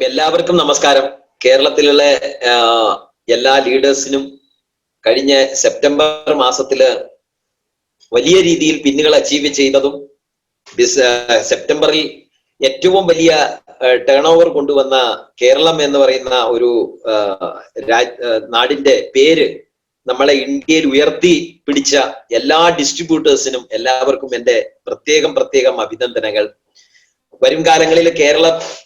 എല്ലാവർക്കും നമസ്കാരം. കേരളത്തിലുള്ള എല്ലാ ലീഡേഴ്സിനും കഴിഞ്ഞ സെപ്റ്റംബർ മാസത്തില് വലിയ രീതിയിൽ പിന്നുകൾ അച്ചീവ് ചെയ്തതും സെപ്റ്റംബറിൽ ഏറ്റവും വലിയ ടേൺ ഓവർ കൊണ്ടുവന്ന കേരളം എന്ന് പറയുന്ന ഒരു നാടിന്റെ പേര് നമ്മളെ ഇന്ത്യയിൽ ഉയർത്തി പിടിച്ച എല്ലാ ഡിസ്ട്രിബ്യൂട്ടേഴ്സിനും എല്ലാവർക്കും എൻ്റെ പ്രത്യേകം അഭിനന്ദനങ്ങൾ. വരും കാലങ്ങളിൽ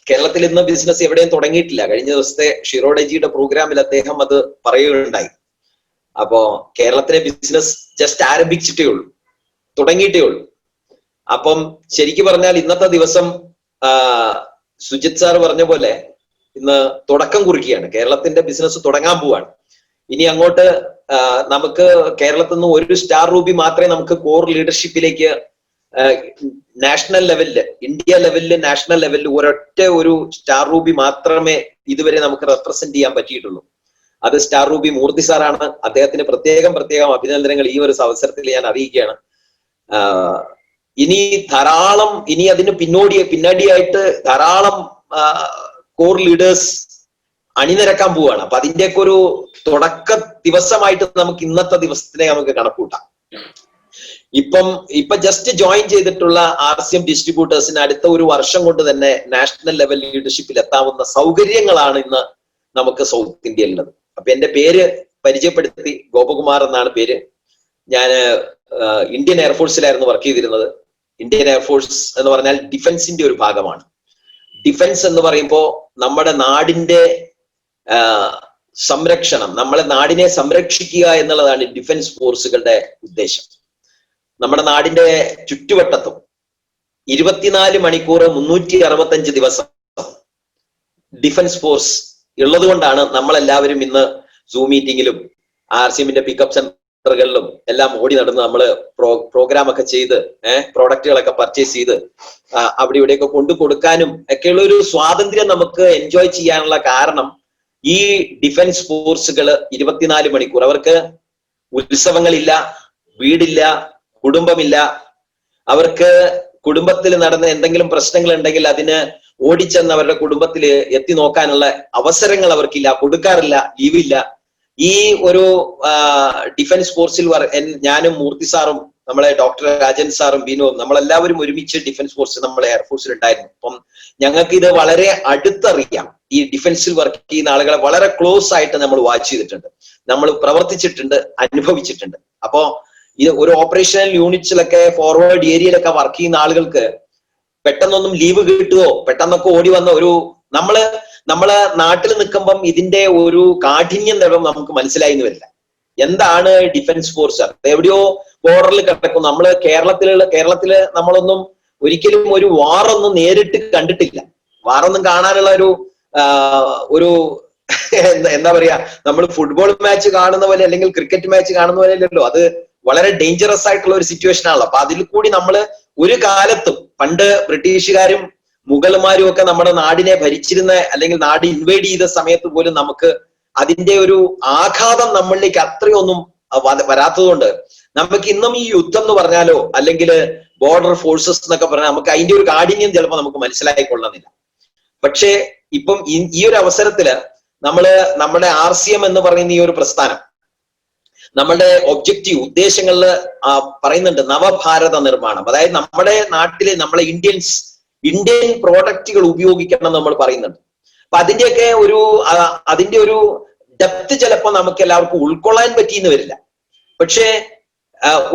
കേരളത്തിൽ ഇന്ന് ബിസിനസ് എവിടെയും തുടങ്ങിയിട്ടില്ല. കഴിഞ്ഞ ദിവസത്തെ ഷിറോഡജിയുടെ പ്രോഗ്രാമിൽ അദ്ദേഹം അത് പറയുകയുണ്ടായി. അപ്പോ കേരളത്തിലെ ബിസിനസ് ജസ്റ്റ് ആരംഭിച്ചിട്ടേ ഉള്ളൂ, തുടങ്ങിയിട്ടേ ഉള്ളൂ. അപ്പം ശരിക്കും പറഞ്ഞാൽ ഇന്നത്തെ ദിവസം സുജിത് സാർ പറഞ്ഞ പോലെ ഇന്ന് തുടക്കം കുറിക്കുകയാണ്. കേരളത്തിന്റെ ബിസിനസ് തുടങ്ങാൻ പോവാണ്. ഇനി അങ്ങോട്ട് നമുക്ക് കേരളത്തിൽ നിന്ന് ഒരു സ്റ്റാർ റൂബി മാത്രമേ നമുക്ക് കോർ ലീഡർഷിപ്പിലേക്ക് നാഷണൽ ലെവലില്, ഇന്ത്യ ലെവലില്, നാഷണൽ ലെവലില് ഒരൊറ്റ ഒരു സ്റ്റാർ റൂബി മാത്രമേ ഇതുവരെ നമുക്ക് റെപ്രസെന്റ് ചെയ്യാൻ പറ്റിയിട്ടുള്ളൂ. അത് സ്റ്റാർ റൂബി മൂർത്തി സാറാണ്. അദ്ദേഹത്തിന് പ്രത്യേകം അഭിനന്ദനങ്ങൾ ഈ ഒരു അവസരത്തിൽ ഞാൻ അറിയിക്കുകയാണ്. ഇനി അതിന് പിന്നാടിയായിട്ട് ധാരാളം കോർ ലീഡേഴ്സ് അണിനിരക്കാൻ പോവുകയാണ്. അപ്പൊ അതിന്റെയൊക്കെ ഒരു തുടക്ക ദിവസമായിട്ട് നമുക്ക് ഇന്നത്തെ ദിവസത്തിനെ നമുക്ക് കണക്കൂട്ടാം. ഇപ്പൊ ജസ്റ്റ് ജോയിൻ ചെയ്തിട്ടുള്ള RCM ഡിസ്ട്രിബ്യൂട്ടേഴ്സിന് അടുത്ത ഒരു വർഷം കൊണ്ട് തന്നെ നാഷണൽ ലെവൽ ലീഡർഷിപ്പിൽ എത്താവുന്ന സൗകര്യങ്ങളാണ് ഇന്ന് നമുക്ക് സൗത്ത് ഇന്ത്യയിലുള്ളത്. അപ്പൊ എന്റെ പേര് പരിചയപ്പെടുത്തി, ഗോപകുമാർ എന്നാണ് പേര്. ഞാൻ ഇന്ത്യൻ എയർഫോഴ്സിലായിരുന്നു വർക്ക് ചെയ്തിരുന്നത്. ഇന്ത്യൻ എയർഫോഴ്സ് എന്ന് പറഞ്ഞാൽ ഡിഫൻസിന്റെ ഒരു ഭാഗമാണ്. ഡിഫൻസ് എന്ന് പറയുമ്പോൾ നമ്മുടെ നാടിന്റെ സംരക്ഷണം, നമ്മളെ നാടിനെ സംരക്ഷിക്കുക എന്നുള്ളതാണ് ഡിഫൻസ് ഫോഴ്സുകളുടെ ഉദ്ദേശം. നമ്മുടെ നാടിന്റെ ചുറ്റുവട്ടത്തും 24 മണിക്കൂർ 365 ദിവസം ഡിഫൻസ് ഫോഴ്സ് ഉള്ളത് കൊണ്ടാണ് നമ്മളെല്ലാവരും ഇന്ന് സൂം മീറ്റിങ്ങിലും RCMന്റെ പിക്കപ്പ് സെന്ററുകളിലും എല്ലാം ഓടി നടന്ന് നമ്മള് പ്രോഗ്രാം ഒക്കെ ചെയ്ത് പ്രോഡക്റ്റുകളൊക്കെ പർച്ചേസ് ചെയ്ത് അവിടെ ഇവിടെയൊക്കെ കൊണ്ടു കൊടുക്കാനും ഒക്കെയുള്ള ഒരു സ്വാതന്ത്ര്യം നമുക്ക് എൻജോയ് ചെയ്യാനുള്ള കാരണം ഈ ഡിഫൻസ് ഫോഴ്സുകൾ 24 മണിക്കൂർ, അവർക്ക് ഉത്സവങ്ങളില്ല, വീടില്ല, കുടുംബമില്ല. അവർക്ക് കുടുംബത്തിൽ നടന്ന എന്തെങ്കിലും പ്രശ്നങ്ങൾ ഉണ്ടെങ്കിൽ അതിന് ഓടിച്ചെന്ന് അവരുടെ കുടുംബത്തിൽ എത്തി നോക്കാനുള്ള അവസരങ്ങൾ അവർക്കില്ല, കൊടുക്കാറില്ല, ലീവില്ല. ഈ ഒരു ഡിഫൻസ് ഫോഴ്സിൽ ഞാനും മൂർത്തി സാറും നമ്മളെ ഡോക്ടർ രാജൻ സാറും ബിനുവും നമ്മളെല്ലാവരും ഒരുമിച്ച് ഡിഫൻസ് ഫോഴ്സ് നമ്മളെ എയർഫോഴ്സിൽ ഉണ്ടായിരുന്നു. അപ്പം ഞങ്ങൾക്ക് ഇത് വളരെ അടുത്തറിയാം. ഈ ഡിഫൻസിൽ വർക്ക് ചെയ്യുന്ന ആളുകളെ വളരെ ക്ലോസ് ആയിട്ട് നമ്മൾ വാച്ച് ചെയ്തിട്ടുണ്ട്, നമ്മൾ പ്രവർത്തിച്ചിട്ടുണ്ട്, അനുഭവിച്ചിട്ടുണ്ട്. അപ്പോ ഇത് ഒരു ഓപ്പറേഷണൽ യൂണിറ്റ്സിലൊക്കെ ഫോർവേഡ് ഏരിയയിലൊക്കെ വർക്ക് ചെയ്യുന്ന ആളുകൾക്ക് പെട്ടെന്നൊന്നും ലീവ് കിട്ടുമോ, പെട്ടെന്നൊക്കെ ഓടി വന്ന ഒരു നമ്മളെ നാട്ടിൽ നിൽക്കുമ്പം ഇതിന്റെ ഒരു കാഠിന്യം നമുക്ക് മനസ്സിലായി വരില്ല. എന്താണ് ഡിഫൻസ് ഫോഴ്സ്? എവിടെയോ ബോർഡറിൽ കിടക്കും. നമ്മള് കേരളത്തില് നമ്മളൊന്നും ഒരിക്കലും ഒരു വാറൊന്നും നേരിട്ട് കണ്ടിട്ടില്ല. വാറൊന്നും കാണാനുള്ള ഒരു എന്താ പറയാ, നമ്മൾ ഫുട്ബോൾ മാച്ച് കാണുന്ന പോലെ അല്ലെങ്കിൽ ക്രിക്കറ്റ് മാച്ച് കാണുന്ന പോലെ അല്ലല്ലോ. അത് വളരെ ഡേഞ്ചറസ് ആയിട്ടുള്ള ഒരു സിറ്റുവേഷൻ ആണല്ലോ. അപ്പൊ അതിൽ കൂടി നമ്മള് ഒരു കാലത്തും പണ്ട് ബ്രിട്ടീഷുകാരും മുഗൾമാരും ഒക്കെ നമ്മുടെ നാടിനെ ഭരിച്ചിരുന്ന അല്ലെങ്കിൽ നാട് ഇൻവേഡ് ചെയ്ത സമയത്ത് പോലും നമുക്ക് അതിന്റെ ഒരു ആഘാതം നമ്മളിലേക്ക് അത്രയൊന്നും വരാത്തതുകൊണ്ട് നമുക്ക് ഇന്നും ഈ യുദ്ധം എന്ന് പറഞ്ഞാലോ അല്ലെങ്കിൽ ബോർഡർ ഫോഴ്സസ് എന്നൊക്കെ പറഞ്ഞാൽ നമുക്ക് അതിന്റെ ഒരു കാഠിന്യം ചിലപ്പോൾ നമുക്ക് മനസ്സിലായിക്കൊള്ളുന്നില്ല. പക്ഷേ ഇപ്പം ഈ ഒരു അവസരത്തില് നമ്മുടെ RCM എന്ന് പറയുന്ന ഈ ഒരു പ്രസ്ഥാനം നമ്മുടെ ഒബ്ജക്റ്റീവ് ഉദ്ദേശങ്ങളിൽ പറയുന്നുണ്ട് നവഭാരത നിർമ്മാണം. അതായത് നമ്മുടെ നാട്ടിലെ നമ്മളെ ഇന്ത്യൻ പ്രോഡക്റ്റുകൾ ഉപയോഗിക്കണം നമ്മൾ പറയുന്നുണ്ട്. അപ്പൊ അതിന്റെ ഒരു ഡെപ്ത് ചിലപ്പോൾ നമുക്ക് എല്ലാവർക്കും ഉൾക്കൊള്ളാൻ പറ്റിയെന്ന് വരില്ല. പക്ഷേ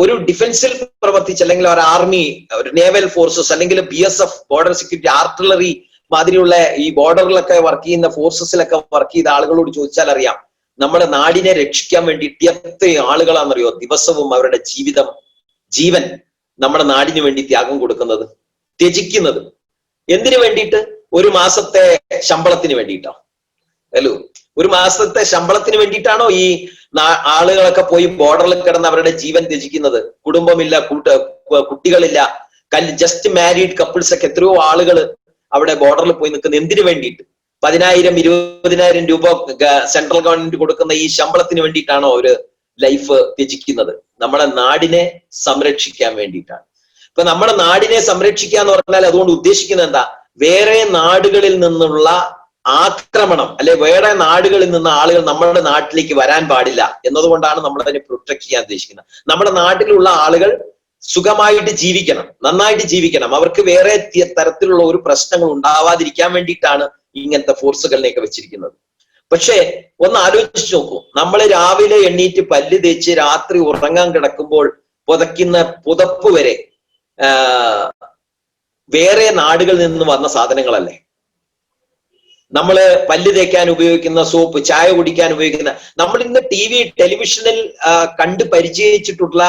ഒരു ഡിഫൻസിൽ പ്രവർത്തിച്ച് അല്ലെങ്കിൽ ഒരു ആർമി, ഒരു നേവൽ ഫോഴ്സസ് അല്ലെങ്കിൽ BSF ബോർഡർ സെക്യൂരിറ്റി ആർട്ടിലറി മാതിരിയുള്ള ഈ ബോർഡറിലൊക്കെ വർക്ക് ചെയ്യുന്ന ഫോഴ്സസിലൊക്കെ വർക്ക് ചെയ്ത ആളുകളോട് ചോദിച്ചാൽ അറിയാം, നമ്മുടെ നാടിനെ രക്ഷിക്കാൻ വേണ്ടിയിട്ട് എത്ര ആളുകളാണെന്നറിയോ ദിവസവും അവരുടെ ജീവൻ നമ്മുടെ നാടിന് വേണ്ടി ത്യാഗം കൊടുക്കുന്നത്, ത്യജിക്കുന്നത്. എന്തിനു വേണ്ടിയിട്ട്? ഒരു മാസത്തെ ശമ്പളത്തിന് വേണ്ടിയിട്ടോ? അല്ലോ, ഒരു മാസത്തെ ശമ്പളത്തിന് വേണ്ടിയിട്ടാണോ ഈ ആളുകളൊക്കെ പോയി ബോർഡറിൽ കിടന്ന് അവരുടെ ജീവൻ ത്യജിക്കുന്നത്? കുടുംബമില്ല, കുട്ടികളില്ല, ജസ്റ്റ് മാരീഡ് കപ്പിൾസ് ഒക്കെ എത്രയോ ആളുകൾ അവിടെ ബോർഡറിൽ പോയി നിൽക്കുന്നത് എന്തിനു വേണ്ടിയിട്ട്? 10,000-20,000 രൂപ സെൻട്രൽ ഗവൺമെന്റ് കൊടുക്കുന്ന ഈ ശമ്പളത്തിന് വേണ്ടിയിട്ടാണോ ഒരു ലൈഫ് ത്യജിക്കുന്നത്? നമ്മുടെ നാടിനെ സംരക്ഷിക്കാൻ വേണ്ടിയിട്ടാണ്. ഇപ്പൊ നമ്മുടെ നാടിനെ സംരക്ഷിക്കുക എന്ന് പറഞ്ഞാൽ അതുകൊണ്ട് ഉദ്ദേശിക്കുന്നത് എന്താ? വേറെ നാടുകളിൽ നിന്നുള്ള ആക്രമണം അല്ലെ വേറെ നാടുകളിൽ നിന്ന് ആളുകൾ നമ്മുടെ നാട്ടിലേക്ക് വരാൻ പാടില്ല എന്നതുകൊണ്ടാണ് നമ്മൾ അതിനെ പ്രൊട്ടക്ട് ചെയ്യാൻ ഉദ്ദേശിക്കുന്നത്. നമ്മുടെ നാട്ടിലുള്ള ആളുകൾ സുഖമായിട്ട് ജീവിക്കണം, നന്നായിട്ട് ജീവിക്കണം, അവർക്ക് വേറെ തരത്തിലുള്ള ഒരു പ്രശ്നങ്ങൾ ഉണ്ടാവാതിരിക്കാൻ വേണ്ടിയിട്ടാണ് ഇങ്ങനത്തെ ഫോഴ്സുകളിനെയൊക്കെ വെച്ചിരിക്കുന്നത്. പക്ഷേ ഒന്ന് ആലോചിച്ച് നോക്കൂ, നമ്മൾ രാവിലെ എണ്ണീറ്റ് പല്ല് തേച്ച് രാത്രി ഉറങ്ങാൻ കിടക്കുമ്പോൾ പുതയ്ക്കുന്ന പുതപ്പ് വരെ വേറെ നാടുകളിൽ നിന്ന് വന്ന സാധനങ്ങളല്ലേ? നമ്മള് പല്ല് തേക്കാൻ ഉപയോഗിക്കുന്ന സോപ്പ്, ചായ കുടിക്കാൻ ഉപയോഗിക്കുന്ന, നമ്മൾ ഇന്ന് ടെലിവിഷനിൽ കണ്ട് പരിചയിച്ചിട്ടുള്ള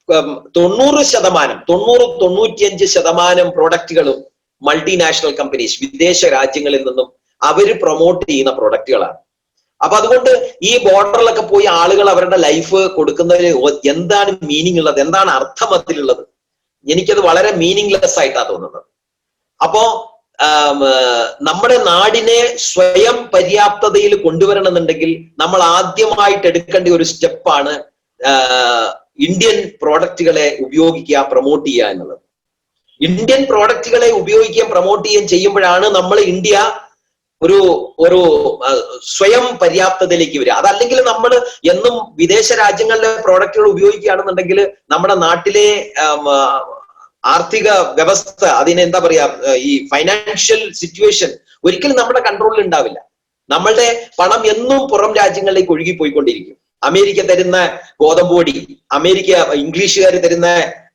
90-95% പ്രോഡക്റ്റുകളും മൾട്ടിനാഷണൽ കമ്പനീസ്, വിദേശ രാജ്യങ്ങളിൽ നിന്നും അവര് പ്രൊമോട്ട് ചെയ്യുന്ന പ്രോഡക്റ്റുകളാണ്. അപ്പൊ അതുകൊണ്ട് ഈ ബോർഡറിലൊക്കെ പോയി ആളുകൾ അവരുടെ ലൈഫ് കൊടുക്കുന്നതിൽ എന്താണ് മീനിങ് ഉള്ളത്, എന്താണ് അർത്ഥം അതിലുള്ളത്? എനിക്കത് വളരെ മീനിങ്ലെസ് ആയിട്ടാണ് തോന്നുന്നത്. അപ്പോ നമ്മുടെ നാടിനെ സ്വയം പര്യാപ്തതയിൽ കൊണ്ടുവരണമെന്നുണ്ടെങ്കിൽ നമ്മൾ ആദ്യമായിട്ട് എടുക്കേണ്ട ഒരു സ്റ്റെപ്പാണ് ഇന്ത്യൻ പ്രോഡക്റ്റുകളെ ഉപയോഗിക്കുക, പ്രൊമോട്ട് ചെയ്യുക എന്നുള്ളത്. ഇന്ത്യൻ പ്രോഡക്റ്റുകളെ ഉപയോഗിക്കുകയും പ്രൊമോട്ട് ചെയ്യുകയും ചെയ്യുമ്പോഴാണ് നമ്മൾ ഇന്ത്യ ഒരു സ്വയം പര്യാപ്തതയിലേക്ക് വരിക. അതല്ലെങ്കിൽ നമ്മൾ എന്നും വിദേശ രാജ്യങ്ങളിലെ പ്രോഡക്റ്റുകൾ ഉപയോഗിക്കുകയാണെന്നുണ്ടെങ്കിൽ നമ്മുടെ നാട്ടിലെ ആർത്ഥിക വ്യവസ്ഥ, അതിനെന്താ പറയാ, ഈ ഫൈനാൻഷ്യൽ സിറ്റുവേഷൻ ഒരിക്കലും നമ്മുടെ കൺട്രോളിൽ ഉണ്ടാവില്ല. നമ്മളുടെ പണം എന്നും പുറം രാജ്യങ്ങളിലേക്ക് ഒഴുകി പോയിക്കൊണ്ടിരിക്കും. അമേരിക്ക തരുന്ന ഗോതമ്പൊടി, ഇംഗ്ലീഷുകാർ തരുന്ന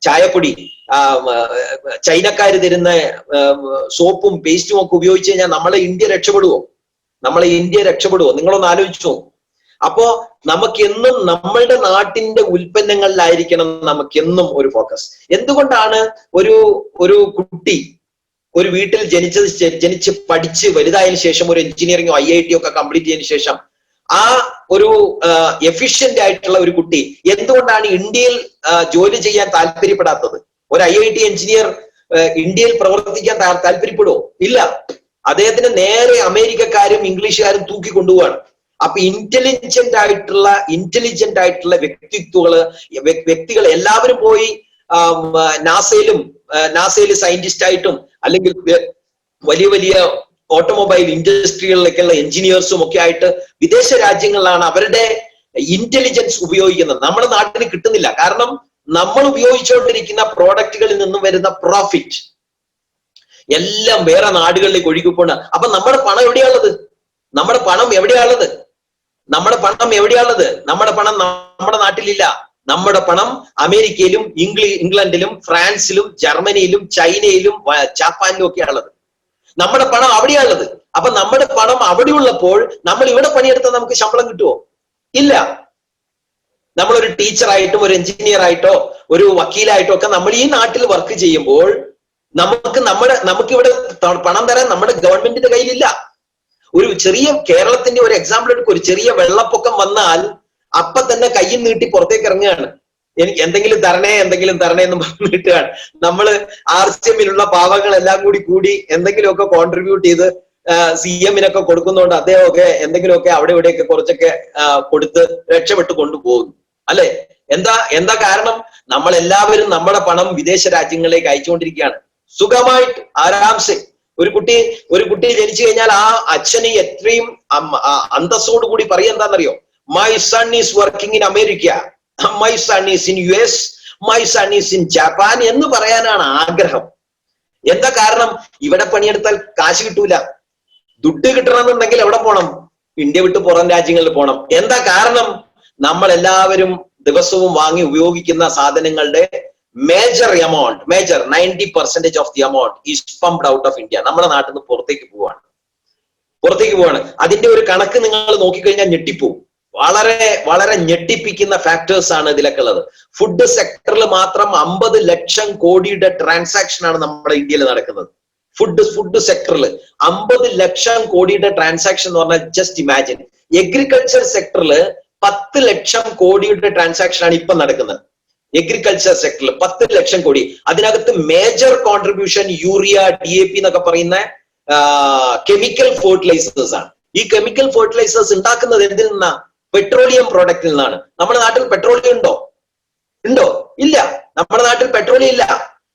ചായപ്പൊടി, ചൈനക്കാര് തരുന്ന സോപ്പും പേസ്റ്റും ഒക്കെ ഉപയോഗിച്ച് കഴിഞ്ഞാൽ നമ്മളെ ഇന്ത്യ രക്ഷപ്പെടുവോ? നിങ്ങളൊന്ന് ആലോചിച്ചോ. അപ്പോ നമുക്കെന്നും നമ്മളുടെ നാട്ടിന്റെ ഉൽപ്പന്നങ്ങളിലായിരിക്കണം നമുക്കെന്നും ഒരു ഫോക്കസ്. എന്തുകൊണ്ടാണ് ഒരു കുട്ടി ഒരു വീട്ടിൽ ജനിച്ച് പഠിച്ച് വലുതായതിനു ശേഷം ഒരു എഞ്ചിനീയറിംഗോ IIT ഒക്കെ കംപ്ലീറ്റ് ചെയ്തതിനു ശേഷം ആ ഒരു എഫിഷ്യന്റ് ആയിട്ടുള്ള ഒരു കുട്ടി എന്തുകൊണ്ടാണ് ഇന്ത്യയിൽ ജോലി ചെയ്യാൻ താല്പര്യപ്പെടാത്തത്? ഒരു IIT എഞ്ചിനീയർ ഇന്ത്യയിൽ പ്രവർത്തിക്കാൻ താല്പര്യപ്പെടുവോ? ഇല്ല. അദ്ദേഹത്തിന് നേരെ അമേരിക്കക്കാരും ഇംഗ്ലീഷുകാരും തൂക്കി കൊണ്ടുപോവാണ്. അപ്പൊ ഇന്റലിജന്റ് ആയിട്ടുള്ള വ്യക്തികൾ എല്ലാവരും പോയി നാസയിൽ സയന്റിസ്റ്റ് ആയിട്ടും അല്ലെങ്കിൽ വലിയ വലിയ ഓട്ടോമൊബൈൽ ഇൻഡസ്ട്രികളിലേക്കുള്ള എഞ്ചിനീയേഴ്സും ഒക്കെ ആയിട്ട് വിദേശ രാജ്യങ്ങളിലാണ് അവരുടെ ഇന്റലിജൻസ് ഉപയോഗിക്കുന്നത്. നമ്മുടെ നാട്ടിന് കിട്ടുന്നില്ല. കാരണം നമ്മൾ ഉപയോഗിച്ചുകൊണ്ടിരിക്കുന്ന പ്രോഡക്റ്റുകളിൽ നിന്നും വരുന്ന പ്രോഫിറ്റ് എല്ലാം വേറെ നാടുകളിലേക്ക് ഒഴുകിപ്പോണ്. അപ്പൊ നമ്മുടെ പണം എവിടെയാണുള്ളത്? നമ്മുടെ പണം എവിടെയാണുള്ളത്? നമ്മുടെ പണം നമ്മുടെ നാട്ടിലില്ല. നമ്മുടെ പണം അമേരിക്കയിലും ഇംഗ്ലണ്ടിലും ഫ്രാൻസിലും ജർമ്മനിയിലും ചൈനയിലും ജപ്പാനിലും ഒക്കെയാണുള്ളത്. നമ്മുടെ പണം അവിടെയാണുള്ളത്. അപ്പൊ നമ്മുടെ പണം അവിടെയുള്ളപ്പോൾ നമ്മൾ ഇവിടെ പണിയെടുത്താൽ നമുക്ക് ശമ്പളം കിട്ടുമോ? ഇല്ല. നമ്മളൊരു ടീച്ചറായിട്ടും ഒരു എഞ്ചിനീയർ ആയിട്ടോ ഒരു വക്കീലായിട്ടോ ഒക്കെ നമ്മൾ ഈ നാട്ടിൽ വർക്ക് ചെയ്യുമ്പോൾ നമുക്കിവിടെ പണം തരാൻ നമ്മുടെ ഗവൺമെന്റിന്റെ കയ്യിലില്ല. ഒരു ചെറിയ കേരളത്തിന്റെ ഒരു എക്സാമ്പിൾ എടുക്കും. ഒരു ചെറിയ വെള്ളപ്പൊക്കം വന്നാൽ അപ്പൊ തന്നെ കയ്യിൽ നീട്ടി പുറത്തേക്ക് ഇറങ്ങുകയാണ്. എനിക്ക് എന്തെങ്കിലും തരണേ എന്ന് പറഞ്ഞിട്ടാണ് നമ്മൾ RCM-ലുള്ള പാവങ്ങളെല്ലാം കൂടി എന്തെങ്കിലുമൊക്കെ കോൺട്രിബ്യൂട്ട് ചെയ്ത് CM-നൊക്കെ കൊടുക്കുന്നതുകൊണ്ട് അദ്ദേഹമൊക്കെ എന്തെങ്കിലുമൊക്കെ അവിടെ ഇവിടെയൊക്കെ കുറച്ചൊക്കെ കൊടുത്ത് രക്ഷപ്പെട്ട് കൊണ്ടുപോകുന്നു അല്ലെ? എന്താ കാരണം? നമ്മളെല്ലാവരും നമ്മുടെ പണം വിദേശ രാജ്യങ്ങളിലേക്ക് അയച്ചുകൊണ്ടിരിക്കുകയാണ്. സുഖമായിട്ട് ആരാംസെ ഒരു കുട്ടി ജനിച്ചു കഴിഞ്ഞാൽ ആ അച്ഛന് എത്രയും അന്തസ്സോടുകൂടി പറയുക എന്താണെന്നറിയോ? My son is working in America, my son is in US, my son is in Japan എന്ന് പറയാനാണ് ആഗ്രഹം. എന്താ കാരണം? ഇവിടെ പണിയെടുത്താൽ കാശ് കിട്ടൂല. ദുഡ് കിട്ടണമെന്നുണ്ടെങ്കിൽ എവിടെ പോണം? ഇന്ത്യ വിട്ട് പുറം രാജ്യങ്ങളിൽ പോണം. എന്താ കാരണം? നമ്മൾ എല്ലാവരും ദിവസവും വാങ്ങി ഉപയോഗിക്കുന്ന സാധനങ്ങളുടെ major 90% of the amount is pumped out of India. നമ്മുടെ നാട്ടിൽ നിന്ന് പുറത്തേക്ക് പോവാണ്. അതിന്റെ ഒരു കണക്ക് നിങ്ങൾ നോക്കിക്കഴിഞ്ഞാൽ ഞെട്ടിപ്പോവും. വളരെ ഞെട്ടിപ്പിക്കുന്ന ഫാക്ടേഴ്സ് ആണ് ഇതിലൊക്കെ ഉള്ളത്. ഫുഡ് സെക്ടറിൽ മാത്രം 50 ലക്ഷം കോടിയുടെ ട്രാൻസാക്ഷൻ ആണ് നമ്മുടെ ഇന്ത്യയിൽ നടക്കുന്നത്. ഫുഡ് സെക്ടറിൽ 50 ലക്ഷം കോടിയുടെ ട്രാൻസാക്ഷൻ എന്ന് പറഞ്ഞാൽ ജസ്റ്റ് ഇമാജിൻ. എഗ്രികൾച്ചർ സെക്ടറിൽ 10 ലക്ഷം കോടിയുടെ ട്രാൻസാക്ഷൻ ആണ് ഇപ്പൊ നടക്കുന്നത്. എഗ്രികൾച്ചർ സെക്ടറിൽ 10 ലക്ഷം കോടി. അതിനകത്ത് മേജർ കോൺട്രിബ്യൂഷൻ യൂറിയ, DAP എന്നൊക്കെ പറയുന്ന കെമിക്കൽ ഫെർട്ടിലൈസേഴ്സ് ആണ്. ഈ കെമിക്കൽ ഫെർട്ടിലൈസേഴ്സ് ഉണ്ടാക്കുന്നത് എന്തിൽ നിന്നാ? പെട്രോളിയം പ്രോഡക്റ്റിൽ നിന്നാണ്. നമ്മുടെ നാട്ടിൽ പെട്രോളിയം ഉണ്ടോ? ഇല്ല. നമ്മുടെ നാട്ടിൽ പെട്രോളിയം ഇല്ല.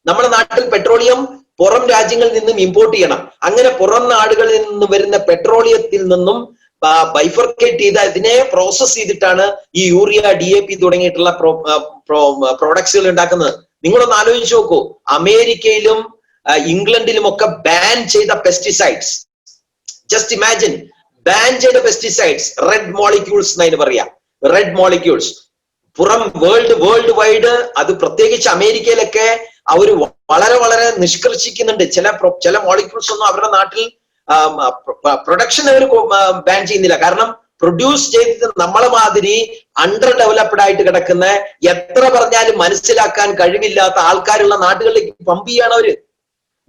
നമ്മുടെ നാട്ടിൽ പെട്രോളിയം പുറം രാജ്യങ്ങളിൽ നിന്നും ഇമ്പോർട്ട് ചെയ്യണം. അങ്ങനെ പുറം നാടുകളിൽ നിന്ന് വരുന്ന പെട്രോളിയത്തിൽ നിന്നും ബൈഫർക്കേറ്റ് ചെയ്ത് അതിനെ പ്രോസസ് ചെയ്തിട്ടാണ് ഈ യൂറിയ, DAP തുടങ്ങിയിട്ടുള്ള പ്രോഡക്ട്സുകൾ ഉണ്ടാക്കുന്നത്. നിങ്ങളൊന്ന് ആലോചിച്ച് നോക്കൂ, അമേരിക്കയിലും ഇംഗ്ലണ്ടിലും ഒക്കെ ബാൻ ചെയ്ത പെസ്റ്റിസൈഡ്സ്, ജസ്റ്റ് ഇമാജിൻ, ബാൻ ചെയ്ത പെസ്റ്റിസൈഡ്സ്, റെഡ് മോളിക്യൂൾസ് എന്നതിന് പറയാ, റെഡ് മോളിക്യൂൾസ്. പുറം വേൾഡ് വൈഡ്, അത് പ്രത്യേകിച്ച് അമേരിക്കയിലൊക്കെ അവർ വളരെ വളരെ നിഷ്കർഷിക്കുന്നുണ്ട്. ചില മോളിക്യൂൾസ് ഒന്നും അവരുടെ നാട്ടിൽ പ്രൊഡക്ഷൻ അവർ ബാൻ ചെയ്യുന്നില്ല. കാരണം പ്രൊഡ്യൂസ് ചെയ്തിട്ട് നമ്മളെ മാതിരി അണ്ടർ ഡെവലപ്ഡ് ആയിട്ട് കിടക്കുന്ന, എത്ര പറഞ്ഞാലും മനസ്സിലാക്കാൻ കഴിവില്ലാത്ത ആൾക്കാരുള്ള നാട്ടുകളിലേക്ക് പമ്പ് ചെയ്യാണ് അവര്.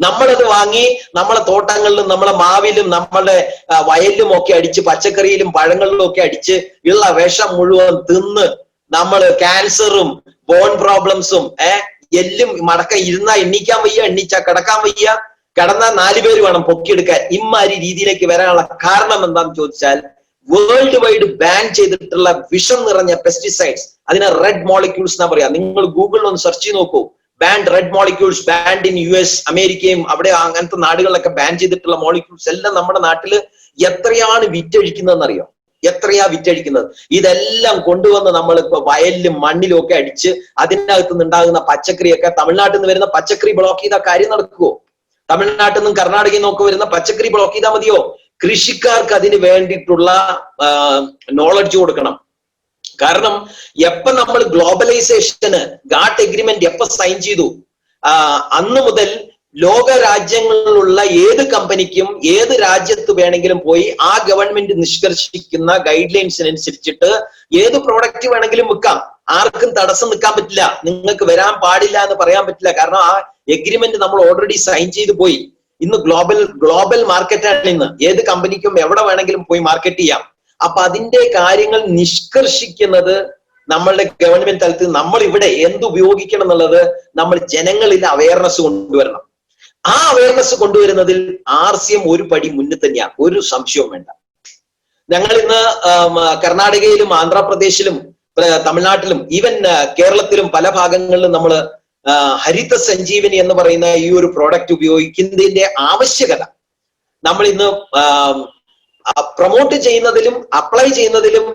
നമ്മളത് വാങ്ങി നമ്മളെ തോട്ടങ്ങളിലും നമ്മളെ മാവിലും നമ്മളുടെ വയലിലും ഒക്കെ അടിച്ച്, പച്ചക്കറിയിലും പഴങ്ങളിലും ഒക്കെ അടിച്ച് ഉള്ള വിഷം മുഴുവൻ തിന്ന് നമ്മള് ക്യാൻസറും ബോൺ പ്രോബ്ലംസും എല്ലും മടക്ക ഇരുന്നാ എണ്ണിക്കാൻ വയ്യ, എണ്ണിച്ചാ കിടക്കാൻ വയ്യ, കിടന്നാൽ 4 പേര് വേണം പൊക്കിയെടുക്കാൻ. ഇമ്മാതിരി രീതിയിലേക്ക് വരാനുള്ള കാരണം എന്താണെന്ന് ചോദിച്ചാൽ, വേൾഡ് വൈഡ് ബാൻ ചെയ്തിട്ടുള്ള വിഷം നിറഞ്ഞ പെസ്റ്റിസൈഡ്സ്, അതിനെ റെഡ് മോളിക്യൂൾസ് എന്നാ പറയാ. നിങ്ങൾ ഗൂഗിളിൽ ഒന്ന് സെർച്ച് ചെയ്ത് നോക്കൂ, band red molecules, band in US, അമേരിക്കയും അവിടെ അങ്ങനത്തെ നാടുകളിലൊക്കെ ബാൻ ചെയ്തിട്ടുള്ള മോളിക്യൂൾസ് എല്ലാം നമ്മുടെ നാട്ടില് എത്രയാണ് വിറ്റഴിക്കുന്നതെന്നറിയോ? എത്രയാ വിറ്റഴിക്കുന്നത്? ഇതെല്ലാം കൊണ്ടുവന്ന് നമ്മളിപ്പോ വയലിലും മണ്ണിലും ഒക്കെ അടിച്ച് അതിനകത്ത് നിന്നുണ്ടാകുന്ന പച്ചക്കറിയൊക്കെ, തമിഴ്നാട്ടിൽ നിന്ന് വരുന്ന പച്ചക്കറി ബ്ലോക്ക് ചെയ്ത കാര്യം നടക്കുവോ? തമിഴ്നാട്ടിൽ നിന്നും കർണാടകയിൽ നിന്നൊക്കെ വരുന്ന പച്ചക്കറി ബ്ലോക്ക് ചെയ്താൽ മതിയോ? കൃഷിക്കാർക്ക് അതിന് വേണ്ടിയിട്ടുള്ള നോളജ് കൊടുക്കണം. കാരണം എപ്പോ നമ്മൾ ഗ്ലോബലൈസേഷന് ഗാട്ട് എഗ്രിമെന്റ് എപ്പോ സൈൻ ചെയ്തു, അന്ന് മുതൽ ലോക രാജ്യങ്ങളിലുള്ള ഏത് കമ്പനിക്കും ഏത് രാജ്യത്ത് വേണമെങ്കിലും പോയി ആ ഗവൺമെന്റ് നിഷ്കർഷിക്കുന്ന ഗൈഡ് ലൈൻസിനനുസരിച്ചിട്ട് ഏത് പ്രോഡക്റ്റ് വേണമെങ്കിലും വിൽക്കാം. ആർക്കും തടസ്സം നിൽക്കാൻ പറ്റില്ല, നിങ്ങൾക്ക് വരാൻ പാടില്ല എന്ന് പറയാൻ പറ്റില്ല. കാരണം ആ എഗ്രിമെന്റ് നമ്മൾ ഓൾറെഡി സൈൻ ചെയ്ത് പോയി. ഇന്ന് ഗ്ലോബൽ മാർക്കറ്റാണ്. ഇന്ന് ഏത് കമ്പനിക്കും എവിടെ വേണമെങ്കിലും പോയി മാർക്കറ്റ് ചെയ്യാം. അപ്പൊ അതിന്റെ കാര്യങ്ങൾ നിഷ്കർഷിക്കുന്നത് നമ്മളുടെ ഗവൺമെന്റ് തലത്തിൽ. നമ്മൾ ഇവിടെ എന്ത് ഉപയോഗിക്കണം എന്നുള്ളത് നമ്മൾ ജനങ്ങളിൽ അവയർനെസ് കൊണ്ടുവരണം. ആ അവയർനെസ് കൊണ്ടുവരുന്നതിൽ RCM ഒരു പടി മുന്നിൽ തന്നെയാണ്, ഒരു സംശയവും വേണ്ട. ഞങ്ങൾ ഇന്ന് കർണാടകയിലും ആന്ധ്രാപ്രദേശിലും തമിഴ്നാട്ടിലും ഈവൻ കേരളത്തിലും പല ഭാഗങ്ങളിലും നമ്മൾ ഹരിത സഞ്ജീവനി എന്ന് പറയുന്ന ഈ ഒരു പ്രോഡക്റ്റ് ഉപയോഗിക്കുന്നതിന്റെ ആവശ്യകത നമ്മൾ ഇന്ന് പ്രൊമോട്ട് ചെയ്യുന്നതിലും അപ്ലൈ ചെയ്യുന്നതിലും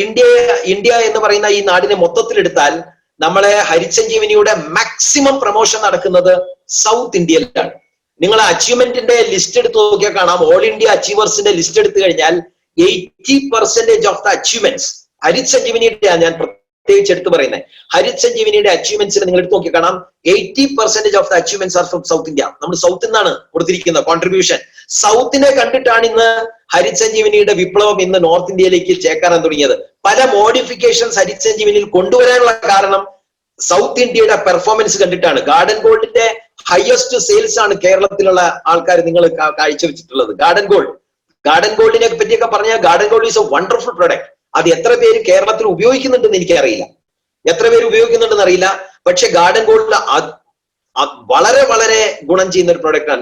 ഇന്ത്യ എന്ന് പറയുന്ന ഈ നാടിനെ മൊത്തത്തിലെടുത്താൽ നമ്മളെ ഹരിസഞ്ജീവനിയുടെ മാക്സിമം പ്രൊമോഷൻ നടക്കുന്നത് സൗത്ത് ഇന്ത്യയിലാണ്. നിങ്ങൾ അച്ചീവ്മെന്റിന്റെ ലിസ്റ്റ് എടുത്ത് നോക്കിയാൽ കാണാം. ഓൾ ഇന്ത്യ അച്ചീവേഴ്സിന്റെ ലിസ്റ്റ് എടുത്തു കഴിഞ്ഞാൽ 80% ഓഫ് ദ അച്ചീവ്മെന്റ്സ് ഹരിസഞ്ജീവനിയുടെ, ഞാൻ പ്രത്യേകിച്ച് എടുത്ത് പറയുന്നത്, ഹരിസഞ്ജീവനിയുടെ അച്ചീവ്മെന്റ്സിൽ നിങ്ങൾ എടുത്ത് നോക്കി കാണാം 80% of the achievements are from South India. നമ്മൾ സൗത്തിൽ നിന്നാണ് കൊടുത്തിരിക്കുന്നത് കോൺട്രിബ്യൂഷൻ. സൗത്തിനെ കണ്ടിട്ടാണ് ഇന്ന് ഹരിസഞ്ജീവനിയുടെ വിപ്ലവം ഇന്ന് നോർത്ത് ഇന്ത്യയിലേക്ക് ചേക്കാറാൻ തുടങ്ങിയത്. പല മോഡിഫിക്കേഷൻസ് ഹരിസഞ്ജീവനിയിൽ കൊണ്ടുവരാനുള്ള കാരണം സൗത്ത് ഇന്ത്യയുടെ പെർഫോമൻസ് കണ്ടിട്ടാണ്. ഗാർഡൻ ഗോൾഡിന്റെ ഹയസ്റ്റ് സെയിൽസ് ആണ് കേരളത്തിലുള്ള ആൾക്കാർ നിങ്ങൾ കാഴ്ചവെച്ചിട്ടുള്ളത്. ഗാർഡൻ ഗോൾഡിനെ പറ്റിയൊക്കെ പറഞ്ഞാൽ garden gold is A wonderful product. അത് എത്ര പേര് കേരളത്തിൽ ഉപയോഗിക്കുന്നുണ്ടെന്ന് എനിക്കറിയില്ല, എത്ര പേര് ഉപയോഗിക്കുന്നുണ്ടെന്ന് അറിയില്ല. പക്ഷെ ഗാർഡൻ ഗോൾഡ് വളരെ വളരെ ഗുണം ചെയ്യുന്ന ഒരു പ്രോഡക്റ്റ് ആണ്.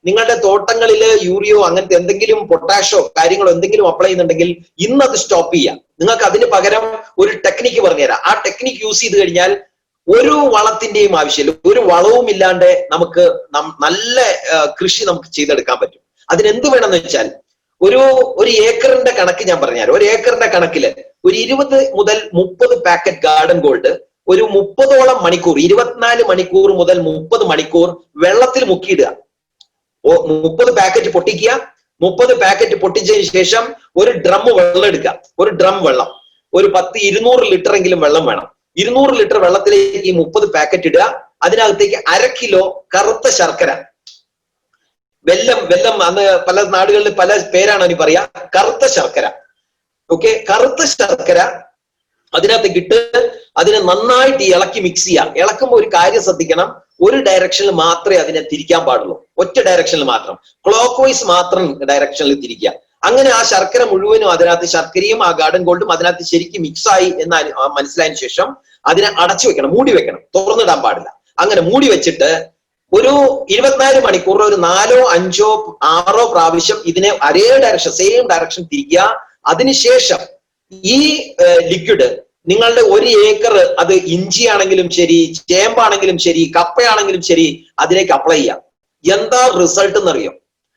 നിങ്ങളുടെ തോട്ടങ്ങളിൽ യൂറിയോ അങ്ങനത്തെ എന്തെങ്കിലും പൊട്ടാഷോ കാര്യങ്ങളോ എന്തെങ്കിലും അപ്ലൈ ചെയ്യുന്നുണ്ടെങ്കിൽ ഇന്ന് അത് സ്റ്റോപ്പ് ചെയ്യാം. നിങ്ങൾക്ക് അതിന് പകരം ഒരു ടെക്നിക്ക് പറഞ്ഞുതരാം. ആ ടെക്നിക്ക് യൂസ് ചെയ്ത് കഴിഞ്ഞാൽ ഒരു വളത്തിന്റെയും ആവശ്യമില്ല, ഒരു വളവും ഇല്ലാണ്ട് നമുക്ക് നല്ല കൃഷി നമുക്ക് ചെയ്തെടുക്കാൻ പറ്റും. അതിനെന്ത് വേണമെന്ന് വെച്ചാൽ ഒരു ഏക്കറിന്റെ കണക്ക് ഞാൻ പറഞ്ഞുതരാം. ഒരു ഏക്കറിന്റെ കണക്കില് ഒരു 20 മുതൽ 30 പാക്കറ്റ് ഗാർഡൻ ഗോൾഡ് ഒരു 30ഓളം മണിക്കൂർ, 24 മണിക്കൂർ മുതൽ 30 മണിക്കൂർ വെള്ളത്തിൽ മുക്കിയിടുക. 30 പാക്കറ്റ് പൊട്ടിക്കുക. 30 പാക്കറ്റ് പൊട്ടിച്ചതിന് ശേഷം ഒരു ഡ്രം വെള്ളം എടുക്കുക. ഒരു ഡ്രം വെള്ളം, ഒരു 200 ലിറ്റർ എങ്കിലും വെള്ളം വേണം. 200 ലിറ്റർ വെള്ളത്തിലേക്ക് ഈ 30 പാക്കറ്റ് ഇടുക. അതിനകത്തേക്ക് 1/2 കിലോ കറുത്ത ശർക്കര, വെല്ലം അന്ന് പല നാടുകളിൽ പല പേരാണ് അതിന് പറയാ, കറുത്ത ശർക്കര. ഓക്കെ, കറുത്ത ശർക്കര അതിനകത്തേക്ക് ഇട്ട് അതിനെ നന്നായിട്ട് ഇളക്കി മിക്സ് ചെയ്യാം. ഇളക്കുമ്പോൾ ഒരു കാര്യം ശ്രദ്ധിക്കണം, ഒരു ഡയറക്ഷനിൽ മാത്രമേ അതിനെ തിരിക്കാൻ പാടുള്ളൂ, ഒറ്റ ഡയറക്ഷനിൽ മാത്രം, ക്ലോക്ക് വൈസ് മാത്രം ഡയറക്ഷനിൽ തിരിക്കുക. അങ്ങനെ ആ ശർക്കര മുഴുവനും അതിനകത്ത്, ശർക്കരയും ആ ഗാർഡൻ ഗോൾഡും അതിനകത്ത് ശരിക്കും മിക്സായി എന്ന് മനസ്സിലായതിനു ശേഷം അതിനെ അടച്ചു വെക്കണം, മൂടി വെക്കണം, തുറന്നിടാൻ പാടില്ല. അങ്ങനെ മൂടി വെച്ചിട്ട് ഒരു 24 മണിക്കൂർ ഒരു 4, 5, 6 പ്രാവശ്യം ഇതിനെ ഒരേ ഡയറക്ഷൻ, സെയിം ഡയറക്ഷൻ തിരിക്കുക. അതിനുശേഷം ഈ ലിക്വിഡ് നിങ്ങളുടെ 1 ഏക്കർ അത് ഇഞ്ചി ആണെങ്കിലും ശരി, ചേമ്പാണെങ്കിലും ശരി, കപ്പയാണെങ്കിലും ശരി, അതിലേക്ക് അപ്ലൈ ചെയ്യാം. എന്താ റിസൾട്ട് എന്നറിയോ?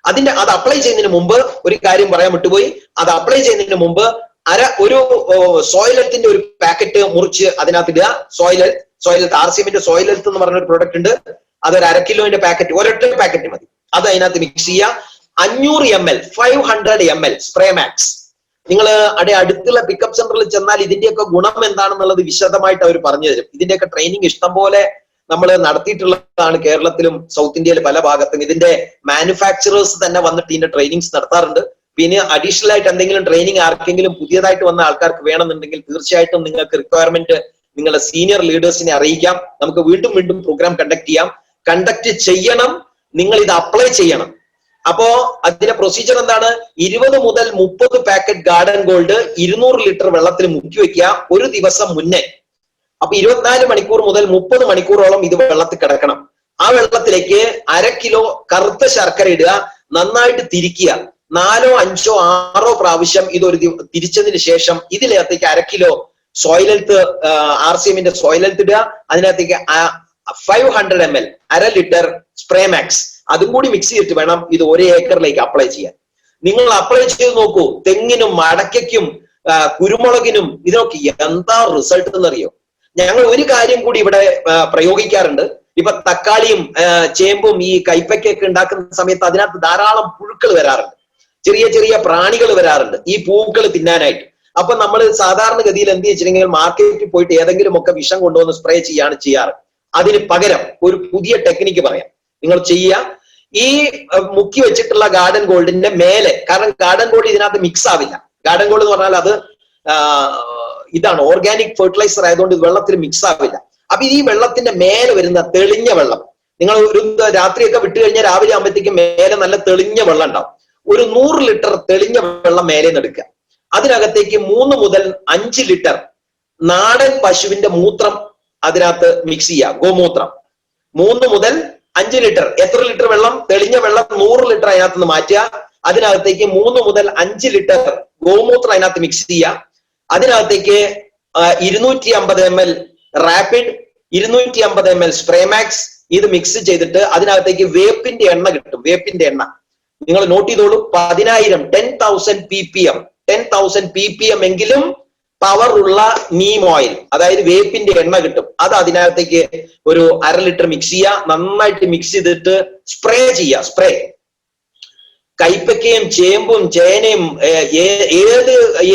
അത് അപ്ലൈ ചെയ്യുന്നതിന് മുമ്പ് ഒരു കാര്യം പറയാൻ വിട്ടുപോയി. അത് അപ്ലൈ ചെയ്യുന്നതിന് മുമ്പ് ഒരു സോയിലത്തിന്റെ ഒരു പാക്കറ്റ് മുറിച്ച് അതിനകത്ത് ഇടുക. സോയിലത്ത് RCMന്റെ സോയിലത്ത് എന്ന് പറഞ്ഞൊരു പ്രോഡക്റ്റ് ഉണ്ട്. അതൊരു 1/2 കിലോന്റെ പാക്കറ്റ്, ഒരൊറ്റ പാക്കറ്റ് മതി. അത് അതിനകത്ത് മിക്സ് ചെയ്യുക. 500 ml 500 ml സ്പ്രേ മാക്സ്. നിങ്ങൾ അടുത്തുള്ള പിക്കപ്പ് സെന്ററിൽ ചെന്നാൽ ഇതിന്റെയൊക്കെ ഗുണം എന്താണെന്നുള്ളത് വിശദമായിട്ട് അവർ പറഞ്ഞു തരും. ഇതിന്റെയൊക്കെ ട്രെയിനിങ് ഇഷ്ടം പോലെ നമ്മൾ നടത്തിയിട്ടുള്ളതാണ് കേരളത്തിലും സൗത്ത് ഇന്ത്യയിലെ പല ഭാഗത്തും. ഇതിന്റെ മാനുഫാക്ചറേഴ്സ് തന്നെ വന്നിട്ട് ഇതിന്റെ ട്രെയിനിങ്സ് നടത്താറുണ്ട്. പിന്നെ അഡീഷണൽ ആയിട്ട് എന്തെങ്കിലും ട്രെയിനിങ് ആർക്കെങ്കിലും പുതിയതായിട്ട് വന്ന ആൾക്കാർക്ക് വേണമെന്നുണ്ടെങ്കിൽ തീർച്ചയായിട്ടും നിങ്ങൾക്ക് റിക്വയർമെന്റ് നിങ്ങളുടെ സീനിയർ ലീഡേഴ്സിനെ അറിയിക്കാം. നമുക്ക് വീണ്ടും വീണ്ടും പ്രോഗ്രാം കണ്ടക്ട് ചെയ്യണം. നിങ്ങൾ ഇത് അപ്ലൈ ചെയ്യണം. അപ്പോ അതിന്റെ പ്രൊസീജിയർ എന്താണ്? 20 മുതൽ 30 പാക്കറ്റ് ഗാർഡൻ ഗോൾഡ് 200 ലിറ്റർ വെള്ളത്തിൽ മുക്കി വെക്കുക ഒരു ദിവസം മുന്നേ. അപ്പൊ 24 മണിക്കൂർ മുതൽ 30 മണിക്കൂറോളം ഇത് വെള്ളത്തിൽ കിടക്കണം. ആ വെള്ളത്തിലേക്ക് 1/2 കിലോ കറുത്ത ശർക്കര ഇടുക. നന്നായിട്ട് തിരിക്കുക. 4, 5, 6 പ്രാവശ്യം ഇതൊരു തിരിച്ചതിന് ശേഷം ഇതിനകത്തേക്ക് 1/2 കിലോ സോയിലെൽത്ത് RCMന്റെ സോയിലെൽത്ത് ഇടുക. അതിനകത്തേക്ക് 500 ml 1/2 ലിറ്റർ സ്പ്രേ മാക്സ് അതും കൂടി മിക്സ് ചെയ്തിട്ട് വേണം ഇത് 1 ഏക്കറിലേക്ക് അപ്ലൈ ചെയ്യാൻ. നിങ്ങൾ അപ്ലൈ ചെയ്ത് നോക്കൂ. തെങ്ങിനും അടയ്ക്കും കുരുമുളകിനും ഇതിനൊക്കെ എന്താ റിസൾട്ട് എന്നറിയോ? ഞങ്ങൾ ഒരു കാര്യം കൂടി ഇവിടെ പ്രയോഗിക്കാറുണ്ട്. ഇപ്പൊ തക്കാളിയും ചേമ്പും ഈ കൈപ്പയ്ക്കൊക്കെ ഉണ്ടാക്കുന്ന സമയത്ത് അതിനകത്ത് ധാരാളം പുഴുക്കൾ വരാറുണ്ട്, ചെറിയ ചെറിയ പ്രാണികൾ വരാറുണ്ട് ഈ പൂക്കൾ തിന്നാനായിട്ട്. അപ്പൊ നമ്മൾ സാധാരണഗതിയിൽ എന്ത് വെച്ചിട്ടുണ്ടെങ്കിൽ മാർക്കറ്റിൽ പോയിട്ട് ഏതെങ്കിലുമൊക്കെ വിഷം കൊണ്ടുവന്ന് സ്പ്രേ ചെയ്യാറ്. അതിന് പകരം ഒരു പുതിയ ടെക്നിക്ക് പറയാം. നിങ്ങൾ ചെയ്യുക. ഈ മുക്കി വെച്ചിട്ടുള്ള ഗാർഡൻ ഗോൾഡിന്റെ മേലെ, കാരണം ഗാർഡൻ ഗോൾഡ് ഇതിനകത്ത് മിക്സ് ആവില്ല. ഗാർഡൻ ഗോൾഡ് എന്ന് പറഞ്ഞാൽ അത് ഇതാണ് ഓർഗാനിക് ഫെർട്ടിലൈസർ ആയതുകൊണ്ട് വെള്ളത്തിൽ മിക്സ് ആവില്ല. അപ്പൊ ഈ വെള്ളത്തിന്റെ മേലെ വരുന്ന തെളിഞ്ഞ വെള്ളം, നിങ്ങൾ ഒരു രാത്രിയൊക്കെ വിട്ട് കഴിഞ്ഞാൽ രാവിലെ ആകുമ്പോഴത്തേക്കും മേലെ നല്ല തെളിഞ്ഞ വെള്ളം ഉണ്ടാവും. ഒരു 100 ലിറ്റർ തെളിഞ്ഞ വെള്ളം മേലെ എടുക്കുക. അതിനകത്തേക്ക് 3 മുതൽ 5 ലിറ്റർ നാടൻ പശുവിന്റെ മൂത്രം അതിനകത്ത് മിക്സ് ചെയ്യുക. ഗോമൂത്രം 3 മുതൽ 5 ലിറ്റർ. എത്ര ലിറ്റർ വെള്ളം? തെളിഞ്ഞ വെള്ളം 100 ലിറ്റർ അതിനകത്ത് നിന്ന് മാറ്റുക. അതിനകത്തേക്ക് 3 മുതൽ 5 ലിറ്റർ ഗോമൂത്രം അതിനകത്ത് മിക്സ് ചെയ്യുക. അതിനകത്തേക്ക് 250 ml rapid, 250 ml spray max ഇത് മിക്സ് ചെയ്തിട്ട് അതിനകത്തേക്ക് വേപ്പിന്റെ എണ്ണ കിട്ടും. വേപ്പിന്റെ എണ്ണ നിങ്ങൾ നോട്ട് ചെയ്തോളൂ. 10,000 ppm 10,000 ppm എങ്കിലും പവർ ഉള്ള നീം ഓയിൽ, അതായത് വേപ്പിന്റെ എണ്ണ കിട്ടും. അത് അതിനകത്തേക്ക് ഒരു 1/2 ലിറ്റർ മിക്സ് ചെയ്യുക. നന്നായിട്ട് മിക്സ് ചെയ്തിട്ട് സ്പ്രേ ചെയ്യുക. സ്പ്രേ കൈപ്പക്കയും ചേമ്പും ചേനയും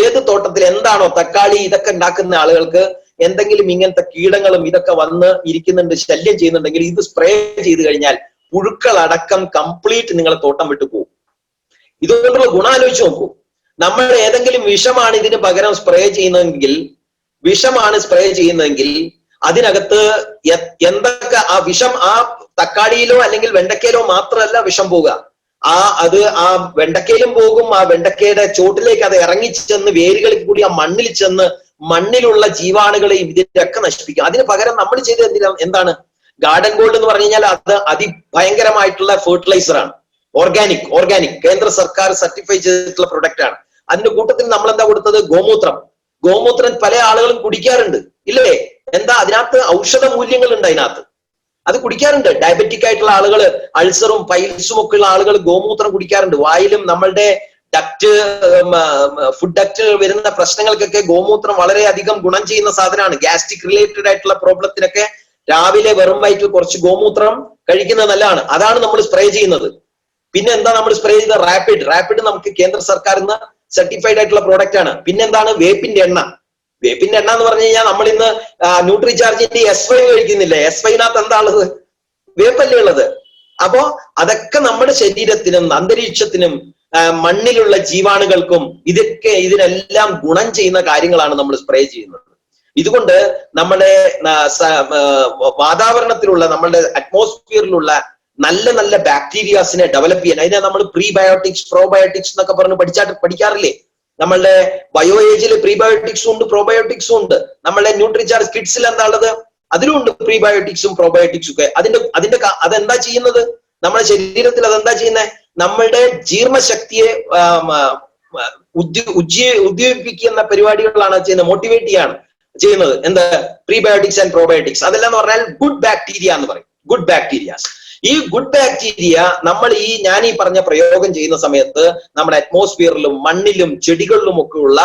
ഏത് തോട്ടത്തിൽ എന്താണോ തക്കാളി ഇതൊക്കെ ഉണ്ടാക്കുന്ന ആളുകൾക്ക് എന്തെങ്കിലും ഇങ്ങനത്തെ കീടങ്ങളും ഇതൊക്കെ വന്ന് ഇരിക്കുന്നുണ്ട്, ശല്യം ചെയ്യുന്നുണ്ടെങ്കിൽ ഇത് സ്പ്രേ ചെയ്ത് കഴിഞ്ഞാൽ പുഴുക്കളടക്കം കംപ്ലീറ്റ് നിങ്ങളെ തോട്ടം വിട്ടു പോകും. ഇതുകൊണ്ടുള്ള ഗുണം ആലോചിച്ച് നോക്കൂ. നമ്മൾ ഏതെങ്കിലും വിഷമാണ് ഇതിന് പകരം സ്പ്രേ ചെയ്യുന്നതെങ്കിൽ അതിനകത്ത് എന്തൊക്കെ ആ വിഷം ആ തക്കാളിയിലോ അല്ലെങ്കിൽ വെണ്ടക്കയിലോ മാത്രമല്ല വിഷം പോകുക, ആ വെണ്ടക്കയിലും പോകും. ആ വെണ്ടക്കയുടെ ചോട്ടിലേക്ക് അത് ഇറങ്ങിച്ചെന്ന് വേരുകളിൽ കൂടി ആ മണ്ണിൽ ചെന്ന് മണ്ണിലുള്ള ജീവാണുകളെയും ഇതിനൊക്കെ നശിപ്പിക്കും. അതിന് പകരം നമ്മൾ ചെയ്ത് എന്താണ്? ഗാർഡൻ ഗോൾഡ് എന്ന് പറഞ്ഞു കഴിഞ്ഞാൽ അത് അതിഭയങ്കരമായിട്ടുള്ള ഫെർട്ടിലൈസർ ആണ്. ഓർഗാനിക് കേന്ദ്ര സർക്കാർ സർട്ടിഫൈ ചെയ്തിട്ടുള്ള പ്രൊഡക്റ്റ് ആണ്. അതിന്റെ കൂട്ടത്തിൽ നമ്മൾ എന്താ കൊടുത്തത്? ഗോമൂത്രം പല ആളുകളും കുടിക്കാറുണ്ട്, ഇല്ലേ? എന്താ അതിനകത്ത് ഔഷധ മൂല്യങ്ങൾ ഉണ്ട് അതിനകത്ത്. അത് കുടിക്കാറുണ്ട്. ഡയബറ്റിക് ആയിട്ടുള്ള ആളുകൾ, അൾസറും പൈൽസും ഒക്കെ ഉള്ള ആളുകൾ ഗോമൂത്രം കുടിക്കാറുണ്ട്. വായിലും നമ്മളുടെ ഫുഡ് ഡക്റ്റ് വരുന്ന പ്രശ്നങ്ങൾക്കൊക്കെ ഗോമൂത്രം വളരെയധികം ഗുണം ചെയ്യുന്ന സാധനമാണ്. ഗ്യാസ്ട്രിക് റിലേറ്റഡ് ആയിട്ടുള്ള പ്രോബ്ലത്തിനൊക്കെ രാവിലെ വെറും വയറ്റിൽ കുറച്ച് ഗോമൂത്രം കഴിക്കുന്നത് നല്ലതാണ്. അതാണ് നമ്മൾ സ്പ്രേ ചെയ്യുന്നത്. പിന്നെ എന്താ നമ്മൾ സ്പ്രേ ചെയ്ത? റാപ്പിഡ് നമുക്ക് കേന്ദ്ര സർക്കാരിൽ സർട്ടിഫൈഡ് ആയിട്ടുള്ള പ്രോഡക്റ്റ് ആണ്. പിന്നെന്താണ്? വേപ്പിന്റെ എണ്ണ എന്ന് പറഞ്ഞു കഴിഞ്ഞാൽ നമ്മൾ ഇന്ന് ന്യൂട്രിചാർജിന്റെ S5 കഴിക്കുന്നില്ലേ? S5നകത്ത് എന്താ ഉള്ളത്? വേപ്പല്ലേ ഉള്ളത്. അപ്പോ അതൊക്കെ നമ്മുടെ ശരീരത്തിനും അന്തരീക്ഷത്തിനും മണ്ണിലുള്ള ജീവാണുകൾക്കും ഇതിനെല്ലാം ഗുണം ചെയ്യുന്ന കാര്യങ്ങളാണ് നമ്മൾ സ്പ്രേ ചെയ്യുന്നത്. ഇതുകൊണ്ട് നമ്മുടെ വാതാവരണത്തിലുള്ള നമ്മളുടെ അറ്റ്മോസ്ഫിയറിലുള്ള നല്ല ബാക്ടീരിയാസിനെ ഡെവലപ്പ് ചെയ്യാൻ അതിനെ നമ്മൾ പ്രീബയോട്ടിക്സ് പ്രോബയോട്ടിക്സ് എന്നൊക്കെ പറഞ്ഞ് പഠിക്കാറില്ലേ? നമ്മളുടെ ബയോ ഏജിൽ പ്രീബയോട്ടിക്സും ഉണ്ട് പ്രോബയോട്ടിക്സും ഉണ്ട്. നമ്മളുടെ ന്യൂട്രിചാർജ് കിഡ്സിൽ എന്താ ഉള്ളത്? അതിലും ഉണ്ട് പ്രീബയോട്ടിക്സും പ്രോബയോട്ടിക്സും ഒക്കെ. അതെന്താ ചെയ്യുന്നത്? നമ്മുടെ ശരീരത്തിൽ അതെന്താ ചെയ്യുന്നത്? നമ്മളുടെ ജീർണശക്തിയെ ഉദ്ദീപിക്കുന്ന പരിപാടികളാണ് ചെയ്യുന്നത്, മോട്ടിവേറ്റ് ചെയ്യാണ്. ചെയ്യുന്നത്. എന്ത്? Prebiotics and probiotics. അതെല്ലാം എന്ന് പറഞ്ഞാൽ ഗുഡ് ബാക്ടീരിയ എന്ന് പറയും. Good bacterias. ഈ ഗുഡ് ബാക്ടീരിയ നമ്മൾ ഞാൻ ഈ പറഞ്ഞ പ്രയോഗം ചെയ്യുന്ന സമയത്ത് നമ്മുടെ അറ്റ്മോസ്ഫിയറിലും മണ്ണിലും ചെടികളിലും ഒക്കെ ഉള്ള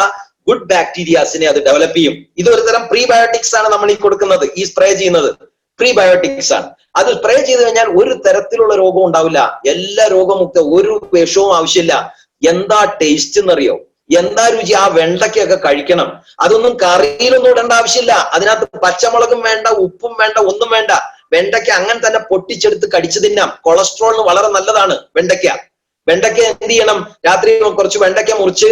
ഗുഡ് ബാക്ടീരിയാസിനെ അത് ഡെവലപ്പ് ചെയ്യും. ഇതൊരു തരം പ്രീബയോട്ടിക്സ് ആണ് നമ്മൾ ഈ കൊടുക്കുന്നത്, ഈ സ്പ്രേ ചെയ്യുന്നത് പ്രീബയോട്ടിക്സ് ആണ്. അത് സ്പ്രേ ചെയ്ത് കഴിഞ്ഞാൽ ഒരു തരത്തിലുള്ള രോഗവും ഉണ്ടാവില്ല, എല്ലാ രോഗമുക്ത, ഒരു വിഷവും ആവശ്യമില്ല. എന്താ ടേസ്റ്റ് എന്നറിയോ? എന്താ രുചി! ആ വെണ്ടയ്ക്കൊക്കെ കഴിക്കണം. അതൊന്നും കറിയിലൊന്നും ഇടേണ്ട ആവശ്യമില്ല. അതിനകത്ത് പച്ചമുളകും വേണ്ട, ഉപ്പും വേണ്ട, ഒന്നും വേണ്ട. വെണ്ടയ്ക്ക അങ്ങനെ തന്നെ പൊട്ടിച്ചെടുത്ത് കടിച്ചു തിന്നാം. കൊളസ്ട്രോളിന് വളരെ നല്ലതാണ് വെണ്ടയ്ക്ക. വെണ്ടയ്ക്ക എന്ത് ചെയ്യണം? രാത്രി കുറച്ച് വെണ്ടയ്ക്ക മുറിച്ച്,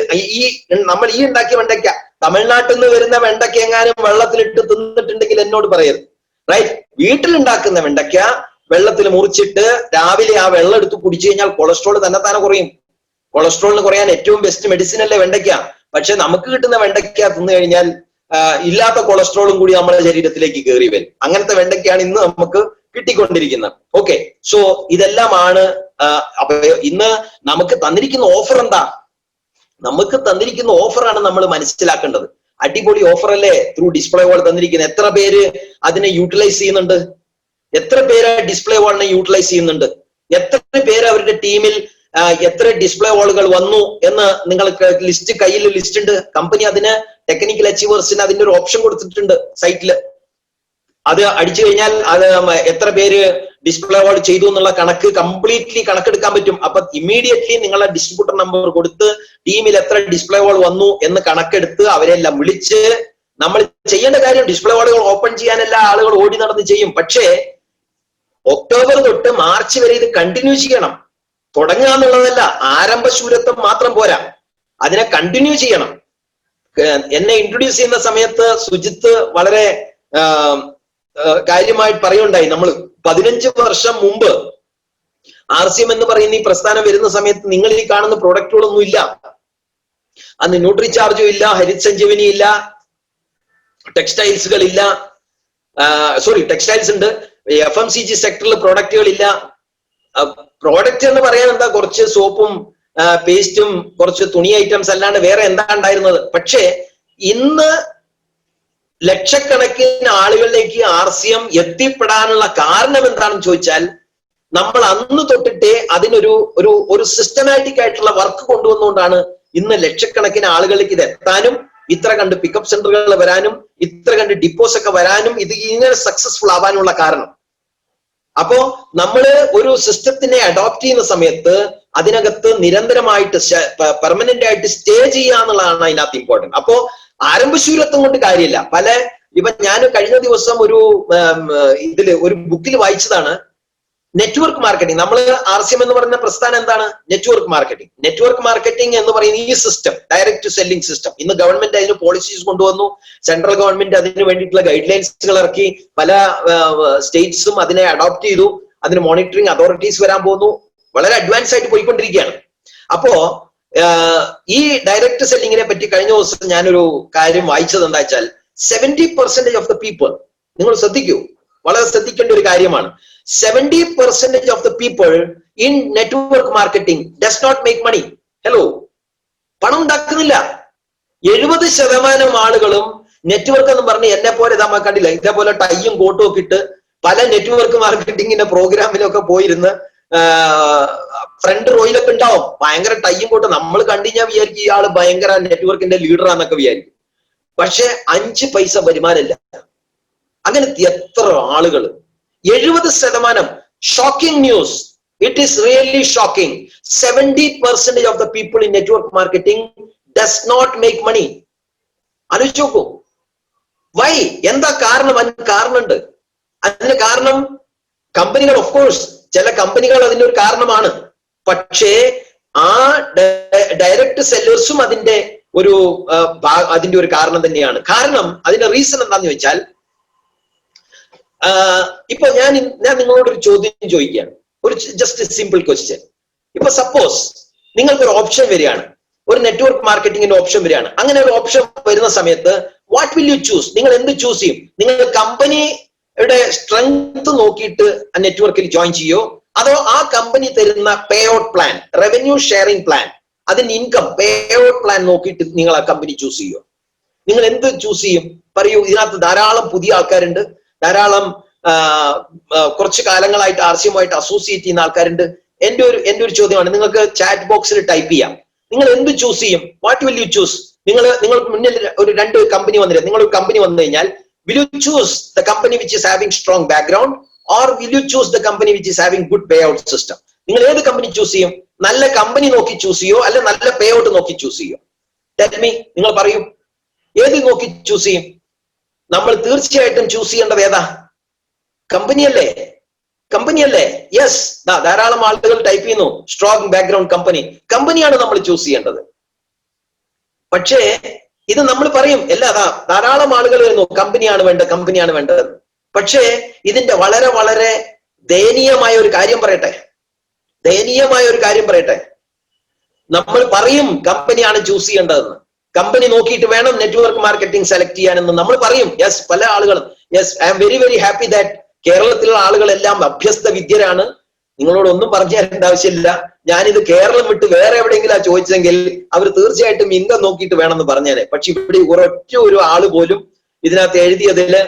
നമ്മൾ ഈ ഉണ്ടാക്കിയ വെണ്ടയ്ക്ക, തമിഴ്നാട്ടിൽ നിന്ന് വരുന്ന വെണ്ടയ്ക്ക എങ്ങാനും വെള്ളത്തിലിട്ട് തിന്നിട്ടുണ്ടെങ്കിൽ എന്നോട് പറയരുത്. റൈറ്റ്? വീട്ടിലുണ്ടാക്കുന്ന വെണ്ടയ്ക്ക വെള്ളത്തിൽ മുറിച്ചിട്ട് രാവിലെ ആ വെള്ളം എടുത്ത് കുടിച്ചു കഴിഞ്ഞാൽ കൊളസ്ട്രോൾ തന്നെ കുറയും. കൊളസ്ട്രോളിന് കുറയാൻ ഏറ്റവും ബെസ്റ്റ് മെഡിസിൻ അല്ലേ വെണ്ടയ്ക്ക. പക്ഷെ നമുക്ക് കിട്ടുന്ന വെണ്ടയ്ക്ക തിന്നു കഴിഞ്ഞാൽ ഇല്ലാത്ത കൊളസ്ട്രോളും കൂടി നമ്മുടെ ശരീരത്തിലേക്ക് കയറി വരും. അങ്ങനത്തെ വെണ്ടയ്ക്കയാണ് ഇന്ന് നമുക്ക് കിട്ടിക്കൊണ്ടിരിക്കുന്നത്. ഓക്കെ, സോ ഇതെല്ലാമാണ്. അപ്പൊ ഇന്ന് നമുക്ക് തന്നിരിക്കുന്ന ഓഫർ എന്താ? നമുക്ക് തന്നിരിക്കുന്ന ഓഫറാണ് നമ്മൾ മനസ്സിലാക്കേണ്ടത്. അടിപൊളി ഓഫർ അല്ലേ ത്രൂ ഡിസ്പ്ലേ വാൾ തന്നിരിക്കുന്നത്. എത്ര പേര് അതിനെ യൂട്ടിലൈസ് ചെയ്യുന്നുണ്ട്? എത്ര പേര് ഡിസ്പ്ലേ വാളിനെ യൂട്ടിലൈസ് ചെയ്യുന്നുണ്ട്? എത്ര പേര് അവരുടെ ടീമിൽ എത്ര ഡിസ്പ്ലേ വാളുകൾ വന്നു എന്ന് നിങ്ങൾക്ക് കയ്യിൽ ലിസ്റ്റ് ഉണ്ട്. കമ്പനി അതിന് ടെക്നിക്കൽ അച്ചീവേഴ്സിന് അതിന്റെ ഒരു ഓപ്ഷൻ കൊടുത്തിട്ടുണ്ട് സൈറ്റില്. അത് അടിച്ചു കഴിഞ്ഞാൽ അത് എത്ര പേര് ഡിസ്പ്ലേ വാൾ ചെയ്തു എന്നുള്ള കണക്ക് കംപ്ലീറ്റ്ലി കണക്കെടുക്കാൻ പറ്റും. അപ്പൊ ഇമ്മീഡിയറ്റ്ലി നിങ്ങളുടെ ഡിസ്ട്രിബ്യൂട്ടർ നമ്പർ കൊടുത്ത് ടീമിൽ എത്ര ഡിസ്പ്ലേ വാൾ വന്നു എന്ന് കണക്കെടുത്ത് അവരെല്ലാം വിളിച്ച് നമ്മൾ ചെയ്യേണ്ട കാര്യം, ഡിസ്പ്ലേ വാളുകൾ ഓപ്പൺ ചെയ്യാനെല്ലാം ആളുകൾ ഓടി നടന്ന് ചെയ്യും. പക്ഷേ ഒക്ടോബർ തൊട്ട് മാർച്ച് വരെ ഇത് കണ്ടിന്യൂ ചെയ്യണം. തുടങ്ങുക എന്നുള്ളതല്ല, ആരംഭശൂരത്വം മാത്രം പോരാ, അതിനെ കണ്ടിന്യൂ ചെയ്യണം. എന്നെ ഇൻട്രൊഡ്യൂസ് ചെയ്യുന്ന സമയത്ത് സുജിത്ത് വളരെ കാര്യമായിട്ട് പറയുണ്ടായി. നമ്മൾ 15 വർഷം മുമ്പ് RCM എന്ന് പറയുന്ന ഈ പ്രസ്ഥാനം വരുന്ന സമയത്ത് നിങ്ങൾ ഈ കാണുന്ന പ്രോഡക്റ്റുകളൊന്നും ഇല്ല. അന്ന് ന്യൂട്രിചാർജും ഇല്ല, ഹരിത് സഞ്ജീവനി ഇല്ല, ടെക്സ്റ്റൈൽസുകൾ ഇല്ല, ടെക്സ്റ്റൈൽസ് ഉണ്ട്, FMCG സെക്ടറിൽ പ്രോഡക്റ്റുകൾ ഇല്ല. പ്രോഡക്റ്റ് എന്ന് പറയാൻ എന്താ, കുറച്ച് സോപ്പും പേസ്റ്റും കുറച്ച് തുണി ഐറ്റംസ് അല്ലാണ്ട് വേറെ എന്താ ഉണ്ടായിരുന്നത്. പക്ഷേ ഇന്ന് ലക്ഷക്കണക്കിന് ആളുകളിലേക്ക് RCM എത്തിപ്പെടാനുള്ള കാരണം എന്താണെന്ന് ചോദിച്ചാൽ, നമ്മൾ അന്ന് തൊട്ടിട്ടേ അതിനൊരു ഒരു സിസ്റ്റമാറ്റിക് ആയിട്ടുള്ള വർക്ക് കൊണ്ടുവന്നുകൊണ്ടാണ് ഇന്ന് ലക്ഷക്കണക്കിന് ആളുകളിലേക്ക് ഇത് എത്താനും, ഇത്ര കണ്ട് പിക്കപ്പ് സെന്ററുകൾ വരാനും, ഇത്ര കണ്ട് ഡിപ്പോസ് ഒക്കെ വരാനും, ഇത് ഇങ്ങനെ സക്സസ്ഫുൾ ആവാനുള്ള കാരണം. അപ്പോ നമ്മള് ഒരു സിസ്റ്റത്തിനെ അഡോപ്റ്റ് ചെയ്യുന്ന സമയത്ത് അതിനകത്ത് നിരന്തരമായിട്ട് പെർമനന്റ് ആയിട്ട് സ്റ്റേ ചെയ്യുക എന്നുള്ളതാണ് അതിനകത്ത് ഇമ്പോർട്ടന്റ്. അപ്പോ ആരംഭശൂരത്വം കൊണ്ട് കാര്യമില്ല. ഇപ്പൊ ഞാൻ കഴിഞ്ഞ ദിവസം ഒരു ബുക്കിൽ വായിച്ചതാണ് നെറ്റ്വർക്ക് മാർക്കറ്റിംഗ്. നമ്മൾ RCM എന്ന് പറയുന്ന പ്രസ്ഥാനം എന്താണ്? Network marketing. നെറ്റ്വർക്ക് മാർക്കറ്റിംഗ് എന്ന് പറയുന്ന ഈ സിസ്റ്റം, ഡയറക്റ്റ് സെല്ലിംഗ് സിസ്റ്റം, ഇന്ന് ഗവൺമെന്റ് അതിന് പോളിസീസ് കൊണ്ടുവന്നു. സെൻട്രൽ ഗവൺമെന്റ് അതിന് വേണ്ടിയിട്ടുള്ള ഗൈഡ് ലൈൻസുകൾ ഇറക്കി. പല സ്റ്റേറ്റ്സും അതിനെ അഡോപ്റ്റ് ചെയ്തു. അതിന് മോണിറ്ററിംഗ് അതോറിറ്റീസ് വരാൻ പോകുന്നു. വളരെ അഡ്വാൻസ് ആയിട്ട് പോയിക്കൊണ്ടിരിക്കുകയാണ്. അപ്പോ ഈ ഡയറക്റ്റ് സെല്ലിങ്ങിനെ പറ്റി കഴിഞ്ഞ ദിവസം ഞാനൊരു കാര്യം വായിച്ചത് എന്താ വെച്ചാൽ, 70% ഓഫ് ദ പീപ്പിൾ, നിങ്ങൾ ശ്രദ്ധിക്കൂ, വളരെ ശ്രദ്ധിക്കേണ്ട ഒരു കാര്യമാണ്, 70% of the people in network marketing does not make money. Hello, പണം ഉണ്ടാക്കുന്നില്ല. 70% ആളുകളും നെറ്റ്വർക്ക് എന്ന് പറഞ്ഞ് എന്നെ പോലെ ഇതാ കണ്ടില്ല, ഇതേപോലെ ടൈയും കോട്ടും ഒക്കെ ഇട്ട് പല നെറ്റ്വർക്ക് മാർക്കറ്റിങ്ങിന്റെ പ്രോഗ്രാമിലൊക്കെ പോയിരുന്ന് ഫ്രണ്ട് റോയിലൊക്കെ ഉണ്ടാവും, ഭയങ്കര ടൈയും കോട്ടും. നമ്മൾ കണ്ടുകഴിഞ്ഞാൽ വിചാരിക്കും ഇയാള് ഭയങ്കര നെറ്റ്വർക്കിന്റെ ലീഡറാന്നൊക്കെ വിചാരിക്കും. പക്ഷെ 5 പൈസ വരുമാനമില്ല. അങ്ങനത്തെ എത്ര ആളുകൾ, 70%. Shocking news, it is really shocking. 70% of the people in network marketing does not make money. ആലോചിച്ച് നോക്കൂ. വൈ? എന്താ കാരണം? അതിന് കാരണമുണ്ട്. അതിന് കാരണം കമ്പനികൾ, ഓഫ് കോഴ്സ് ചില കമ്പനികൾ അതിന്റെ ഒരു കാരണമാണ്. പക്ഷേ ആ ഡയറക്റ്റ് സെല്ലേഴ്സും അതിന്റെ ഒരു കാരണം തന്നെയാണ്. കാരണം അതിന്റെ റീസൺ എന്താന്ന് ചോദിച്ചാൽ, ഇപ്പൊ ഞാൻ നിങ്ങളോട് ഒരു ചോദ്യം ചോദിക്കുകയാണ്, ഒരു ജസ്റ്റ് സിമ്പിൾ ക്വസ്റ്റ്യൻ. ഇപ്പൊ സപ്പോസ് നിങ്ങൾക്കൊരു ഓപ്ഷൻ വരികയാണ്, ഒരു നെറ്റ്വർക്ക് മാർക്കറ്റിംഗിന്റെ ഓപ്ഷൻ വരികയാണ്. അങ്ങനെ ഒരു ഓപ്ഷൻ വരുന്ന സമയത്ത് വാട്ട് വിൽ യു ചൂസ്? നിങ്ങൾ എന്ത് ചൂസ് ചെയ്യും? നിങ്ങൾ കമ്പനിയുടെ സ്ട്രെങ്ത് നോക്കിയിട്ട് നെറ്റ്വർക്കിൽ ജോയിൻ ചെയ്യോ, അതോ ആ കമ്പനി തരുന്ന pay out plan, revenue sharing plan, അതിന്റെ ഇൻകം പേ ഔട്ട് പ്ലാൻ നോക്കിയിട്ട് നിങ്ങൾ ആ കമ്പനി ചൂസ് ചെയ്യോ? നിങ്ങൾ എന്ത് ചൂസ് ചെയ്യും? പറയൂ. ഇതിനകത്ത് ധാരാളം പുതിയ ആൾക്കാരുണ്ട്, ധാരാളം കുറച്ച് കാലങ്ങളായിട്ട് RCMുമായിട്ട് അസോസിയേറ്റ് ചെയ്യുന്ന ആൾക്കാരുണ്ട്. എന്റെ ഒരു ചോദ്യമാണ്, നിങ്ങൾക്ക് ചാറ്റ് ബോക്സിൽ ടൈപ്പ് ചെയ്യാം, നിങ്ങൾ എന്ത് ചൂസ് ചെയ്യും? What will you choose? നിങ്ങൾക്ക് മുന്നിൽ ഒരു 2 കമ്പനി വന്നില്ല, നിങ്ങൾ ഒരു കമ്പനി വന്നു കഴിഞ്ഞാൽ will you choose the company which is having strong background or will you choose the company which is having good payout system? നിങ്ങൾ ഏത് കമ്പനി ചൂസ് ചെയ്യും? നല്ല കമ്പനി നോക്കി ചൂസ് ചെയ്യോ അല്ലെ നല്ല പേ ഔട്ട് നോക്കി ചൂസ് ചെയ്യോ? ടെൽ മീ, നിങ്ങൾ പറയൂ, ഏത് നോക്കി ചൂസ് ചെയ്യും? നമ്മൾ തീർച്ചയായിട്ടും ചൂസ് ചെയ്യേണ്ടത് ഏതാ? കമ്പനിയല്ലേ? കമ്പനിയല്ലേ? യെസ്, ധാരാളം ആളുകൾ ടൈപ്പ് ചെയ്യുന്നു സ്ട്രോങ് ബാക്ക്ഗ്രൗണ്ട് കമ്പനിയാണ് നമ്മൾ ചൂസ് ചെയ്യേണ്ടത്. പക്ഷേ ഇത് നമ്മൾ പറയും ധാരാളം ആളുകൾ വരുന്നു കമ്പനിയാണ് വേണ്ടത്. പക്ഷേ ഇതിന്റെ വളരെ വളരെ ദയനീയമായ ഒരു കാര്യം പറയട്ടെ, നമ്മൾ പറയും കമ്പനിയാണ് ചൂസ് ചെയ്യേണ്ടതെന്ന്, കമ്പനി നോക്കിയിട്ട് വേണം നെറ്റ്വർക്ക് മാർക്കറ്റിംഗ് സെലക്ട് ചെയ്യാനെന്ന് നമ്മൾ പറയും. യെസ്, പല ആളുകളും. Yes, I am very very happy that കേരളത്തിലുള്ള ആളുകളെല്ലാം അഭ്യസ്ത വിദ്യരാണ്. നിങ്ങളോടൊന്നും പറഞ്ഞു തരേണ്ട ആവശ്യമില്ല. ഞാനിത് കേരളം വിട്ട് വേറെ എവിടെയെങ്കിലും ചോദിച്ചെങ്കിൽ അവർ തീർച്ചയായിട്ടും ഇൻകം നോക്കിയിട്ട് വേണമെന്ന് പറഞ്ഞേനെ. പക്ഷെ ഇവിടെ ഒരൊറ്റ ഒരു ആള് പോലും ഇതിനകത്ത് എഴുതിയതില്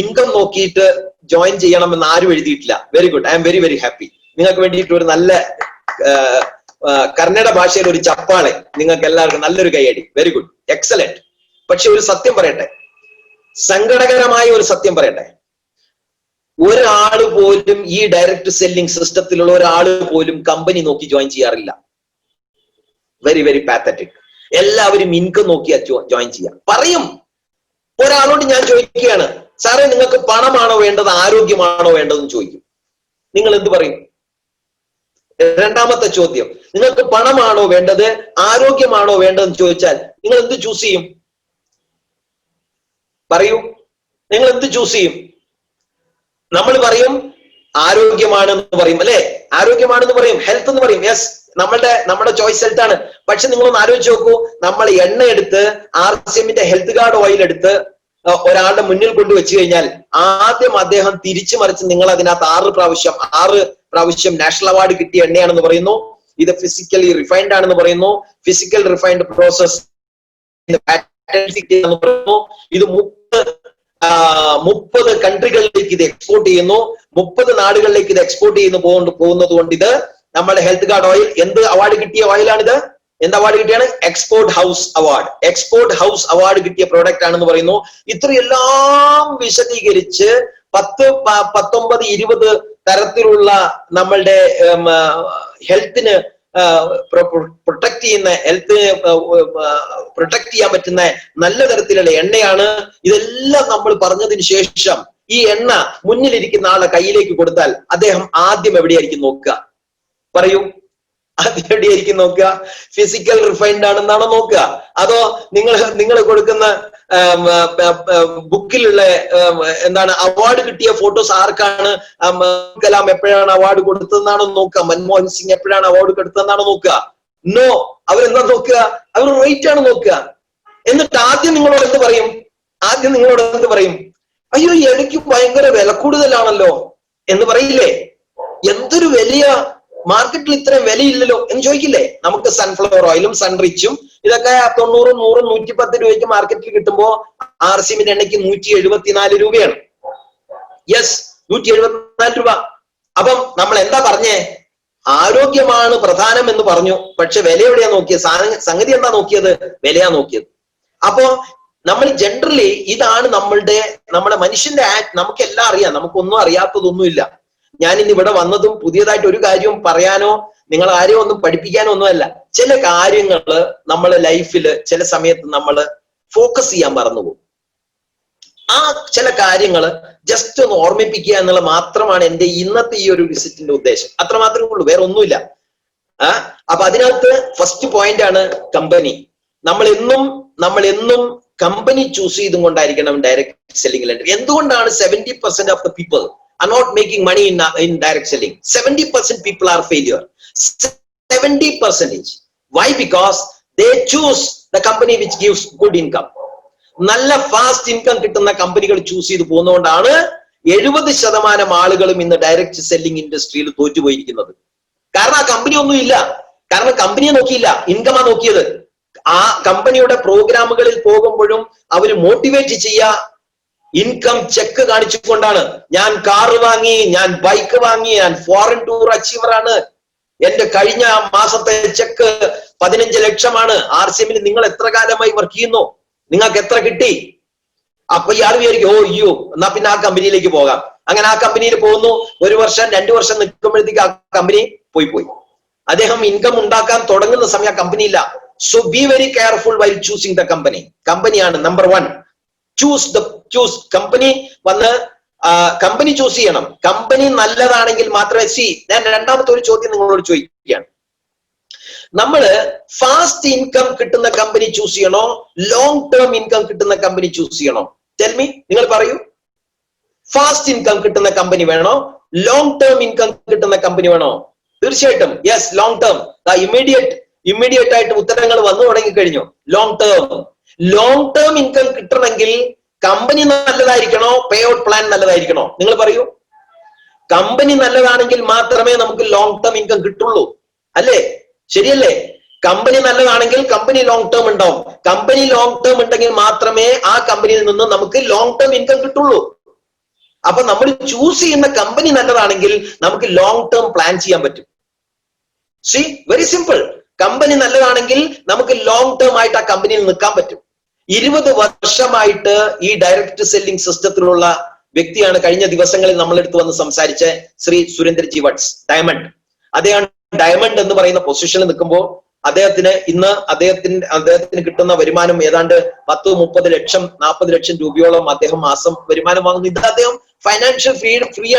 ഇൻകം നോക്കിയിട്ട് ജോയിൻ ചെയ്യണമെന്ന് ആരും എഴുതിയിട്ടില്ല. Very good, I am very very happy. നിങ്ങൾക്ക് വേണ്ടിയിട്ട് ഒരു നല്ല കന്നഡ ഭാഷയിൽ ഒരു ചപ്പാളെ നിങ്ങൾക്ക് എല്ലാവർക്കും നല്ലൊരു കൈയടി. Very good, excellent. പക്ഷെ ഒരു സത്യം പറയട്ടെ, സങ്കടകരമായ ഒരു സത്യം പറയട്ടെ, ഒരാള് പോലും ഈ ഡയറക്റ്റ് സെല്ലിംഗ് സിസ്റ്റത്തിലുള്ള ഒരാള് പോലും കമ്പനി നോക്കി ജോയിൻ ചെയ്യാറില്ല. Very very pathetic. എല്ലാവരും ഇൻകം നോക്കിയാ ജോയിൻ ചെയ്യാം. പറയും. ഒരാളോട് ഞാൻ ചോദിക്കുകയാണ്, സാറേ നിങ്ങൾക്ക് പണമാണോ വേണ്ടത് ആരോഗ്യമാണോ വേണ്ടതെന്ന് ചോദിക്കും, നിങ്ങൾ എന്ത് പറയും? രണ്ടാമത്തെ ചോദ്യം, നിങ്ങൾക്ക് പണമാണോ വേണ്ടത് ആരോഗ്യമാണോ വേണ്ടതെന്ന് ചോദിച്ചാൽ നിങ്ങൾ എന്ത് ചൂസ് ചെയ്യും? പറയൂ, നിങ്ങൾ എന്ത് ചൂസ് ചെയ്യും? നമ്മൾ പറയും ആരോഗ്യമാണെന്ന് പറയും, അല്ലെ? ആരോഗ്യമാണെന്ന് പറയും, ഹെൽത്ത് എന്ന് പറയും. യെസ്, നമ്മുടെ ചോയ്സ് ഹെൽത്ത് ആണ്. പക്ഷെ നിങ്ങളൊന്ന് ആലോചിച്ച് നോക്കൂ, നമ്മൾ എണ്ണ എടുത്ത് RCMന്റെ ഹെൽത്ത് കാർഡ് ഓയിൽ എടുത്ത് ഒരാളുടെ മുന്നിൽ കൊണ്ടുവച്ചു കഴിഞ്ഞാൽ ആദ്യം അദ്ദേഹം തിരിച്ചു മറിച്ച് നിങ്ങൾ അതിനകത്ത് 6 പ്രാവശ്യം നാഷണൽ അവാർഡ് കിട്ടിയ എണ്ണയാണെന്ന് പറയുന്നു, ഇത് ഫിസിക്കലി റിഫൈൻഡ് ആണെന്ന് പറയുന്നു, ഫിസിക്കൽ റിഫൈൻഡ് പ്രോസസ് പറയുന്നു, ഇത് 30 കൺട്രികളിലേക്ക് ഇത് എക്സ്പോർട്ട് ചെയ്യുന്നു, 30 നാടുകളിലേക്ക് ഇത് എക്സ്പോർട്ട് ചെയ്യുന്നു പോകുന്നത് കൊണ്ട് ഇത് നമ്മുടെ ഹെൽത്ത് കാർഡ് ഓയിൽ എന്ത് അവാർഡ് കിട്ടിയ ഓയിലാണിത്? എന്ത് അവാർഡ് കിട്ടിയാണ്? എക്സ്പോർട്ട് ഹൗസ് അവാർഡ് കിട്ടിയ പ്രോഡക്റ്റ് ആണെന്ന് പറയുന്നു. ഇത്രയെല്ലാം വിശദീകരിച്ച് 10, 19, 20 തരത്തിലുള്ള നമ്മളുടെ ഹെൽത്തിന് പ്രൊട്ടക്ട് ചെയ്യാൻ പറ്റുന്ന നല്ല തരത്തിലുള്ള എണ്ണയാണ്. ഇതെല്ലാം നമ്മൾ പറഞ്ഞതിന് ശേഷം ഈ എണ്ണ മുന്നിലിരിക്കുന്ന ആളെ കയ്യിലേക്ക് കൊടുത്താൽ അദ്ദേഹം ആദ്യം എവിടെയായിരിക്കും നോക്കുക? പറയൂ, ആദ്യം എവിടെയായിരിക്കും നോക്കുക? ഫിസിക്കൽ റിഫൈൻഡ് ആണെന്നാണോ നോക്കുക? അതോ നിങ്ങൾ കൊടുക്കുന്ന ബുക്കിലുള്ള എന്താണ് അവാർഡ് കിട്ടിയ ഫോട്ടോസ് ആർക്കാണ്? കലാം എപ്പോഴാണ് അവാർഡ് കൊടുത്തതെന്നാണോ നോക്കുക? മൻമോഹൻ സിംഗ് എപ്പോഴാണ് അവാർഡ് കൊടുത്തതെന്നാണോ നോക്കുക? നോ, അവരെന്താ നോക്കുക? അവർ റേറ്റ് ആണ് നോക്കുക. എന്നിട്ട് ആദ്യം നിങ്ങളോട് എന്ത് പറയും? അയ്യോ, എനിക്ക് ഭയങ്കര വില കൂടുതലാണല്ലോ എന്ന് പറയില്ലേ? എന്തൊരു വലിയ മാർക്കറ്റിൽ ഇത്രയും വിലയില്ലല്ലോ എന്ന് ചോദിക്കില്ലേ? നമുക്ക് സൺഫ്ലവർ ഓയിലും സൺറിച്ചും ഇതൊക്കെ 90, 100, 110 രൂപയ്ക്ക് മാർക്കറ്റിൽ കിട്ടുമ്പോ RCMന്റെ എണ്ണയ്ക്ക് 174 രൂപയാണ്. യെസ്, 174 രൂപ. അപ്പം നമ്മൾ എന്താ പറഞ്ഞേ? ആരോഗ്യമാണ് പ്രധാനം എന്ന് പറഞ്ഞു. പക്ഷെ വില എവിടെയാ നോക്കിയത്? സംഗതി എന്താ നോക്കിയത്? വിലയാ നോക്കിയത്. അപ്പോ നമ്മൾ ജനറലി ഇതാണ് നമ്മുടെ മനുഷ്യന്റെ നമുക്കെല്ലാം അറിയാം, നമുക്കൊന്നും അറിയാത്തതൊന്നുമില്ല. ഞാൻ ഇന്ന് ഇവിടെ വന്നതും പുതിയതായിട്ട് ഒരു കാര്യവും പറയാനോ നിങ്ങൾ ആരെയും ഒന്നും പഠിപ്പിക്കാനോ ഒന്നുമല്ല. ചില കാര്യങ്ങള് നമ്മളെ ലൈഫിൽ ചില സമയത്ത് നമ്മൾ ഫോക്കസ് ചെയ്യാൻ മറന്നുപോകും. ആ ചില കാര്യങ്ങൾ ജസ്റ്റ് ഒന്ന് ഓർമ്മിപ്പിക്കുക എന്നുള്ളത് മാത്രമാണ് എന്റെ ഇന്നത്തെ ഈ ഒരു വിസിറ്റിന്റെ ഉദ്ദേശം. അത്ര മാത്രമേ ഉള്ളൂ, വേറെ ഒന്നുമില്ല. അപ്പൊ അതിനകത്ത് ഫസ്റ്റ് പോയിന്റ് ആണ് കമ്പനി. നമ്മൾ എന്നും കമ്പനി ചൂസ് ചെയ്തും കൊണ്ടായിരിക്കണം ഡയറക്ട് സെല്ലിംഗിൽ എൻട്രി. എന്തുകൊണ്ടാണ് 70% of the people are not making money in direct selling? 70% people are failure. 70%. Why? Because they choose the company which gives good income. നല്ല ഫാസ്റ്റ് ഇൻകം കിട്ടുന്ന കമ്പനികൾ choose ചെയ്ത് പോകുന്നതുകൊണ്ടാണ് 70% ആളുകളും ഇന്ന് ഡയറക്റ്റ് സെല്ലിംഗ് ഇൻഡസ്ട്രിയിൽ തോറ്റുപോയിരിക്കുന്നത്. കാരണം ആ കമ്പനി ഒന്നും ഇല്ല. കാരണം കമ്പനിയെ നോക്കിയില്ല, ഇൻകമാ നോക്കിയത്. ആ കമ്പനിയുടെ പ്രോഗ്രാമുകളിൽ പോകുമ്പോഴും അവര് മോട്ടിവേറ്റ് ചെയ്യുക ഇൻകം ചെക്ക് കാണിച്ചുകൊണ്ടാണ്. ഞാൻ കാറ് വാങ്ങി, ഞാൻ ബൈക്ക് വാങ്ങി, ഞാൻ ഫോറിൻ ടൂർ അച്ചീവർ ആണ്, എന്റെ കഴിഞ്ഞ മാസത്തെ ചെക്ക് 15 ലക്ഷമാണ്. RCMൽ നിങ്ങൾ എത്ര കാലമായി വർക്ക് ചെയ്യുന്നു, നിങ്ങൾക്ക് എത്ര കിട്ടി? അപ്പൊ ഇയാൾ വിചാരിക്കും ഓ അയ്യോ എന്നാ പിന്നെ ആ കമ്പനിയിലേക്ക് പോകാം. അങ്ങനെ ആ കമ്പനിയിൽ പോകുന്നു. 1 വർഷം 2 വർഷം നിൽക്കുമ്പോഴത്തേക്ക് ആ കമ്പനി പോയി. അദ്ദേഹം ഇൻകം ഉണ്ടാക്കാൻ തുടങ്ങുന്ന സമയം ആ കമ്പനി ഇല്ല. So be very careful while choosing the company. കമ്പനിയാണ് നമ്പർ 1. ചൂസ് കമ്പനി വന്ന് കമ്പനി ചൂസ് ചെയ്യണം. കമ്പനി നല്ലതാണെങ്കിൽ മാത്രമേ ഞാൻ രണ്ടാമത്തെ ഒരു ചോദ്യം നിങ്ങളോട് ചോദിക്കുകയാണ്. നമ്മള് ഫാസ്റ്റ് ഇൻകം കിട്ടുന്ന കമ്പനി ചൂസ് ചെയ്യണോ, ലോങ് ടേം ഇൻകം കിട്ടുന്ന കമ്പനി ചൂസ് ചെയ്യണോ? ടെൽ മീ, നിങ്ങൾ പറയൂ. ഫാസ്റ്റ് ഇൻകം കിട്ടുന്ന കമ്പനി വേണോ, ലോങ് ടേം ഇൻകം കിട്ടുന്ന കമ്പനി വേണോ? തീർച്ചയായിട്ടും യെസ്, ലോങ് ടേം. ഇമ്മീഡിയറ്റ് ആയിട്ട് ഉത്തരങ്ങൾ വന്നു തുടങ്ങിക്കഴിഞ്ഞു. ലോങ് ടേം ഇൻകം കിട്ടണമെങ്കിൽ കമ്പനി നല്ലതായിരിക്കണോ, പേ ഔട്ട് പ്ലാൻ നല്ലതായിരിക്കണോ? നിങ്ങൾ പറയൂ. കമ്പനി നല്ലതാണെങ്കിൽ മാത്രമേ നമുക്ക് ലോങ് ടേം ഇൻകം കിട്ടുള്ളൂ, അല്ലേ? ശരിയല്ലേ? കമ്പനി നല്ലതാണെങ്കിൽ കമ്പനി ലോങ് ടേം ഉണ്ടാവും. കമ്പനി ലോങ് ടേം ഉണ്ടെങ്കിൽ മാത്രമേ ആ കമ്പനിയിൽ നിന്ന് നമുക്ക് ലോങ് ടേം ഇൻകം കിട്ടുള്ളൂ. അപ്പൊ നമ്മൾ ചൂസ് ചെയ്യുന്ന കമ്പനി നല്ലതാണെങ്കിൽ നമുക്ക് ലോങ് ടേം പ്ലാൻ ചെയ്യാൻ പറ്റും. C, very simple. കമ്പനി നല്ലതാണെങ്കിൽ നമുക്ക് ലോങ് ടേം ആയിട്ട് ആ കമ്പനിയിൽ നിൽക്കാൻ പറ്റും. 20 വർഷമായിട്ട് ഈ ഡയറക്റ്റ് സെല്ലിംഗ് സിസ്റ്റത്തിലുള്ള വ്യക്തിയാണ് കഴിഞ്ഞ ദിവസങ്ങളിൽ നമ്മളെടുത്ത് വന്ന് സംസാരിച്ച ശ്രീ സുരേന്ദ്രജി വട്സ്, ഡയമണ്ട്. അദ്ദേഹം ഡയമണ്ട് എന്ന് പറയുന്ന പൊസിഷനിൽ നിൽക്കുമ്പോൾ അദ്ദേഹത്തിന് ഇന്ന് അദ്ദേഹത്തിന് കിട്ടുന്ന വരുമാനം ഏതാണ്ട് 10-30 ലക്ഷം 40 ലക്ഷം രൂപയോളം അദ്ദേഹം മാസം വരുമാനം വാങ്ങുന്നു. ഇത് അദ്ദേഹം ഫൈനാൻഷ്യൽ ഫ്രീ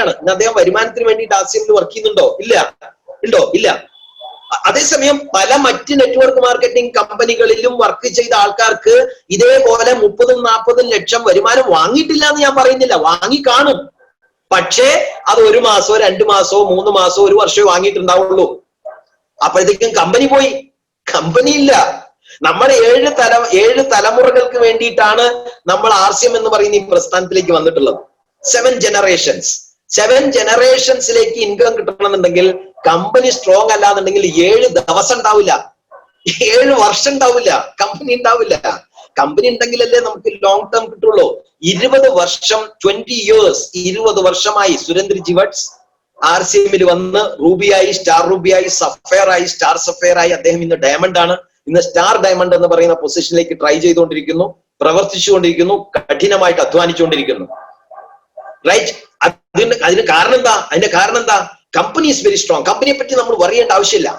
ആണ്. ഇന്ന് അദ്ദേഹം വരുമാനത്തിന് വേണ്ടിയിട്ട് RCMൽ വർക്ക് ചെയ്യുന്നുണ്ടോ? ഇല്ല. അതേസമയം പല മറ്റ് നെറ്റ്വർക്ക് മാർക്കറ്റിംഗ് കമ്പനികളിലും വർക്ക് ചെയ്ത ആൾക്കാർക്ക് ഇതേപോലെ 30-40 ലക്ഷം വരുമാനം വാങ്ങിയിട്ടില്ല എന്ന് ഞാൻ പറയുന്നില്ല, വാങ്ങി കാണും. പക്ഷേ അത് 1 മാസമോ 2 മാസമോ 3 മാസമോ 1 വർഷമോ വാങ്ങിയിട്ടുണ്ടാവുള്ളൂ. അപ്പോഴത്തേക്കും കമ്പനി പോയി, കമ്പനി ഇല്ല. നമ്മുടെ 7 തലമുറകൾക്ക് വേണ്ടിയിട്ടാണ് നമ്മൾ RCM എന്ന് പറയുന്ന ഈ പ്രസ്ഥാനത്തിലേക്ക് വന്നിട്ടുള്ളത്. 7 ജനറേഷൻസിലേക്ക് ഇൻകം കിട്ടണമെന്നുണ്ടെങ്കിൽ കമ്പനി സ്ട്രോങ് അല്ലാന്നുണ്ടെങ്കിൽ 7 ദിവസം ഉണ്ടാവില്ല, 7 വർഷം ഉണ്ടാവില്ല, കമ്പനി ഉണ്ടാവില്ല. കമ്പനി ഉണ്ടെങ്കിലല്ലേ നമുക്ക് ലോങ് ടേം കിട്ടുള്ളൂ. 20 വർഷം 20 years 20 വർഷമായി സുരേന്ദ്രജി വട്സ് RCMൽ വന്ന് റൂബിയായി, സ്റ്റാർ റൂബിയായി, സഫയർ ആയി, സ്റ്റാർ സഫയർ ആയി. അദ്ദേഹം ഇന്ന് ഡയമണ്ട് ആണ്. ഇന്ന് സ്റ്റാർ ഡയമണ്ട് എന്ന് പറയുന്ന പൊസിഷനിലേക്ക് ട്രൈ ചെയ്തുകൊണ്ടിരിക്കുന്നു, പ്രവർത്തിച്ചുകൊണ്ടിരിക്കുന്നു, കഠിനമായിട്ട് അധ്വാനിച്ചുകൊണ്ടിരിക്കുന്നു. റൈറ്റ്? അതിന് കാരണം എന്താ? Company is very strong. കമ്പനിയെ പറ്റി നമ്മൾ പറയേണ്ട ആവശ്യമില്ല.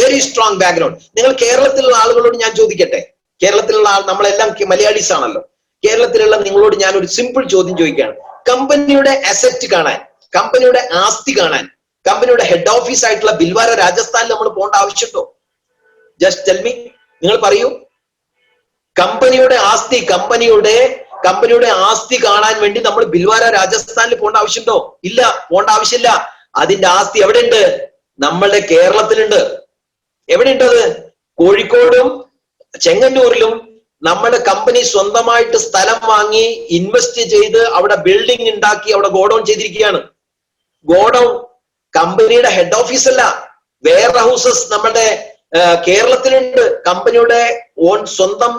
Very strong background. നിങ്ങൾ കേരളത്തിലുള്ള ആളുകളോട് ഞാൻ ചോദിക്കട്ടെ, കേരളത്തിലുള്ള നമ്മളെല്ലാം മലയാളീസ് ആണല്ലോ. കേരളത്തിലുള്ള നിങ്ങളോട് ഞാൻ ഒരു സിമ്പിൾ ചോദ്യം ചോദിക്കുകയാണ്. കമ്പനിയുടെ അസറ്റ് കാണാൻ, കമ്പനിയുടെ ആസ്തി കാണാൻ, കമ്പനിയുടെ ഹെഡ് ഓഫീസ് ആയിട്ടുള്ള ബിൽവാര രാജസ്ഥാനിൽ നമ്മൾ പോകേണ്ട ആവശ്യമുണ്ടോ? ജസ്റ്റ് ടെൽ മീ, നിങ്ങൾ പറയൂ. കമ്പനിയുടെ ആസ്തി കാണാൻ വേണ്ടി നമ്മൾ ബിൽവാര രാജസ്ഥാനിൽ പോകേണ്ട ആവശ്യമുണ്ടോ? ഇല്ല, പോകേണ്ട ആവശ്യമില്ല. അതിന്റെ ആസ്തി എവിടെയുണ്ട്? നമ്മളുടെ കേരളത്തിലുണ്ട്. എവിടെയുണ്ട് അത്? കോഴിക്കോടും ചെങ്ങന്നൂരിലും നമ്മുടെ കമ്പനി സ്വന്തമായിട്ട് സ്ഥലം വാങ്ങി ഇൻവെസ്റ്റ് ചെയ്ത് അവിടെ ബിൽഡിംഗ് ഉണ്ടാക്കി അവിടെ ഗോഡൌൺ ചെയ്തിരിക്കുകയാണ്. ഗോഡൌൺ കമ്പനിയുടെ ഹെഡ് ഓഫീസ് അല്ല, വെയർ ഹൗസസ് നമ്മുടെ കേരളത്തിലുണ്ട്. കമ്പനിയുടെ സ്വന്തം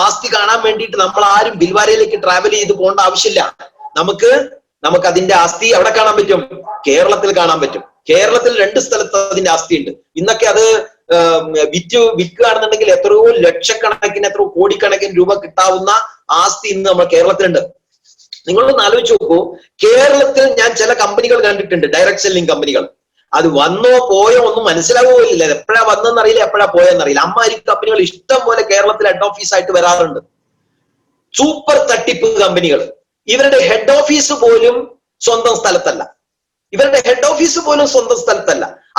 ആസ്തി കാണാൻ വേണ്ടിയിട്ട് നമ്മൾ ആരും ബിൽവാരയിലേക്ക് ട്രാവൽ ചെയ്ത് പോകേണ്ട ആവശ്യമില്ല. നമുക്ക് അതിന്റെ ആസ്തി എവിടെ കാണാൻ പറ്റും? കേരളത്തിൽ കാണാൻ പറ്റും. കേരളത്തിൽ 2 സ്ഥലത്ത് അതിന്റെ ആസ്തി ഉണ്ട്. ഇന്നൊക്കെ അത് വിൽക്കുകയാണെന്നുണ്ടെങ്കിൽ എത്രയോ ലക്ഷക്കണക്കിന്, എത്രയോ കോടിക്കണക്കിന് രൂപ കിട്ടാവുന്ന ആസ്തി ഇന്ന് നമ്മുടെ കേരളത്തിലുണ്ട്. നിങ്ങളൊന്ന് ആലോചിച്ച് നോക്കൂ. കേരളത്തിൽ ഞാൻ ചില കമ്പനികൾ കണ്ടിട്ടുണ്ട്, ഡയറക്ട് സെല്ലിംഗ് കമ്പനികൾ. അത് വന്നോ പോയോ ഒന്നും മനസ്സിലാവുകയില്ല. എപ്പോഴാ വന്നെന്നറിയില്ല, എപ്പോഴാ പോയെന്നറിയില്ല. അമ്മാരി കമ്പനികൾ ഇഷ്ടം പോലെ കേരളത്തിൽ ഹെഡ് ഓഫീസ് ആയിട്ട് വരാറുണ്ട്. സൂപ്പർ തട്ടിപ്പ് കമ്പനികൾ. ഇവരുടെ ഹെഡ് ഓഫീസ് പോലും സ്വന്തം സ്ഥലത്തല്ല.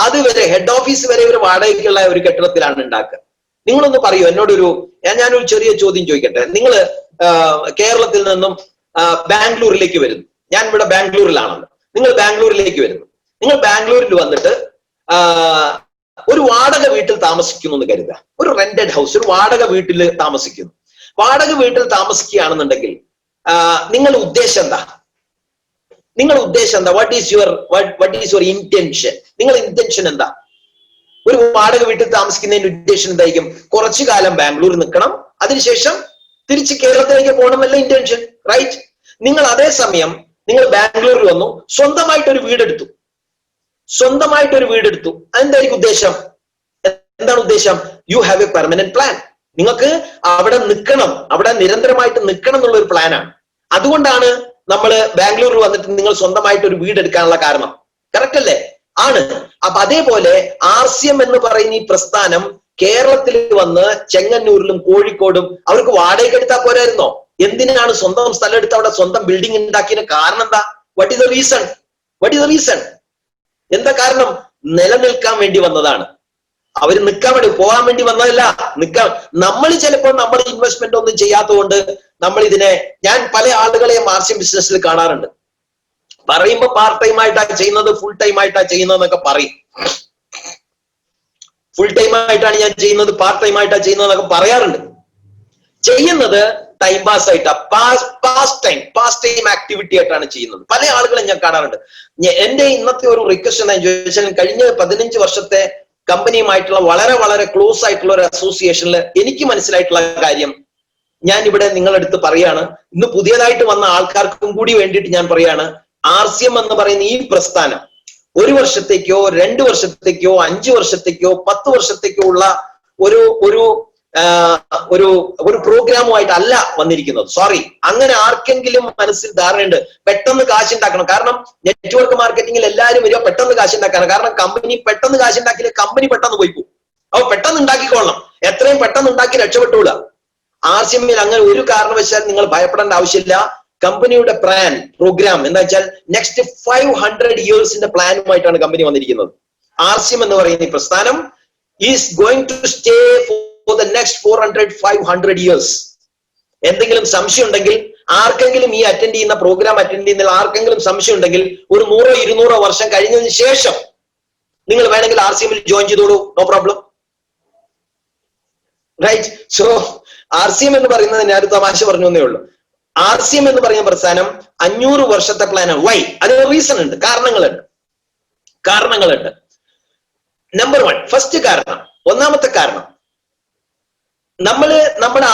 അതുവരെ ഹെഡ് ഓഫീസ് വരെ ഒരു വാടകയ്ക്കുള്ള ഒരു കെട്ടിടത്തിലാണ് ഉണ്ടാക്കുക. നിങ്ങളൊന്ന് പറയൂ ഞാനൊരു ചെറിയ ചോദ്യം ചോദിക്കട്ടെ. നിങ്ങൾ കേരളത്തിൽ നിന്നും ബാംഗ്ലൂരിലേക്ക് വരുന്നു. ഞാൻ ഇവിടെ ബാംഗ്ലൂരിലാണല്ലോ. നിങ്ങൾ ബാംഗ്ലൂരിലേക്ക് വരുന്നു. നിങ്ങൾ ബാംഗ്ലൂരിൽ വന്നിട്ട് ഒരു വാടക വീട്ടിൽ താമസിക്കുന്നു എന്ന് കരുതുക. ഒരു റെന്റഡ് ഹൗസ്, ഒരു വാടക വീട്ടിൽ താമസിക്കുന്നു. വാടക വീട്ടിൽ താമസിക്കുകയാണെന്നുണ്ടെങ്കിൽ നിങ്ങളുടെ ഉദ്ദേശം എന്താ? What is your intention? നിങ്ങളുടെ ഇന്റൻഷൻ എന്താ? ഒരു വാടക വീട്ടിൽ താമസിക്കുന്നതിന്റെ ഉദ്ദേശം എന്തായിരിക്കും? കുറച്ചു കാലം ബാംഗ്ലൂർ നിൽക്കണം, അതിനുശേഷം തിരിച്ച് കേരളത്തിലേക്ക് പോകണമല്ല ഇന്റൻഷൻ, റൈറ്റ്? നിങ്ങൾ അതേസമയം നിങ്ങൾ ബാംഗ്ലൂരിൽ വന്നു, സ്വന്തമായിട്ടൊരു വീടെടുത്തു. അതെന്തായിരിക്കും ഉദ്ദേശം? എന്താണ് ഉദ്ദേശം? You have A permanent plan. നിങ്ങൾക്ക് അവിടെ നിൽക്കണം, അവിടെ നിരന്തരമായിട്ട് നിൽക്കണം എന്നുള്ള ഒരു പ്ലാനാണ്. അതുകൊണ്ടാണ് നമ്മൾ ബാംഗ്ലൂരിൽ വന്നിട്ട് നിങ്ങൾ സ്വന്തമായിട്ട് ഒരു വീട് എടുക്കാനുള്ള കാരണം. കറക്റ്റ് അല്ലേ? ആണ്. അപ്പൊ അതേപോലെ RCM എന്ന് പറയുന്ന ഈ പ്രസ്ഥാനം കേരളത്തിൽ വന്ന് ചെങ്ങന്നൂരിലും കോഴിക്കോടും അവർക്ക് വാടകയ്ക്ക് എടുത്താൽ പോരായിരുന്നോ? എന്തിനാണ് സ്വന്തം സ്ഥലം എടുത്ത് അവിടെ സ്വന്തം ബിൽഡിംഗ് ഉണ്ടാക്കിയതിന് കാരണം എന്താ? What is the reason? എന്താ കാരണം? നിലനിൽക്കാൻ വേണ്ടി വന്നതാണ്. അവര് നിൽക്കാൻ വേണ്ടി, പോകാൻ വേണ്ടി വന്നതല്ല. നമ്മൾ ചിലപ്പോൾ നമ്മൾ ഇൻവെസ്റ്റ്മെന്റ് ഒന്നും ചെയ്യാത്തതുകൊണ്ട് നമ്മൾ ഇതിനെ, ഞാൻ പല ആളുകളെയും RCM ബിസിനസ്സിൽ കാണാറുണ്ട്. പറയുമ്പോ പാർട്ട് ടൈം ആയിട്ടാ ചെയ്യുന്നത്, ഫുൾ ടൈം ആയിട്ടാ ചെയ്യുന്നതെന്നൊക്കെ പറയും. ഫുൾ ടൈം ആയിട്ടാണ് ഞാൻ ചെയ്യുന്നത്, പാർട്ട് ടൈം ആയിട്ടാ ചെയ്യുന്നതെന്നൊക്കെ പറയാറുണ്ട്. ചെയ്യുന്നത് ടൈം പാസ് ആയിട്ടാ, പാസ് ടൈം ആക്ടിവിറ്റി ആയിട്ടാണ് ചെയ്യുന്നത്. പല ആളുകളും ഞാൻ കാണാറുണ്ട്. എന്റെ ഇന്നത്തെ ഒരു റിക്വസ്റ്റ് എന്താണെന്ന് ചോദിച്ചാൽ, കഴിഞ്ഞ 15 വർഷത്തെ കമ്പനിയുമായിട്ടുള്ള വളരെ വളരെ ക്ലോസ് ആയിട്ടുള്ള ഒരു അസോസിയേഷനിൽ എനിക്ക് മനസ്സിലായിട്ടുള്ള കാര്യം ഞാൻ ഇവിടെ നിങ്ങളെടുത്ത് പറയാണ്. ഇന്ന് പുതിയതായിട്ട് വന്ന ആൾക്കാർക്കും കൂടി വേണ്ടിയിട്ട് ഞാൻ പറയാണ്, RCM എന്ന് പറയുന്ന ഈ പ്രസ്ഥാനം 1 വർഷത്തേക്കോ 2 വർഷത്തേക്കോ 5 വർഷത്തേക്കോ 10 വർഷത്തേക്കോ ഉള്ള ഒരു പ്രോഗ്രാമുമായിട്ടല്ല വന്നിരിക്കുന്നത്. സോറി, അങ്ങനെ ആർക്കെങ്കിലും മനസ്സിൽ ധാരണയുണ്ട് പെട്ടെന്ന് കാശ് ഉണ്ടാക്കണം. കാരണം നെറ്റ്വർക്ക് മാർക്കറ്റിംഗിൽ എല്ലാവരും വരിക പെട്ടെന്ന് കാശ് ഉണ്ടാക്കാനാണ്. കാരണം കമ്പനി പെട്ടെന്ന് കാശ് ഉണ്ടാക്കിയില്ല, കമ്പനി പെട്ടെന്ന് പോയി പോകും. അപ്പൊ പെട്ടെന്ന് ഉണ്ടാക്കിക്കൊള്ളണം, എത്രയും പെട്ടെന്ന് ഉണ്ടാക്കി രക്ഷപ്പെട്ടുകൂടാ. RCMൽ അങ്ങനെ ഒരു കാരണവശാൽ നിങ്ങൾ ഭയപ്പെടേണ്ട ആവശ്യമില്ല. കമ്പനിയുടെ പ്രോഗ്രാം എന്താ വെച്ചാൽ നെക്സ്റ്റ് 500 ഇയേഴ്സിന്റെ പ്ലാനുമായിട്ടാണ് കമ്പനി വന്നിരിക്കുന്നത്. RCM എന്ന് പറയുന്ന ഈ പ്രസ്ഥാനം is going to stay for the next 500 years. എന്തെങ്കിലും സംശയം ഉണ്ടെങ്കിൽ, ആർക്കെങ്കിലും ഈ പ്രോഗ്രാം അറ്റൻഡ് ചെയ്യുന്ന ആർക്കെങ്കിലും സംശയം ഉണ്ടെങ്കിൽ, ഒരു 100-200 വർഷം കഴിഞ്ഞതിന് ശേഷം നിങ്ങൾ വേണമെങ്കിൽ RCMൽ ജോയിൻ ചെയ്തോളൂ, no problem, right? So RCM എന്ന് പറയുന്നത് ഞാൻ ഒരു തമാശ പറഞ്ഞു എന്നേ ഉള്ളൂ. RCM എന്ന് പറയുന്ന പ്രസ്ഥാനം 500 വർഷത്തെ പ്ലാനാണ്. വൈ? അതിന് റീസൺ ഉണ്ട്, കാരണങ്ങളുണ്ട്. നമ്പർ 1, ഫസ്റ്റ് കാരണം, ഒന്നാമത്തെ കാരണം, നമ്മുടെ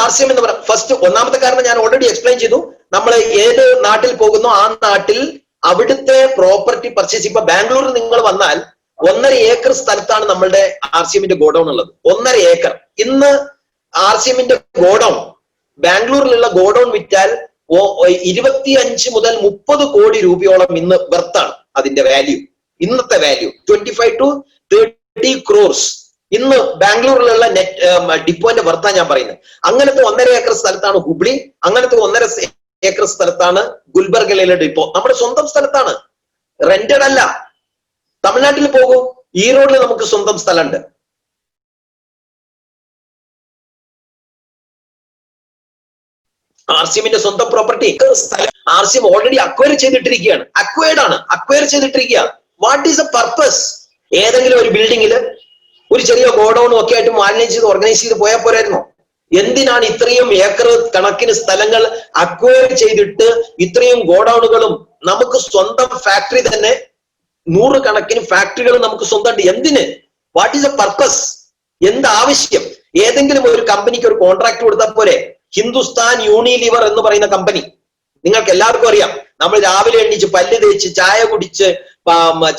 RCM എന്ന് പറയുന്ന ഒന്നാമത്തെ കാരണം ഞാൻ ഓൾറെഡി എക്സ്പ്ലെയിൻ ചെയ്തു. നമ്മൾ ഏത് നാട്ടിൽ പോകുന്നു ആ നാട്ടിൽ അവിടുത്തെ പ്രോപ്പർട്ടി പർച്ചേസ്. ഇപ്പൊ ബാംഗ്ലൂരിൽ നിങ്ങൾ വന്നാൽ 1.5 ഏക്കർ സ്ഥലത്താണ് നമ്മളുടെ RCMന്റെ ഗോഡൌൺ ഉള്ളത്. 1.5 ഏക്കർ. ഇന്ന് RCMന്റെ ഗോഡൌൺ, ബാംഗ്ലൂരിലുള്ള ഗോഡൌൺ വിറ്റാൽ 25 മുതൽ 30 കോടി രൂപയോളം ഇന്ന് വെർത്താണ് അതിന്റെ വാല്യൂ. ഇന്നത്തെ വാല്യൂ 25 to 30 crores. ഇന്ന് ബാംഗ്ലൂരിലുള്ള ഡിപ്പോന്റെ വെർത്താ ഞാൻ പറയുന്നത്. അങ്ങനത്തെ 1.5 ഏക്കർ സ്ഥലത്താണ് ഹുബ്ലി, അങ്ങനത്തെ 1.5 ഏക്കർ സ്ഥലത്താണ് ഗുൽബർഗയിലെ ഡിപ്പോ. നമ്മുടെ സ്വന്തം സ്ഥലത്താണ്, റെന്റഡ് അല്ല. തമിഴ്നാട്ടിൽ പോകൂ, ഈറോഡിൽ നമുക്ക് സ്വന്തം സ്ഥലമുണ്ട്. RCMന്റെ സ്വന്തം പ്രോപ്പർട്ടി RCM ഓൾറെഡി അക്വയർ ചെയ്തിട്ടിരിക്കുകയാണ്. അക്വയർ ചെയ്തിട്ടിരിക്കുക. What is a purpose? ഏതെങ്കിലും ഒരു ബിൽഡിങ്ങിൽ ഒരു ചെറിയ ഗോഡൌണും ഒക്കെ ആയിട്ട് മാനേജ് ചെയ്ത് ഓർഗനൈസ് ചെയ്ത് പോയാൽ പോരായിരുന്നോ? എന്തിനാണ് ഇത്രയും ഏക്കർ കണക്കിന് സ്ഥലങ്ങൾ അക്വയർ ചെയ്തിട്ട് ഇത്രയും ഗോഡൌണുകളും? നമുക്ക് സ്വന്തം ഫാക്ടറി തന്നെ 100 കണക്കിന് ഫാക്ടറികൾ നമുക്ക് സ്വന്തമുണ്ട്. എന്തിന്? What is a purpose? എന്താവശ്യം? ഏതെങ്കിലും ഒരു കമ്പനിക്ക് ഒരു കോൺട്രാക്ട് കൊടുത്താൽ പോരെ? ഹിന്ദുസ്ഥാൻ യൂണിലിവർ എന്ന് പറയുന്ന കമ്പനി നിങ്ങൾക്ക് എല്ലാവർക്കും അറിയാം. നമ്മൾ രാവിലെ എണീച്ച് പല്ല് തേച്ച് ചായ കുടിച്ച്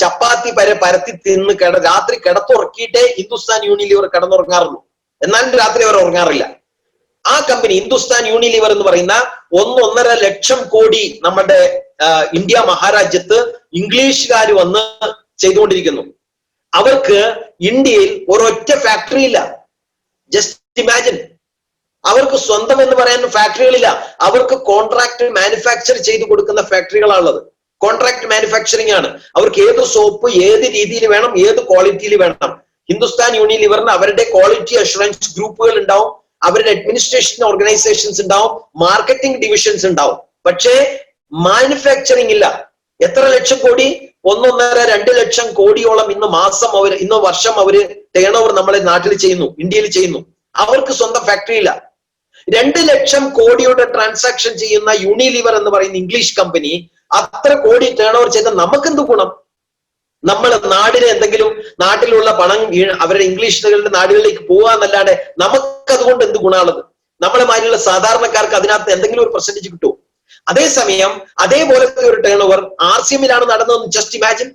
ചപ്പാത്തി പരത്തി തിന്ന് രാത്രി കിടത്തുറക്കിയിട്ടേ ഹിന്ദുസ്ഥാൻ യൂണിലിവർ കിടന്നുറങ്ങാറുള്ളൂ. എന്നാലും രാത്രി അവർ ഉറങ്ങാറില്ല. ആ കമ്പനി ഹിന്ദുസ്ഥാൻ യൂണിലിവർ എന്ന് പറയുന്ന 1.5 ലക്ഷം കോടി നമ്മുടെ ഇന്ത്യ മഹാരാജ്യത്ത് ഇംഗ്ലീഷുകാർ വന്ന് ചെയ്തുകൊണ്ടിരിക്കുന്നു. അവർക്ക് ഇന്ത്യയിൽ ഒരൊറ്റ ഫാക്ടറി ഇല്ല. Just imagine. അവർക്ക് സ്വന്തം എന്ന് പറയാൻ ഫാക്ടറികളില്ല. അവർക്ക് കോൺട്രാക്ട് മാനുഫാക്ചർ ചെയ്ത് കൊടുക്കുന്ന ഫാക്ടറികളാണുള്ളത്. കോൺട്രാക്ട് മാനുഫാക്ചറിങ് ആണ്. അവർക്ക് ഏത് സോപ്പ് ഏത് രീതിയിൽ വേണം, ഏത് ക്വാളിറ്റിയിൽ വേണം. ഹിന്ദുസ്ഥാൻ യൂണിലിവറിന് അവരുടെ ക്വാളിറ്റി അഷുറൻസ് ഗ്രൂപ്പുകൾ ഉണ്ടാവും, അവരുടെ അഡ്മിനിസ്ട്രേഷൻ ഓർഗനൈസേഷൻസ് ഉണ്ടാവും, മാർക്കറ്റിംഗ് ഡിവിഷൻസ് ഉണ്ടാവും. പക്ഷേ മാനുഫാക്ചറിങ് ഇല്ല. എത്ര ലക്ഷം കോടി? 1.5-2 ലക്ഷം കോടിയോളം ഇന്ന് വർഷം അവര് ടേൺ ഓവർ നമ്മളെ നാട്ടിൽ ചെയ്യുന്നു, ഇന്ത്യയിൽ ചെയ്യുന്നു. അവർക്ക് സ്വന്തം ഫാക്ടറി ഇല്ല. 2 ലക്ഷം കോടിയുടെ ട്രാൻസാക്ഷൻ ചെയ്യുന്ന യൂണിലിവർ എന്ന് പറയുന്ന ഇംഗ്ലീഷ് കമ്പനി അത്ര കോടി ടേൺ ഓവർ ചെയ്ത നമുക്കെന്ത് ഗുണം? നമ്മൾ നാടിന് എന്തെങ്കിലും നാട്ടിലുള്ള പണം അവരുടെ ഇംഗ്ലീഷുകളുടെ നാടുകളിലേക്ക് പോവാന്നല്ലാതെ നമുക്കതുകൊണ്ട് എന്ത് ഗുണമാണത്? നമ്മളെ മാതിരിയുള്ള സാധാരണക്കാർക്ക് അതിനകത്ത് എന്തെങ്കിലും ഒരു പെർസെന്റേജ് കിട്ടുമോ? അതേസമയം അതേപോലത്തെ ഒരു ടേൺ ഓവർ RCM-ലാണ് നടന്നതെന്ന് ജസ്റ്റ് ഇമാജിൻ.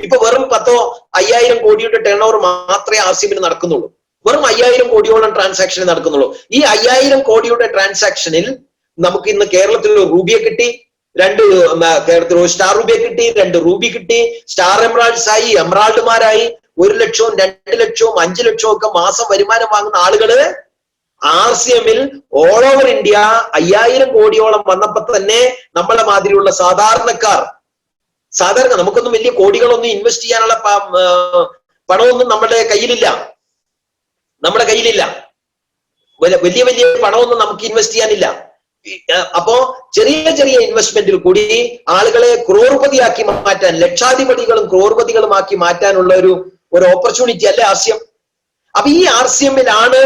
ഇപ്പൊ വെറും 10,000 കോടിയുടെ ടേൺ ഓവർ മാത്രമേ RCM-ൽ നടക്കുന്നുള്ളൂ. വെറും 5,000 കോടിയോളം ട്രാൻസാക്ഷൻ നടക്കുന്നുള്ളൂ. ഈ 5,000 കോടിയുടെ ട്രാൻസാക്ഷനിൽ നമുക്ക് ഇന്ന് കേരളത്തിൽ ഒരു റൂബിയെ കിട്ടി, കേരളത്തിൽ ഒരു സ്റ്റാർ റൂബിയെ കിട്ടി, 2 റൂബി കിട്ടി, സ്റ്റാർ എമറാൾഡ്സ് ആയി, എമറാൾഡുമാരായി. 1 ലക്ഷവും 2 ലക്ഷവും 5 ലക്ഷവും ഒക്കെ മാസം വരുമാനം വാങ്ങുന്ന ആളുകള് RCM-ൽ ഓൾ ഓവർ ഇന്ത്യ 5,000 കോടിയോളം വന്നപ്പോ തന്നെ നമ്മളെ മാതിരിയുള്ള സാധാരണ നമുക്കൊന്നും വലിയ കോടികളൊന്നും ഇൻവെസ്റ്റ് ചെയ്യാനുള്ള പണമൊന്നും നമ്മുടെ കയ്യിലില്ല. വലിയ പണമൊന്നും നമുക്ക് ഇൻവെസ്റ്റ് ചെയ്യാനില്ല. അപ്പോ ചെറിയ ഇൻവെസ്റ്റ്മെന്റിൽ കൂടി ആളുകളെ ക്രോർപതിയാക്കി മാറ്റാൻ, ലക്ഷാധിപതികളും ക്രോർപതികളുമാക്കി മാറ്റാനുള്ള ഒരു ഓപ്പർച്യൂണിറ്റി അല്ലേ RCM? അപ്പൊ ഈ RCM-ലാണ്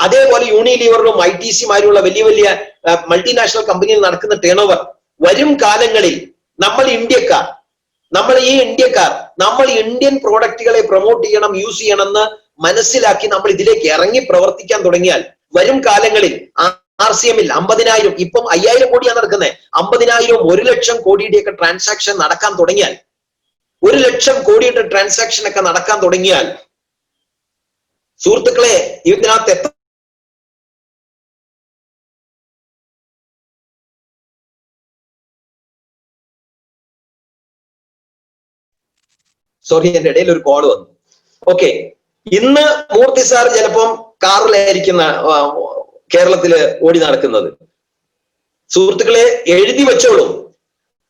അതേപോലെ യൂണിലിവറിലും ITC-മാരുള്ള വലിയ മൾട്ടിനാഷണൽ കമ്പനിയിൽ നടക്കുന്ന ടേൺ ഓവർ. വരും കാലങ്ങളിൽ നമ്മൾ ഇന്ത്യൻ പ്രോഡക്റ്റുകളെ പ്രൊമോട്ട് ചെയ്യണം, യൂസ് ചെയ്യണമെന്ന് മനസ്സിലാക്കി നമ്മൾ ഇതിലേക്ക് ഇറങ്ങി പ്രവർത്തിക്കാൻ തുടങ്ങിയാൽ വരും കാലങ്ങളിൽ RCM-ൽ 50,000, ഇപ്പം 5,000 കോടിയാണ് നടക്കുന്നത്, 50,000, 1 ലക്ഷം കോടിയുടെയൊക്കെ ട്രാൻസാക്ഷൻ നടക്കാൻ തുടങ്ങിയാൽ, 1 ലക്ഷം കോടിയുടെ ട്രാൻസാക്ഷൻ ഒക്കെ നടക്കാൻ തുടങ്ങിയാൽ സുഹൃത്തുക്കളെ, ഇതിനകത്ത് എത്ര എന്റെ ഇടയിൽ ഒരു കോൾ വന്നു. ഓക്കെ, ഇന്ന് മൂർത്തി സാർ ചിലപ്പം കാറിലായിരിക്കുന്ന കേരളത്തില് ഓടി നടക്കുന്നത്. സുഹൃത്തുക്കളെ, എഴുതി വെച്ചോളൂ,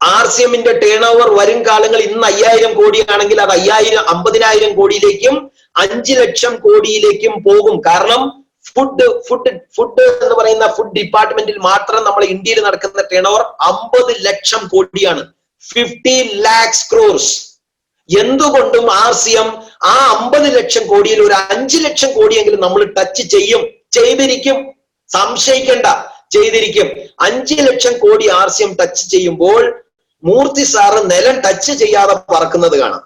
RCM-ന്റെ ടേൺ ഓവർ വരും കാലങ്ങൾ ഇന്ന് 5,000 കോടിയാണെങ്കിൽ അത് 50,000 കോടിയിലേക്കും 5 ലക്ഷം കോടിയിലേക്കും പോകും. കാരണം ഫുഡ് എന്ന് പറയുന്ന ഫുഡ് ഡിപ്പാർട്ട്മെന്റിൽ മാത്രം നമ്മുടെ ഇന്ത്യയിൽ നടക്കുന്ന ടേൺ ഓവർ 50 ലക്ഷം കോടിയാണ്. 50 lakhs crores. എന്തുകൊണ്ടും RCM ആ 50 ലക്ഷം കോടിയിൽ ഒരു 5 ലക്ഷം കോടിയെങ്കിലും നമ്മൾ ടച്ച് ചെയ്തിരിക്കും. സംശയിക്കേണ്ട, ചെയ്തിരിക്കും. 5 ലക്ഷം കോടി RCM ടച്ച് ചെയ്യുമ്പോൾ മൂർത്തി സാറ് നിലം ടച്ച് ചെയ്യാതെ പറക്കുന്നത് കാണാം.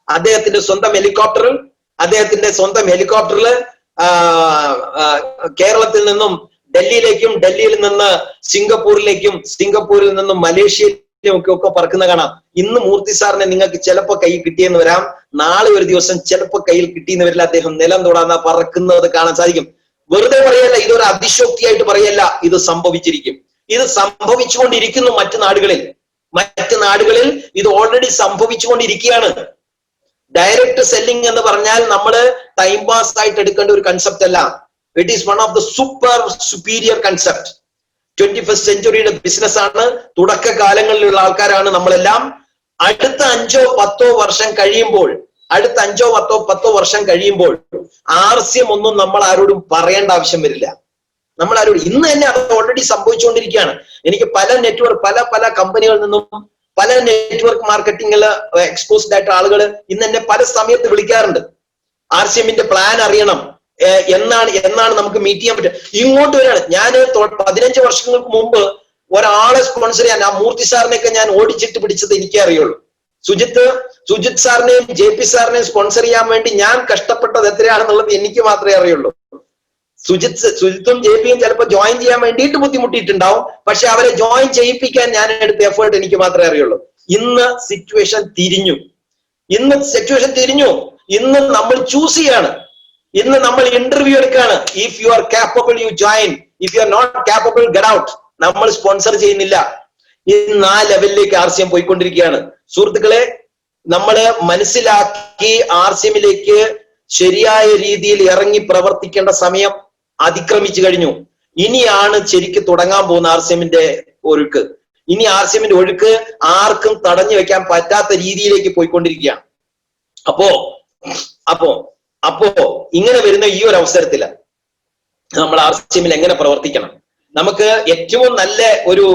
അദ്ദേഹത്തിന്റെ സ്വന്തം ഹെലികോപ്റ്ററിൽ കേരളത്തിൽ നിന്നും ഡൽഹിയിലേക്കും, ഡൽഹിയിൽ നിന്ന് സിംഗപ്പൂരിലേക്കും, സിംഗപ്പൂരിൽ നിന്നും മലേഷ്യയിലേക്കും ഒക്കെ പറക്കുന്ന കാണാം. ഇന്ന് മൂർത്തി സാറിനെ നിങ്ങൾക്ക് ചിലപ്പോ കയ്യിൽ കിട്ടിയെന്ന് വരാം, നാളെ ഒരു ദിവസം ചിലപ്പോ കയ്യിൽ കിട്ടിയെന്ന് വരില്ല. അദ്ദേഹം നിലം തൊടാതെ പറക്കുന്നത് കാണാൻ സാധിക്കും. വെറുതെ പറയല്ല, ഇതൊരു അതിശോക്തിയായിട്ട് പറയല്ല, ഇത് സംഭവിച്ചിരിക്കും. ഇത് സംഭവിച്ചുകൊണ്ടിരിക്കുന്നു. മറ്റു നാടുകളിൽ ഇത് ഓൾറെഡി സംഭവിച്ചുകൊണ്ടിരിക്കുകയാണ്. ഡയറക്റ്റ് സെല്ലിംഗ് എന്ന് പറഞ്ഞാൽ നമ്മൾ ടൈം പാസ് ആയിട്ട് എടുക്കേണ്ട ഒരു കൺസെപ്റ്റ് അല്ല. It is one of the superior concept. 21st സെഞ്ചുറിയുടെ ബിസിനസ് ആണ്. തുടക്കകാലങ്ങളിലുള്ള ആൾക്കാരാണ് നമ്മളെല്ലാം. അടുത്ത 5-10 വർഷം കഴിയുമ്പോൾ RCM ഒന്നും നമ്മൾ ആരോടും പറയേണ്ട ആവശ്യം വരില്ല. ഇന്ന് തന്നെ അത് ഓൾറെഡി സംഭവിച്ചുകൊണ്ടിരിക്കുകയാണ്. എനിക്ക് പല കമ്പനികളിൽ നിന്നും, പല നെറ്റ്വർക്ക് മാർക്കറ്റിംഗിൽ എക്സ്പോസ്ഡ് ആയിട്ട് ആളുകൾ ഇന്ന് എന്നെ പല സമയത്ത് വിളിക്കാറുണ്ട്. RCM-ന്റെ പ്ലാൻ അറിയണം, എന്നാണ് നമുക്ക് മീറ്റ് ചെയ്യാൻ പറ്റുക. ഇങ്ങോട്ട് വരികയാണ്. ഞാൻ 15 വർഷങ്ങൾക്ക് മുമ്പ് ഒരാളെ സ്പോൺസർ ചെയ്യാൻ, ആ മൂർത്തി സാറിനെയൊക്കെ ഞാൻ ഓടിച്ചിട്ട് പിടിച്ചത് എനിക്കേ അറിയുള്ളൂ. സുജിത് സാറിനെയും JP സാറിനെയും സ്പോൺസർ ചെയ്യാൻ വേണ്ടി ഞാൻ കഷ്ടപ്പെട്ടത് എത്രയാണെന്നുള്ളത് എനിക്ക് മാത്രമേ അറിയുള്ളൂ. സുജിത്തും JPയും ചിലപ്പോൾ ജോയിൻ ചെയ്യാൻ വേണ്ടിയിട്ട് ബുദ്ധിമുട്ടിയിട്ടുണ്ടാവും. പക്ഷെ അവരെ ജോയിൻ ചെയ്യിപ്പിക്കാൻ ഞാൻ എടുത്ത എഫേർട്ട് എനിക്ക് മാത്രമേ അറിയുള്ളൂ. ഇന്ന് സിറ്റുവേഷൻ തിരിഞ്ഞു. ഇന്ന് നമ്മൾ ചൂസ് ചെയ്യാണ്. ഇന്ന് നമ്മൾ ഇന്റർവ്യൂ എടുക്കുകയാണ്. If you are capable you join, if you are not capable get out. നമ്മൾ സ്പോൺസർ ചെയ്യുന്നില്ല. ഇന്ന് ആ ലെവലിലേക്ക് RCM പോയിക്കൊണ്ടിരിക്കുകയാണ്. സുഹൃത്തുക്കളെ, നമ്മള് മനസ്സിലാക്കി RCM-ലേക്ക് ശരിയായ രീതിയിൽ ഇറങ്ങി പ്രവർത്തിക്കേണ്ട സമയം അതിക്രമിച്ചു കഴിഞ്ഞു. ഇനിയാണ് ശരിക്ക് തുടങ്ങാൻ പോകുന്ന RCM-ന്റെ ഒഴുക്ക്. ഇനി RCM-ന്റെ ഒഴുക്ക് ആർക്കും തടഞ്ഞു വെക്കാൻ പറ്റാത്ത രീതിയിലേക്ക് പോയിക്കൊണ്ടിരിക്കുകയാണ്. അപ്പോ ഇങ്ങനെ വരുന്ന ഈ ഒരു അവസരത്തില് നമ്മൾ RCM-ൽ എങ്ങനെ പ്രവർത്തിക്കണം? നമുക്ക് ഏറ്റവും നല്ല ഒരു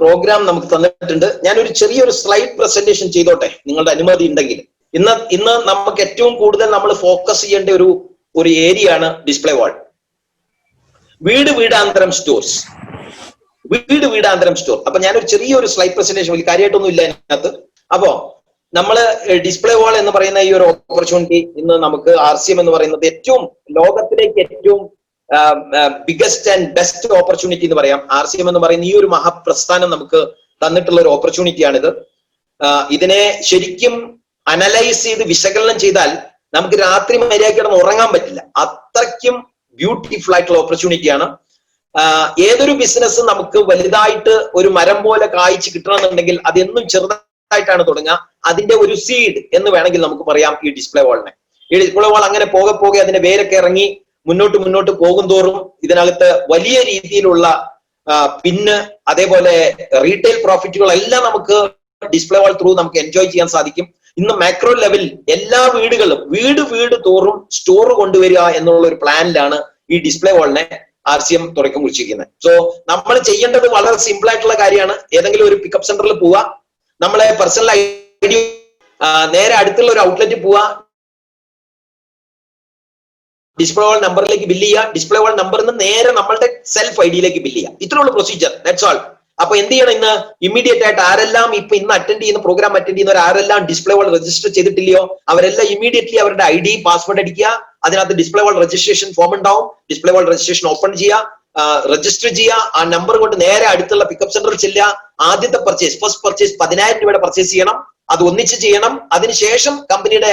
പ്രോഗ്രാം നമുക്ക് തന്നിട്ടുണ്ട്. ഞാനൊരു ചെറിയൊരു സ്ലൈഡ് പ്രസന്റേഷൻ ചെയ്തോട്ടെ, നിങ്ങളുടെ അനുമതി ഉണ്ടെങ്കിൽ. ഇന്ന് നമുക്ക് ഏറ്റവും കൂടുതൽ നമ്മൾ ഫോക്കസ് ചെയ്യേണ്ട ഒരു ഏരിയ ആണ് ഡിസ്പ്ലേ വാൾ. വീടാന്തരം സ്റ്റോഴ്സ്. വീട് വീടാന്തരം സ്റ്റോർ. അപ്പൊ ഞാനൊരു ചെറിയൊരു സ്ലൈഡ് പ്രസന്റേഷൻ, വലിയ കാര്യമായിട്ടൊന്നും ഇല്ല അതിനകത്ത്. അപ്പോ നമ്മള് ഡിസ്പ്ലേ വാൾ എന്ന് പറയുന്ന ഈ ഒരു ഓപ്പർച്യൂണിറ്റി ഇന്ന് നമുക്ക് RCM എന്ന് പറയുന്നത് ഏറ്റവും ലോകത്തിലേക്ക് ഏറ്റവും ബിഗസ്റ്റ് ആൻഡ് ബെസ്റ്റ് ഓപ്പർച്യൂണിറ്റി എന്ന് പറയാം. RCM എന്ന് പറയുന്ന ഈ ഒരു മഹാപ്രസ്ഥാനം നമുക്ക് തന്നിട്ടുള്ള ഒരു ഓപ്പർച്യൂണിറ്റിയാണിത്. ഇതിനെ ശരിക്കും അനലൈസ് ചെയ്ത് വിശകലനം ചെയ്താൽ നമുക്ക് രാത്രി മര്യാദയ്ക്ക് കിടന്ന് ഉറങ്ങാൻ പറ്റില്ല. അത്രയ്ക്കും ബ്യൂട്ടിഫുൾ ആയിട്ടുള്ള ഓപ്പർച്യൂണിറ്റിയാണ്. ഏതൊരു ബിസിനസ് നമുക്ക് വലുതായിട്ട് ഒരു മരം പോലെ കായ്ച്ച് കിട്ടണമെന്നുണ്ടെങ്കിൽ അതെന്നും ചെറുതായിട്ടാണ് തുടങ്ങുക. അതിന്റെ ഒരു സീഡ് എന്ന് വേണമെങ്കിൽ നമുക്ക് പറയാം ഈ ഡിസ്പ്ലേ വാളിനെ. ഈ ഡിസ്പ്ലേ വാൾ അങ്ങനെ പോകെ അതിന്റെ വേരൊക്കെ ഇറങ്ങി മുന്നോട്ട് പോകും തോറും ഇതിനകത്ത് വലിയ രീതിയിലുള്ള പിന്ന് അതേപോലെ റീറ്റെയിൽ പ്രോഫിറ്റുകൾ എല്ലാം നമുക്ക് ഡിസ്പ്ലേ വാൾ ത്രൂ നമുക്ക് എൻജോയ് ചെയ്യാൻ സാധിക്കും. ഇന്ന് മാക്രോ ലെവലിൽ എല്ലാ വീടുകളും വീട് തോറും സ്റ്റോർ കൊണ്ടുവരിക എന്നുള്ള ഒരു പ്ലാനിലാണ് ഈ ഡിസ്പ്ലേ വാളിനെ RCM തുടക്കം കുറിച്ചിരിക്കുന്നത്. സോ നമ്മൾ ചെയ്യേണ്ടത് വളരെ സിമ്പിൾ ആയിട്ടുള്ള കാര്യമാണ്. ഏതെങ്കിലും ഒരു പിക്കപ്പ് സെന്ററിൽ പോവുക, നമ്മളെ പേഴ്സണൽ ID നേരെ അടുത്തുള്ള ഒരു ഔട്ട്ലെറ്റ് പോവുക, ഡിസ്പ്ലേ വാൾ നമ്പറിലേക്ക് ബില്ല് ചെയ്യുക, ഡിസ്പ്ലേ വാൾ നമ്പറിൽ നിന്ന് നേരെ നമ്മളുടെ സെൽഫ് ID-യിലേക്ക് ബില്ല് ചെയ്യുക. ഇത്രയുള്ള പ്രൊസീജിയർ, ദാറ്റ്സ് ഓൾ. അപ്പൊ എന്ത് ചെയ്യണം, ഇന്ന് ഇമ്മീഡിയറ്റ് ആയിട്ട് ആരെല്ലാം ഇന്ന് അറ്റൻഡ് ചെയ്യുന്ന പ്രോഗ്രാം അറ്റൻഡ് ചെയ്യുന്നവർ ആരെല്ലാം ഡിസ്പ്ലേ വാൾ രജിസ്റ്റർ ചെയ്തിട്ടില്ലയോ അവരെല്ലാം ഇമ്മീഡിയറ്റ്ലി അവരുടെ ID പാസ്വേഡ് അടിക്കുക. അതിനകത്ത് ഡിസ്പ്ലേ വാൾ രജിസ്ട്രേഷൻ ഫോം ഉണ്ടാവും. ഡിസ്പ്ലേ വാൾ രജിസ്ട്രേഷൻ ഓപ്പൺ ചെയ്യുക, രജിസ്റ്റർ ചെയ്യുക. ആ നമ്പർ കൊണ്ട് നേരെ അടുത്തുള്ള പിക്കപ്പ് സെന്ററിൽ ചെല്ലുക. ആദ്യത്തെ പർച്ചേസ്, ഫസ്റ്റ് പർച്ചേസ് 10,000 രൂപയുടെ പർച്ചേസ് ചെയ്യണം. അത് ഒന്നിച്ച് ചെയ്യണം. അതിനുശേഷം കമ്പനിയുടെ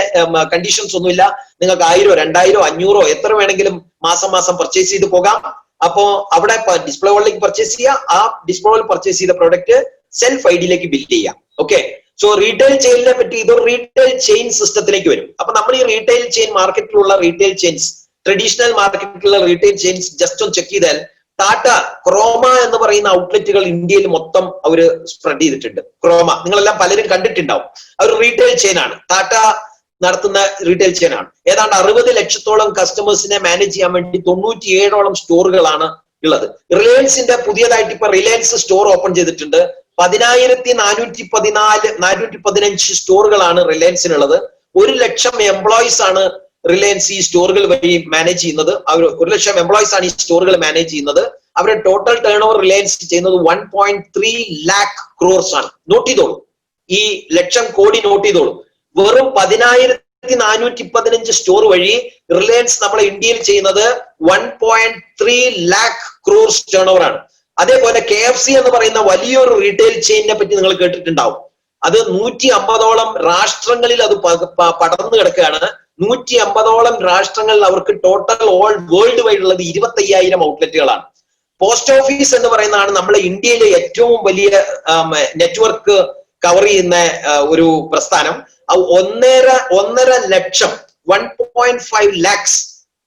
കണ്ടീഷൻസ് ഒന്നുമില്ല, നിങ്ങൾക്ക് 1000, 2000, 500 എത്ര വേണമെങ്കിലും മാസം പർച്ചേസ് ചെയ്ത് പോകാം. അപ്പോ അവിടെ ഡിസ്പ്ലേ വാളിലേക്ക് പർച്ചേസ് ചെയ്യുക. ആ ഡിസ്പ്ലേ വാളിൽ പർച്ചേസ് ചെയ്ത പ്രോഡക്റ്റ് സെൽഫ് ID-യിലേക്ക് ബില്ല് ചെയ്യാം. ഓക്കെ. സോ റീറ്റെയിൽ ചെയിനിനെ പറ്റി, ഇതൊരു റീറ്റെയിൽ ചെയിൻ സിസ്റ്റത്തിലേക്ക് വരും. അപ്പൊ നമ്മൾ ഈ റീറ്റെയിൽ ചെയിൻ മാർക്കറ്റിലുള്ള റീറ്റെയിൽ ചെയിൻസ്, ട്രഡീഷണൽ മാർക്കറ്റിലുള്ള റീറ്റെയിൽ ചെയിൻസ് ജസ്റ്റ് ഒന്ന് ചെക്ക് ചെയ്താൽ ടാറ്റ ക്രോമ എന്ന് പറയുന്ന ഔട്ട്ലെറ്റുകൾ ഇന്ത്യയിൽ മൊത്തം അവര് സ്പ്രെഡ് ചെയ്തിട്ടുണ്ട്. ക്രോമ നിങ്ങളെല്ലാം പലരും കണ്ടിട്ടുണ്ടാവും. ഒരു റീറ്റെയിൽ ചെയിൻ ആണ്, ടാറ്റ നടത്തുന്ന റീറ്റെയിൽ ചെയിൻ ആണ്. ഏതാണ്ട് 60 ലക്ഷത്തോളം കസ്റ്റമേഴ്സിനെ മാനേജ് ചെയ്യാൻ വേണ്ടി 97ഓളം സ്റ്റോറുകളാണ് ഉള്ളത്. റിലയൻസിന്റെ പുതിയതായിട്ട് ഇപ്പൊ റിലയൻസ് സ്റ്റോർ ഓപ്പൺ ചെയ്തിട്ടുണ്ട്. 10,415 സ്റ്റോറുകളാണ് റിലയൻസിനുള്ളത്. 1 ലക്ഷം എംപ്ലോയീസ് ആണ് റിലയൻസ് ഈ സ്റ്റോറുകൾ വഴി മാനേജ് ചെയ്യുന്നത്. അവർ 1 ലക്ഷം എംപ്ലോയീസ് ആണ് ഈ സ്റ്റോറുകൾ മാനേജ് ചെയ്യുന്നത്. അവരുടെ ടോട്ടൽ ടേൺ ഓവർ റിലയൻസ് ചെയ്യുന്നത് 1.3 lakh crores ആണ്. നോട്ട് ചെയ്തോളൂ, ഈ ലക്ഷം കോടി നോട്ട് ചെയ്തോളൂ. വെറും 10,415 സ്റ്റോർ വഴി റിലയൻസ് നമ്മുടെ ഇന്ത്യയിൽ ചെയ്യുന്നത് 1.3 lakh crores ടേൺ ഓവർ ആണ്. അതേപോലെ KFC എന്ന് പറയുന്ന വലിയൊരു റീറ്റെയിൽ ചെയിനിനെ പറ്റി നിങ്ങൾ കേട്ടിട്ടുണ്ടാവും. അത് 150ഓളം രാഷ്ട്രങ്ങളിൽ അത് പടർന്നു കിടക്കുകയാണ്. 150ഓളം രാഷ്ട്രങ്ങളിൽ അവർക്ക് ടോട്ടൽ ഓൾ വേൾഡ് വൈഡ് ഉള്ളത് 25,000 ഔട്ട്ലെറ്റുകളാണ്. പോസ്റ്റ് ഓഫീസ് എന്ന് പറയുന്നതാണ് നമ്മുടെ ഇന്ത്യയിലെ ഏറ്റവും വലിയ നെറ്റ്വർക്ക് കവർ ചെയ്യുന്ന ഒരു പ്രസ്ഥാനം. 1.5 ലക്ഷം 1.5 lakhs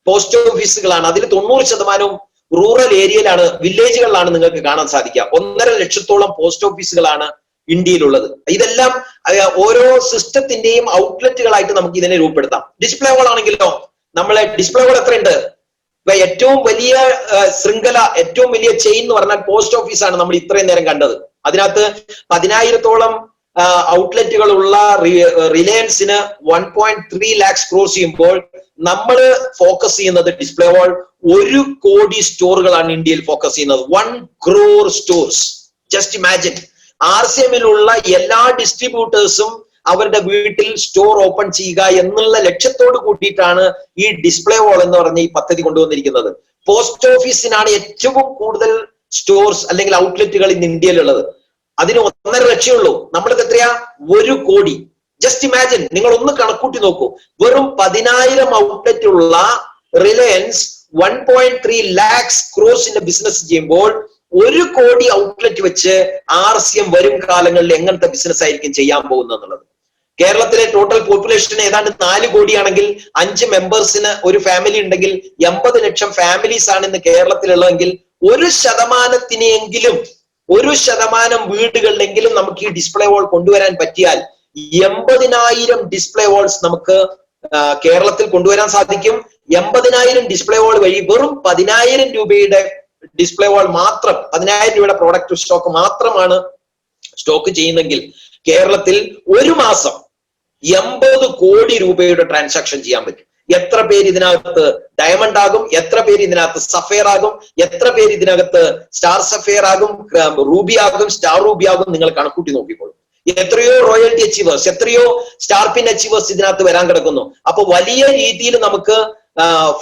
പോസ്റ്റ് ഓഫീസുകളാണ്. അതിൽ 90% റൂറൽ ഏരിയയിലാണ്, വില്ലേജുകളിലാണ് നിങ്ങൾക്ക് കാണാൻ സാധിക്കുക. 1.5 ലക്ഷത്തോളം പോസ്റ്റ് ഓഫീസുകളാണ് ഇന്ത്യയിലുള്ളത്. ഇതെല്ലാം ഓരോ സിസ്റ്റത്തിന്റെയും ഔട്ട്ലെറ്റുകളായിട്ട് നമുക്ക് ഇതിനെ രൂപപ്പെടുത്താം. ഡിസ്പ്ലേ വാൾ ആണെങ്കിലോ, നമ്മളെ ഡിസ്പ്ലേ വാൾ എത്രയുണ്ട്? ഏറ്റവും വലിയ ശൃംഖല, ഏറ്റവും വലിയ ചെയിൻ എന്ന് പറഞ്ഞാൽ പോസ്റ്റ് ഓഫീസാണ് നമ്മൾ ഇത്രയും നേരം കണ്ടത്. അതിനകത്ത് 10,000ഓളം ഔട്ട്ലെറ്റുകൾ ഉള്ള റിലയൻസിന് 1.3 lakhs ക്രോസ് ചെയ്യുമ്പോൾ നമ്മൾ ഫോക്കസ് ചെയ്യുന്നത് ഡിസ്പ്ലേ വാൾ 1 കോടി സ്റ്റോറുകളാണ് ഇന്ത്യയിൽ ഫോക്കസ് ചെയ്യുന്നത്. 1 crore stores. Just imagine. RCM-ലുള്ള എല്ലാ ഡിസ്ട്രിബ്യൂട്ടേഴ്സും അവരുടെ വീട്ടിൽ സ്റ്റോർ ഓപ്പൺ ചെയ്യുക എന്നുള്ള ലക്ഷ്യത്തോട് കൂട്ടിയിട്ടാണ് ഈ ഡിസ്പ്ലേ വാൾ എന്ന് പറഞ്ഞ ഈ പദ്ധതി കൊണ്ടുവന്നിരിക്കുന്നത്. പോസ്റ്റ് ഓഫീസിനാണ് ഏറ്റവും കൂടുതൽ സ്റ്റോർസ് അല്ലെങ്കിൽ ഔട്ട്ലെറ്റുകൾ ഇന്ന് ഇന്ത്യയിലുള്ളത്. അതിന് 1.5 ലക്ഷമുള്ളൂ. നമ്മളിത് എത്രയാ? 1 കോടി. ജസ്റ്റ് ഇമാജിൻ, നിങ്ങൾ ഒന്ന് കണക്കൂട്ടി നോക്കൂ. വെറും 10,000 ഔട്ട്ലെറ്റ് ഉള്ള റിലയൻസ് 1.3 lakhs ക്രോസിന്റെ ബിസിനസ് ചെയ്യുമ്പോൾ 1 കോടി ഔട്ട്ലെറ്റ് വെച്ച് RCM വരും കാലങ്ങളിൽ എങ്ങനത്തെ ബിസിനസ് ആയിരിക്കും ചെയ്യാൻ പോകുന്നത് എന്നുള്ളത്. കേരളത്തിലെ ടോട്ടൽ പോപ്പുലേഷൻ ഏതാണ്ട് 4 കോടിയാണെങ്കിൽ 5 മെമ്പേഴ്സിന് ഒരു ഫാമിലി ഉണ്ടെങ്കിൽ 80 ലക്ഷം ഫാമിലീസ് ആണ് ഇന്ന് കേരളത്തിലുള്ളതെങ്കിൽ 1% വീടുകളിലെങ്കിലും നമുക്ക് ഈ ഡിസ്പ്ലേ വാൾ കൊണ്ടുവരാൻ പറ്റിയാൽ 80,000 ഡിസ്പ്ലേ വാൾസ് നമുക്ക് കേരളത്തിൽ കൊണ്ടുവരാൻ സാധിക്കും. 80,000 ഡിസ്പ്ലേ വാൾ വഴി വെറും 10,000 രൂപയുടെ ഡിസ്പ്ലേ വാൾ മാത്രം, 10,000 രൂപയുടെ പ്രോഡക്റ്റ് സ്റ്റോക്ക് മാത്രമാണ് സ്റ്റോക്ക് ചെയ്യുന്നെങ്കിൽ കേരളത്തിൽ ഒരു മാസം 80 കോടി രൂപയുടെ ട്രാൻസാക്ഷൻ ചെയ്യാൻ പറ്റും. എത്ര പേര് ഇതിനകത്ത് ഡയമണ്ട് ആകും, എത്ര പേര് ഇതിനകത്ത് സഫയർ ആകും, എത്ര പേര് ഇതിനകത്ത് സ്റ്റാർ സഫയർ ആകും, റൂബി ആകും, സ്റ്റാർ റൂബി ആകും, നിങ്ങൾ കണക്കൂട്ടി നോക്കിക്കോളും. എത്രയോ റോയൽറ്റി അച്ചീവേഴ്സ്, എത്രയോ സ്റ്റാർ പിൻ അച്ചീവേഴ്സ് ഇതിനകത്ത് വരാൻ കിടക്കുന്നു. അപ്പൊ വലിയ രീതിയിൽ നമുക്ക്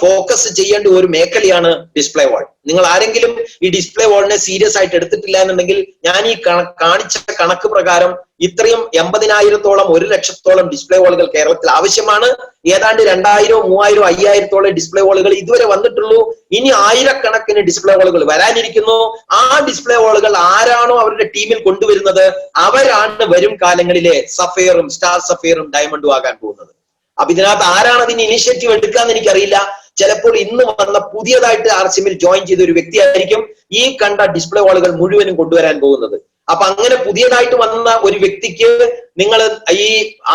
ഫോക്കസ് ചെയ്യേണ്ട ഒരു മേഖലയാണ് ഡിസ്പ്ലേ വാൾ. നിങ്ങൾ ആരെങ്കിലും ഈ ഡിസ്പ്ലേ വാളിനെ സീരിയസ് ആയിട്ട് എടുത്തിട്ടില്ല എന്നുണ്ടെങ്കിൽ ഞാൻ ഈ കാണിച്ച കണക്ക് പ്രകാരം ഇത്രയും 80,000-ഓളം 1,00,000-ഓളം ഡിസ്പ്ലേ വാളുകൾ കേരളത്തിൽ ആവശ്യമാണ്. ഏതാണ്ട് 2,000, 3,000, 5,000-ഓളം ഡിസ്പ്ലേ വാളുകൾ ഇതുവരെ വന്നിട്ടുള്ളൂ. ഇനി ആയിരക്കണക്കിന് ഡിസ്പ്ലേ വാളുകൾ വരാനിരിക്കുന്നു. ആ ഡിസ്പ്ലേ വാളുകൾ ആരാണോ അവരുടെ ടീമിൽ കൊണ്ടുവരുന്നത് അവരാണ് വരും കാലങ്ങളിലെ സഫയറും സ്റ്റാർ സഫയറും ഡയമണ്ടും ആകാൻ പോകുന്നത്. അപ്പൊ ഇതിനകത്ത് ആരാണ് അതിന് ഇനിഷ്യേറ്റീവ് എടുക്കാന്ന് എനിക്കറിയില്ല. ചിലപ്പോൾ ഇന്ന് വന്ന പുതിയതായിട്ട് RCMൽ ജോയിൻ ചെയ്ത ഒരു വ്യക്തിയായിരിക്കും ഈ കണ്ട ഡിസ്പ്ലേ വാളുകൾ മുഴുവനും കൊണ്ടുവരാൻ പോകുന്നത്. അപ്പൊ അങ്ങനെ പുതിയതായിട്ട് വന്ന ഒരു വ്യക്തിക്ക് നിങ്ങൾ ഈ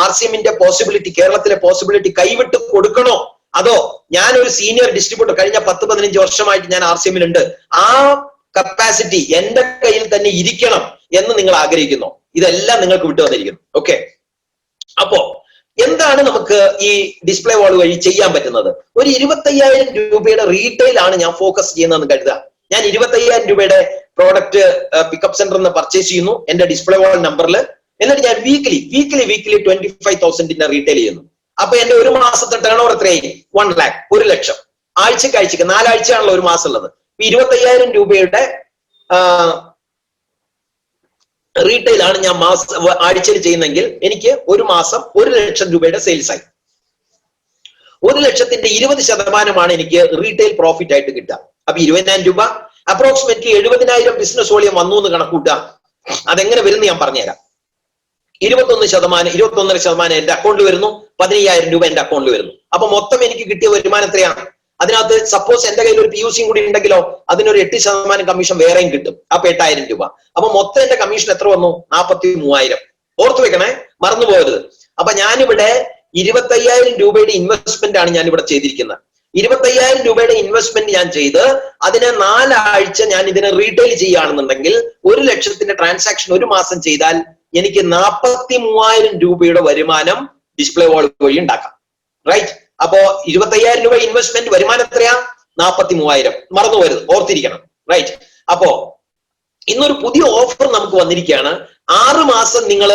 RCMന്റെ പോസിബിലിറ്റി, കേരളത്തിലെ പോസിബിലിറ്റി കൈവിട്ട് കൊടുക്കണോ, അതോ ഞാനൊരു സീനിയർ ഡിസ്ട്രിബ്യൂട്ടർ കഴിഞ്ഞ 10-15 വർഷമായിട്ട് ഞാൻ RCMലുണ്ട്, ആ കപ്പാസിറ്റി എന്റെ കയ്യിൽ തന്നെ ഇരിക്കണം എന്ന് നിങ്ങൾ ആഗ്രഹിക്കുന്നു? ഇതെല്ലാം നിങ്ങൾക്ക് വിട്ടു വന്നിരിക്കുന്നു. ഓക്കെ, അപ്പോ എന്താണ് നമുക്ക് ഈ ഡിസ്പ്ലേ വാൾ വഴി ചെയ്യാൻ പറ്റുന്നത്? ഒരു 25,000 രൂപയുടെ റീറ്റെയിൽ ആണ് ഞാൻ ഫോക്കസ് ചെയ്യുന്നതെന്ന് കരുതുക. ഞാൻ 25,000 രൂപയുടെ പ്രോഡക്റ്റ് പിക്കപ്പ് സെന്ററിൽ നിന്ന് പർച്ചേസ് ചെയ്യുന്നു എന്റെ ഡിസ്പ്ലേ വാൾ നമ്പറിൽ. എന്നിട്ട് ഞാൻ വീക്ക്ലി 25,000 റീറ്റെയിൽ ചെയ്യുന്നു. അപ്പൊ എന്റെ ഒരു മാസത്തെ ടേൺ ഓവർ എത്രയായി? 1 lakh, 1,00,000. ആഴ്ചക്ക് 4 ആഴ്ചയാണല്ലോ ഒരു മാസം ഉള്ളത്. 25,000 രൂപയുടെ റീറ്റെയിൽ ആണ് ഞാൻ ആഴ്ചയിൽ ചെയ്യുന്നെങ്കിൽ എനിക്ക് ഒരു മാസം 1,00,000 രൂപയുടെ സെയിൽസ് ആയി. 1,00,000-ന്റെ 20% എനിക്ക് റീറ്റെയിൽ പ്രോഫിറ്റ് ആയിട്ട് കിട്ടുക. അപ്പൊ 20,000 രൂപ അപ്രോക്സിമേറ്റ്ലി 70,000 ബിസിനസ് വോളിയം വന്നു എന്ന് കണക്കൂട്ടുക. അതെങ്ങനെ വരുന്നു ഞാൻ പറഞ്ഞുതരാം. 21% എന്റെ അക്കൗണ്ടിൽ വരുന്നു, 15,000 രൂപ എന്റെ അക്കൗണ്ടിൽ വരുന്നു. അപ്പൊ മൊത്തം എനിക്ക് കിട്ടിയ വരുമാനം എത്രയാണ്? അതിനകത്ത് സപ്പോസ് എന്റെ കയ്യിൽ ഒരു PUC കൂടി ഉണ്ടെങ്കിലോ അതിനൊരു 8% കമ്മീഷൻ വേറെയും കിട്ടും. അപ്പൊ 8,000 രൂപ. അപ്പൊ മൊത്തം എന്റെ കമ്മീഷൻ എത്ര വന്നു? 43,000. ഓർത്തു വെക്കണേ, മറന്നുപോകരുത്. അപ്പൊ ഞാനിവിടെ 25,000 രൂപയുടെ ഇൻവെസ്റ്റ്മെന്റ് ആണ് ഞാൻ ഇവിടെ ചെയ്തിരിക്കുന്നത്. 25,000 രൂപയുടെ ഇൻവെസ്റ്റ്മെന്റ് ഞാൻ ചെയ്ത് അതിനെ 4 ആഴ്ച ഞാൻ ഇതിനെ റീറ്റെയിൽ ചെയ്യുകയാണെന്നുണ്ടെങ്കിൽ 1,00,000-ന്റെ ട്രാൻസാക്ഷൻ ഒരു മാസം ചെയ്താൽ എനിക്ക് 43,000 രൂപയുടെ വരുമാനം ഡിസ്പ്ലേ വാൾ വഴി ഉണ്ടാക്കാം. റൈറ്റ്? അപ്പോ 25,000 രൂപ ഇൻവെസ്റ്റ്മെന്റ്, വരുമാനം എത്രയാ? 43,000. മറന്നു വരുത്, ഓർത്തിരിക്കണം. റൈറ്റ്? അപ്പോ ഇന്നൊരു പുതിയ ഓഫർ നമുക്ക് വന്നിരിക്കുകയാണ്. 6 മാസം നിങ്ങൾ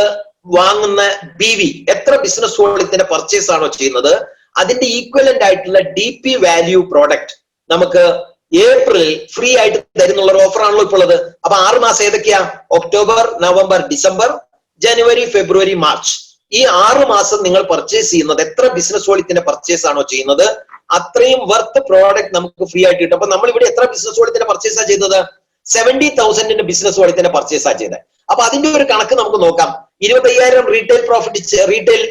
വാങ്ങുന്ന BV, എത്ര ബിസിനസ് വോളിയത്തിന്റെ പർച്ചേസ് ആണോ ചെയ്യുന്നത് അതിന്റെ ഈക്വലന്റ് ആയിട്ടുള്ള DP വാല്യൂ പ്രോഡക്റ്റ് നമുക്ക് ഏപ്രിൽ ഫ്രീ ആയിട്ട് തരുന്നുള്ള ഒരു ഓഫർ ആണല്ലോ ഇപ്പോൾ ഉള്ളത്. അപ്പൊ 6 മാസം ഏതൊക്കെയാ? ഒക്ടോബർ, നവംബർ, ഡിസംബർ, ജനുവരി, ഫെബ്രുവരി, മാർച്ച്. ഈ 6 മാസം നിങ്ങൾ പർച്ചേസ് ചെയ്യുന്നത് എത്ര ബിസിനസ് വോളിയത്തിന്റെ പർച്ചേസ് ആണോ ചെയ്യുന്നത് അത്രയും വർത്ത് പ്രോഡക്റ്റ് നമുക്ക് ഫ്രീ ആയിട്ട് കിട്ടും. അപ്പൊ നമ്മൾ ഇവിടെ എത്ര ബിസിനസ് വോളിയത്തിന്റെ പർച്ചേസാ ചെയ്തത്? 70,000-ന്റെ ബിസിനസ് വോളിയത്തിന്റെ പർച്ചേസാ ചെയ്തത്. അപ്പൊ അതിന്റെ ഒരു കണക്ക് നമുക്ക് നോക്കാം. 25,000 റീറ്റെയിൽ പ്രോഫിറ്റ് റീറ്റെയിൽ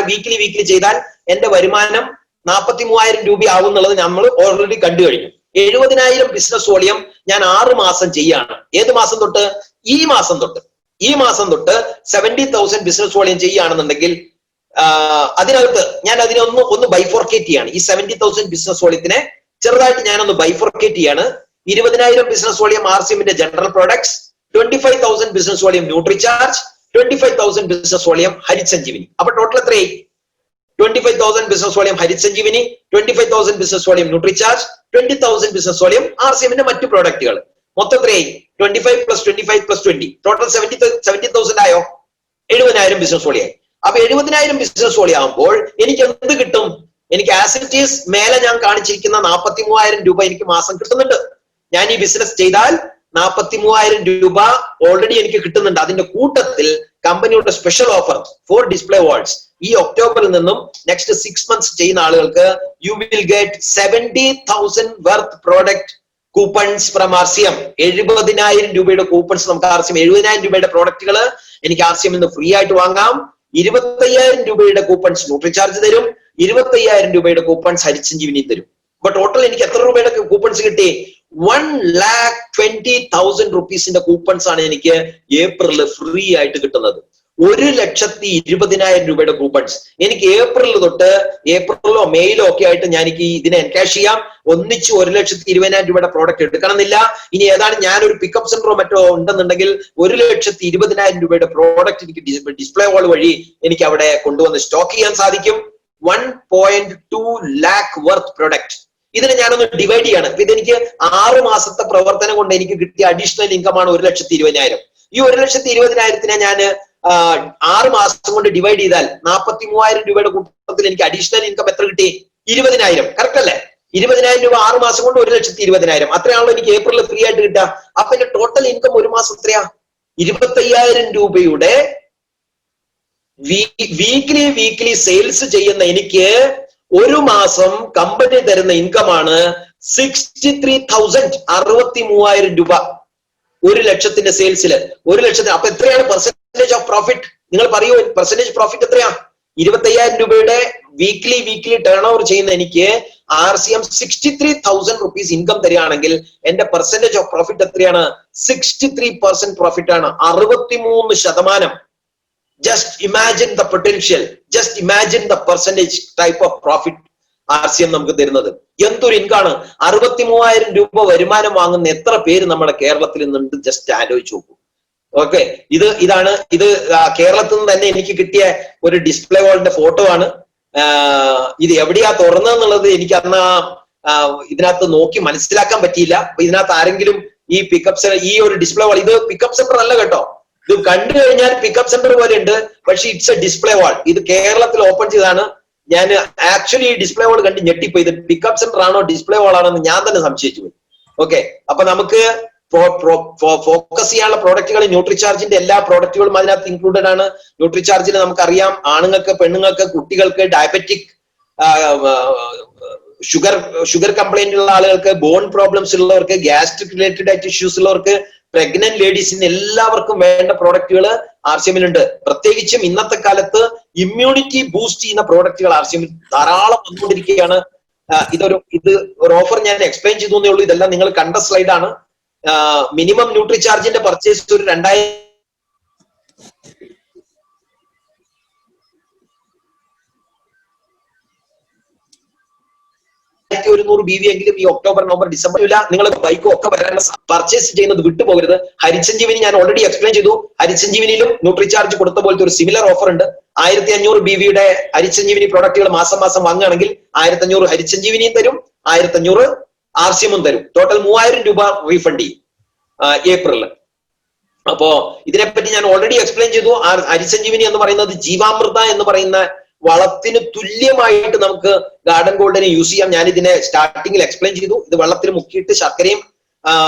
വീക്ക്ലി ചെയ്താൽ എന്റെ വരുമാനം 43,000 രൂപ ആവും എന്നുള്ളത് നമ്മൾ ഓൾറെഡി കണ്ടു കഴിഞ്ഞു. 70,000 ബിസിനസ് വോളിയം ഞാൻ 6 മാസം ചെയ്യാണ്. ഏത് മാസം തൊട്ട്? ഈ മാസം തൊട്ട് 70,000 ബിസിനസ് വോളിയം ചെയ്യുകയാണെന്നുണ്ടെങ്കിൽ അതിനകത്ത് ഞാൻ അതിനെ ഒന്ന് ബൈഫോർക്കേറ്റ് ചെയ്യാണ്. ഈ 70,000 ബിസിനസ് വോളിയത്തിനെ ചെറുതായിട്ട് ഞാനൊന്ന് ബൈഫോർക്കേറ്റ് ചെയ്യാണ്. 20,000 ബിസിനസ് വോളിയം RCMന്റെ general products, 25,000 business volume Nutricharge, 25,000 business volume Harit Sanjeevini. അപ്പൊ ടോട്ടൽ എത്രയായി? 25,000 business volume Harit Sanjeevini, 25,000 business volume Nutricharge, 20,000 business volume RCMന്റെ മറ്റു പ്രോഡക്റ്റുകൾ. മൊത്തം എത്രയായി? 25 + 25 + 20, ടോട്ടൽ 70,000 ആയോ? 70,000 ബിസിനസ് വോളിയായി. അപ്പൊ 70,000 ബിസിനസ് വോളിയം ആകുമ്പോൾ എനിക്ക് എന്ത് കിട്ടും? എനിക്ക് ആസിറ്റീസ് മേലെ ഞാൻ കാണിച്ചിരിക്കുന്ന 43,000 രൂപ എനിക്ക് മാസം കിട്ടുന്നുണ്ട്. ഞാൻ ഈ ബിസിനസ് ചെയ്താൽ 43,000 രൂപ ഓൾറെഡി എനിക്ക് കിട്ടുന്നുണ്ട്. അതിന്റെ കൂട്ടത്തിൽ കമ്പനിയുടെ special offer for display walls ഈ ഒക്ടോബറിൽ നിന്നും നെക്സ്റ്റ് 6 months ചെയ്യുന്ന ആളുകൾക്ക് you will get 70,000 worth product coupons from RCM. 70,000 രൂപയുടെ കൂപ്പൺസ് നമുക്ക് RCM, 70,000 രൂപയുടെ പ്രോഡക്റ്റുകൾ എനിക്ക് RCM നിന്ന് ഫ്രീ ആയിട്ട് വാങ്ങാം. 25,000 രൂപയുടെ കൂപ്പൺസ് ന്യൂട്രിചാർജ് തരും, 25,000 രൂപയുടെ കൂപ്പൺസ് ഹരിത് സഞ്ജീവിനി തരും. അപ്പൊ ടോട്ടൽ എനിക്ക് എത്ര രൂപയുടെ കൂപ്പൺസ് കിട്ടി? 1,20,000 റുപ്പീസിന്റെ കൂപ്പൺസ് ആണ് എനിക്ക് ഏപ്രിലിൽ ഫ്രീ ആയിട്ട് കിട്ടുന്നത്. 1,20,000 രൂപയുടെ കൂപ്പൺസ് എനിക്ക് ഏപ്രിൽ തൊട്ട്, ഏപ്രിലോ മെയിലോ ഒക്കെ ആയിട്ട് ഞാൻ ഇതിനെ എൻകാഷ് ചെയ്യാം. ഒന്നിച്ച് 1,20,000 രൂപയുടെ പ്രോഡക്റ്റ് എടുക്കണമെന്നില്ല. ഇനി ഏതാണ് ഞാനൊരു പിക്കപ്പ് സെന്ററോ മറ്റോ ഉണ്ടെന്നുണ്ടെങ്കിൽ 1,20,000 രൂപയുടെ പ്രോഡക്റ്റ് എനിക്ക് ഡിസ്പ്ലേ വാൾ വഴി എനിക്ക് അവിടെ കൊണ്ടുവന്ന് സ്റ്റോക്ക് ചെയ്യാൻ സാധിക്കും. 1.2 lakh വർത്ത് പ്രൊഡക്റ്റ്. ഇതിനെ ഞാനൊന്ന് ഡിവൈഡ് ചെയ്യാണ്. ഇതെനിക്ക് 6 മാസത്തെ പ്രവർത്തനം കൊണ്ട് എനിക്ക് കിട്ടിയ അഡീഷണൽ ഇൻകമാണ് 1,20,000. ഈ 1,20,000 ഞാൻ 6 മാസം കൊണ്ട് ഡിവൈഡ് ചെയ്താൽ 43,000 രൂപയുടെ കൂട്ടത്തിൽ എനിക്ക് അഡീഷണൽ ഇൻകം എത്ര കിട്ടി? 20,000. കറക്റ്റ് അല്ലേ? 20,000 രൂപ 6 മാസം കൊണ്ട് 1,20,000. അത്രയാണല്ലോ എനിക്ക് ഏപ്രിലിൽ ഫ്രീ ആയിട്ട് കിട്ടുക. അപ്പൊ എന്റെ ടോട്ടൽ ഇൻകം ഒരു മാസം എത്രയാ? 25,000 രൂപയുടെ വീക്ക്ലി സെയിൽസ് ചെയ്യുന്ന എനിക്ക് ഒരു മാസം കമ്പനി തരുന്ന ഇൻകമാണ് 63,000, 63,000 രൂപ. 1,00,000 സെയിൽസിൽ 1,00,000. അപ്പൊ എത്രയാണ് പെർസെന്റേജ് ഓഫ് പ്രോഫിറ്റ്? നിങ്ങൾ പറയൂ, പെർസെന്റേജ് പ്രോഫിറ്റ് എത്രയാ? 25,000 രൂപയുടെ വീക്ക്ലി ടേൺ ഓവർ ചെയ്യുന്ന എനിക്ക് RCM 63,000 റുപ്പീസ് ഇൻകം തരികയാണെങ്കിൽ എന്റെ പെർസെന്റേജ് ഓഫ് പ്രോഫിറ്റ് എത്രയാണ്? 63% പ്രോഫിറ്റ് ആണ്. 63%. Just imagine the potential. Just imagine the percentage type of profit RCM നമുക്ക് തരുന്നത്. എന്തൊരു ഇൻകാണ്! 63,000 രൂപ വരുമാനം വാങ്ങുന്ന എത്ര പേര് നമ്മുടെ കേരളത്തിൽ നിന്നുണ്ട്? ജസ്റ്റ് ആലോചിച്ച് നോക്കൂ. ഓക്കെ, ഇത് കേരളത്തിൽ നിന്ന് തന്നെ എനിക്ക് കിട്ടിയ ഒരു ഡിസ്പ്ലേ വാളിന്റെ ഫോട്ടോ ആണ്. ഇത് എവിടെയാ തുറന്നെന്നുള്ളത് എനിക്ക് അന്ന് ഇതിനകത്ത് നോക്കി മനസ്സിലാക്കാൻ പറ്റിയില്ല. അപ്പൊ ഇതിനകത്ത് ആരെങ്കിലും ഈ പിക്കപ്പ് സെന്റർ, ഈ ഒരു ഡിസ്പ്ലേ വാൾ, ഇത് പിക്കപ്പ് സെന്റർ അല്ല കേട്ടോ. ഇത് കണ്ടു കഴിഞ്ഞാൽ പിക്കപ്പ് സെന്റർ പോലെ ഉണ്ട്, പക്ഷെ ഇറ്റ്സ് എ ഡിസ്പ്ലേ വാൾ. ഇത് കേരളത്തിൽ ഓപ്പൺ ചെയ്താണ്. ഞാൻ ആക്ച്വലി ഈ ഡിസ്പ്ലേ വാൾ കണ്ട് ഞെട്ടിപ്പോയി. ഇത് പിക്കപ്പ് സെന്റർ ആണോ ഡിസ്പ്ലേ വാൾ ആണോ എന്ന് ഞാൻ തന്നെ സംശയിച്ചു പോയി. ഓക്കെ, അപ്പൊ നമുക്ക് ഫോക്കസ് ചെയ്യാനുള്ള പ്രോഡക്റ്റുകൾ, ന്യൂട്രിചാർജിന്റെ എല്ലാ പ്രോഡക്റ്റുകളും അതിനകത്ത് ഇൻക്ലൂഡഡ് ആണ്. ന്യൂട്രിചാർജിൽ നമുക്കറിയാം, ആണുങ്ങൾക്ക്, പെണ്ണുങ്ങൾക്ക്, കുട്ടികൾക്ക്, ഡയബറ്റിക്, ഷുഗർ കംപ്ലൈന്റ് ഉള്ള ആളുകൾക്ക്, ബോൺ പ്രോബ്ലംസ് ഉള്ളവർക്ക്, ഗ്യാസ്ട്രിക് റിലേറ്റഡ് ആയിട്ട് ഇഷ്യൂസ് ഉള്ളവർക്ക്, പ്രഗ്നന്റ് ലേഡീസിന് എല്ലാവർക്കും വേണ്ട പ്രോഡക്റ്റുകൾ RCMലുണ്ട്. പ്രത്യേകിച്ചും ഇന്നത്തെ കാലത്ത് ഇമ്മ്യൂണിറ്റി ബൂസ്റ്റ് ചെയ്യുന്ന പ്രോഡക്റ്റുകൾ RCMൽ ധാരാളം വന്നുകൊണ്ടിരിക്കുകയാണ്. ഇത് ഒരു ഓഫർ ഞാൻ എക്സ്പ്ലെയിൻ ചെയ്തേ ഉള്ളൂ. ഇതെല്ലാം നിങ്ങൾ കണ്ട സ്ലൈഡാണ്. മിനിമം ന്യൂട്രിചാർജിന്റെ പർച്ചേസ് ഒരു 2,100 BV എങ്കിലും ഈ ഒക്ടോബർ, നവംബർ, ഡിസംബർ നിങ്ങൾ ബൈക്കും ഒക്കെ വരാൻ പർച്ചേസ് ചെയ്യുന്നത് വിട്ടുപോകരുത്. ഹരിസഞ്ജീവനി ഞാൻ ഓൾറെഡി എക്സ്പ്ലെയിൻ ചെയ്തു. ഹരിസഞ്ജീവനിയിലും ന്യൂട്രിചാർജ് കൊടുത്ത പോലത്തെ ഒരു സിമിലർ ഓഫർ ഉണ്ട്. 1,500 BVയുടെ ഹരിസഞ്ജീവനി പ്രോഡക്റ്റുകൾ മാസം വാങ്ങുകയാണെങ്കിൽ 1,500 ഹരിസഞ്ജീവനിയും തരും, 1,500 RCMും തരും. ടോട്ടൽ 3,000 രൂപ റീഫണ്ട് ചെയ്യും ഏപ്രിലിൽ. അപ്പോ ഇതിനെപ്പറ്റി ഞാൻ ഓൾറെഡി എക്സ്പ്ലെയിൻ ചെയ്തു. ഹരിസഞ്ജീവനി എന്ന് പറയുന്നത് ജീവാമൃത എന്ന് പറയുന്ന വളത്തിന് തുല്യമായിട്ട് നമുക്ക് ഗാർഡൻ ഗോൾഡിനെ യൂസ് ചെയ്യാം. ഞാൻ ഇതിനെ സ്റ്റാർട്ടിങ്ങിൽ എക്സ്പ്ലെയിൻ ചെയ്തു. ഇത് വെള്ളത്തിൽ മുക്കിയിട്ട് ശർക്കരയും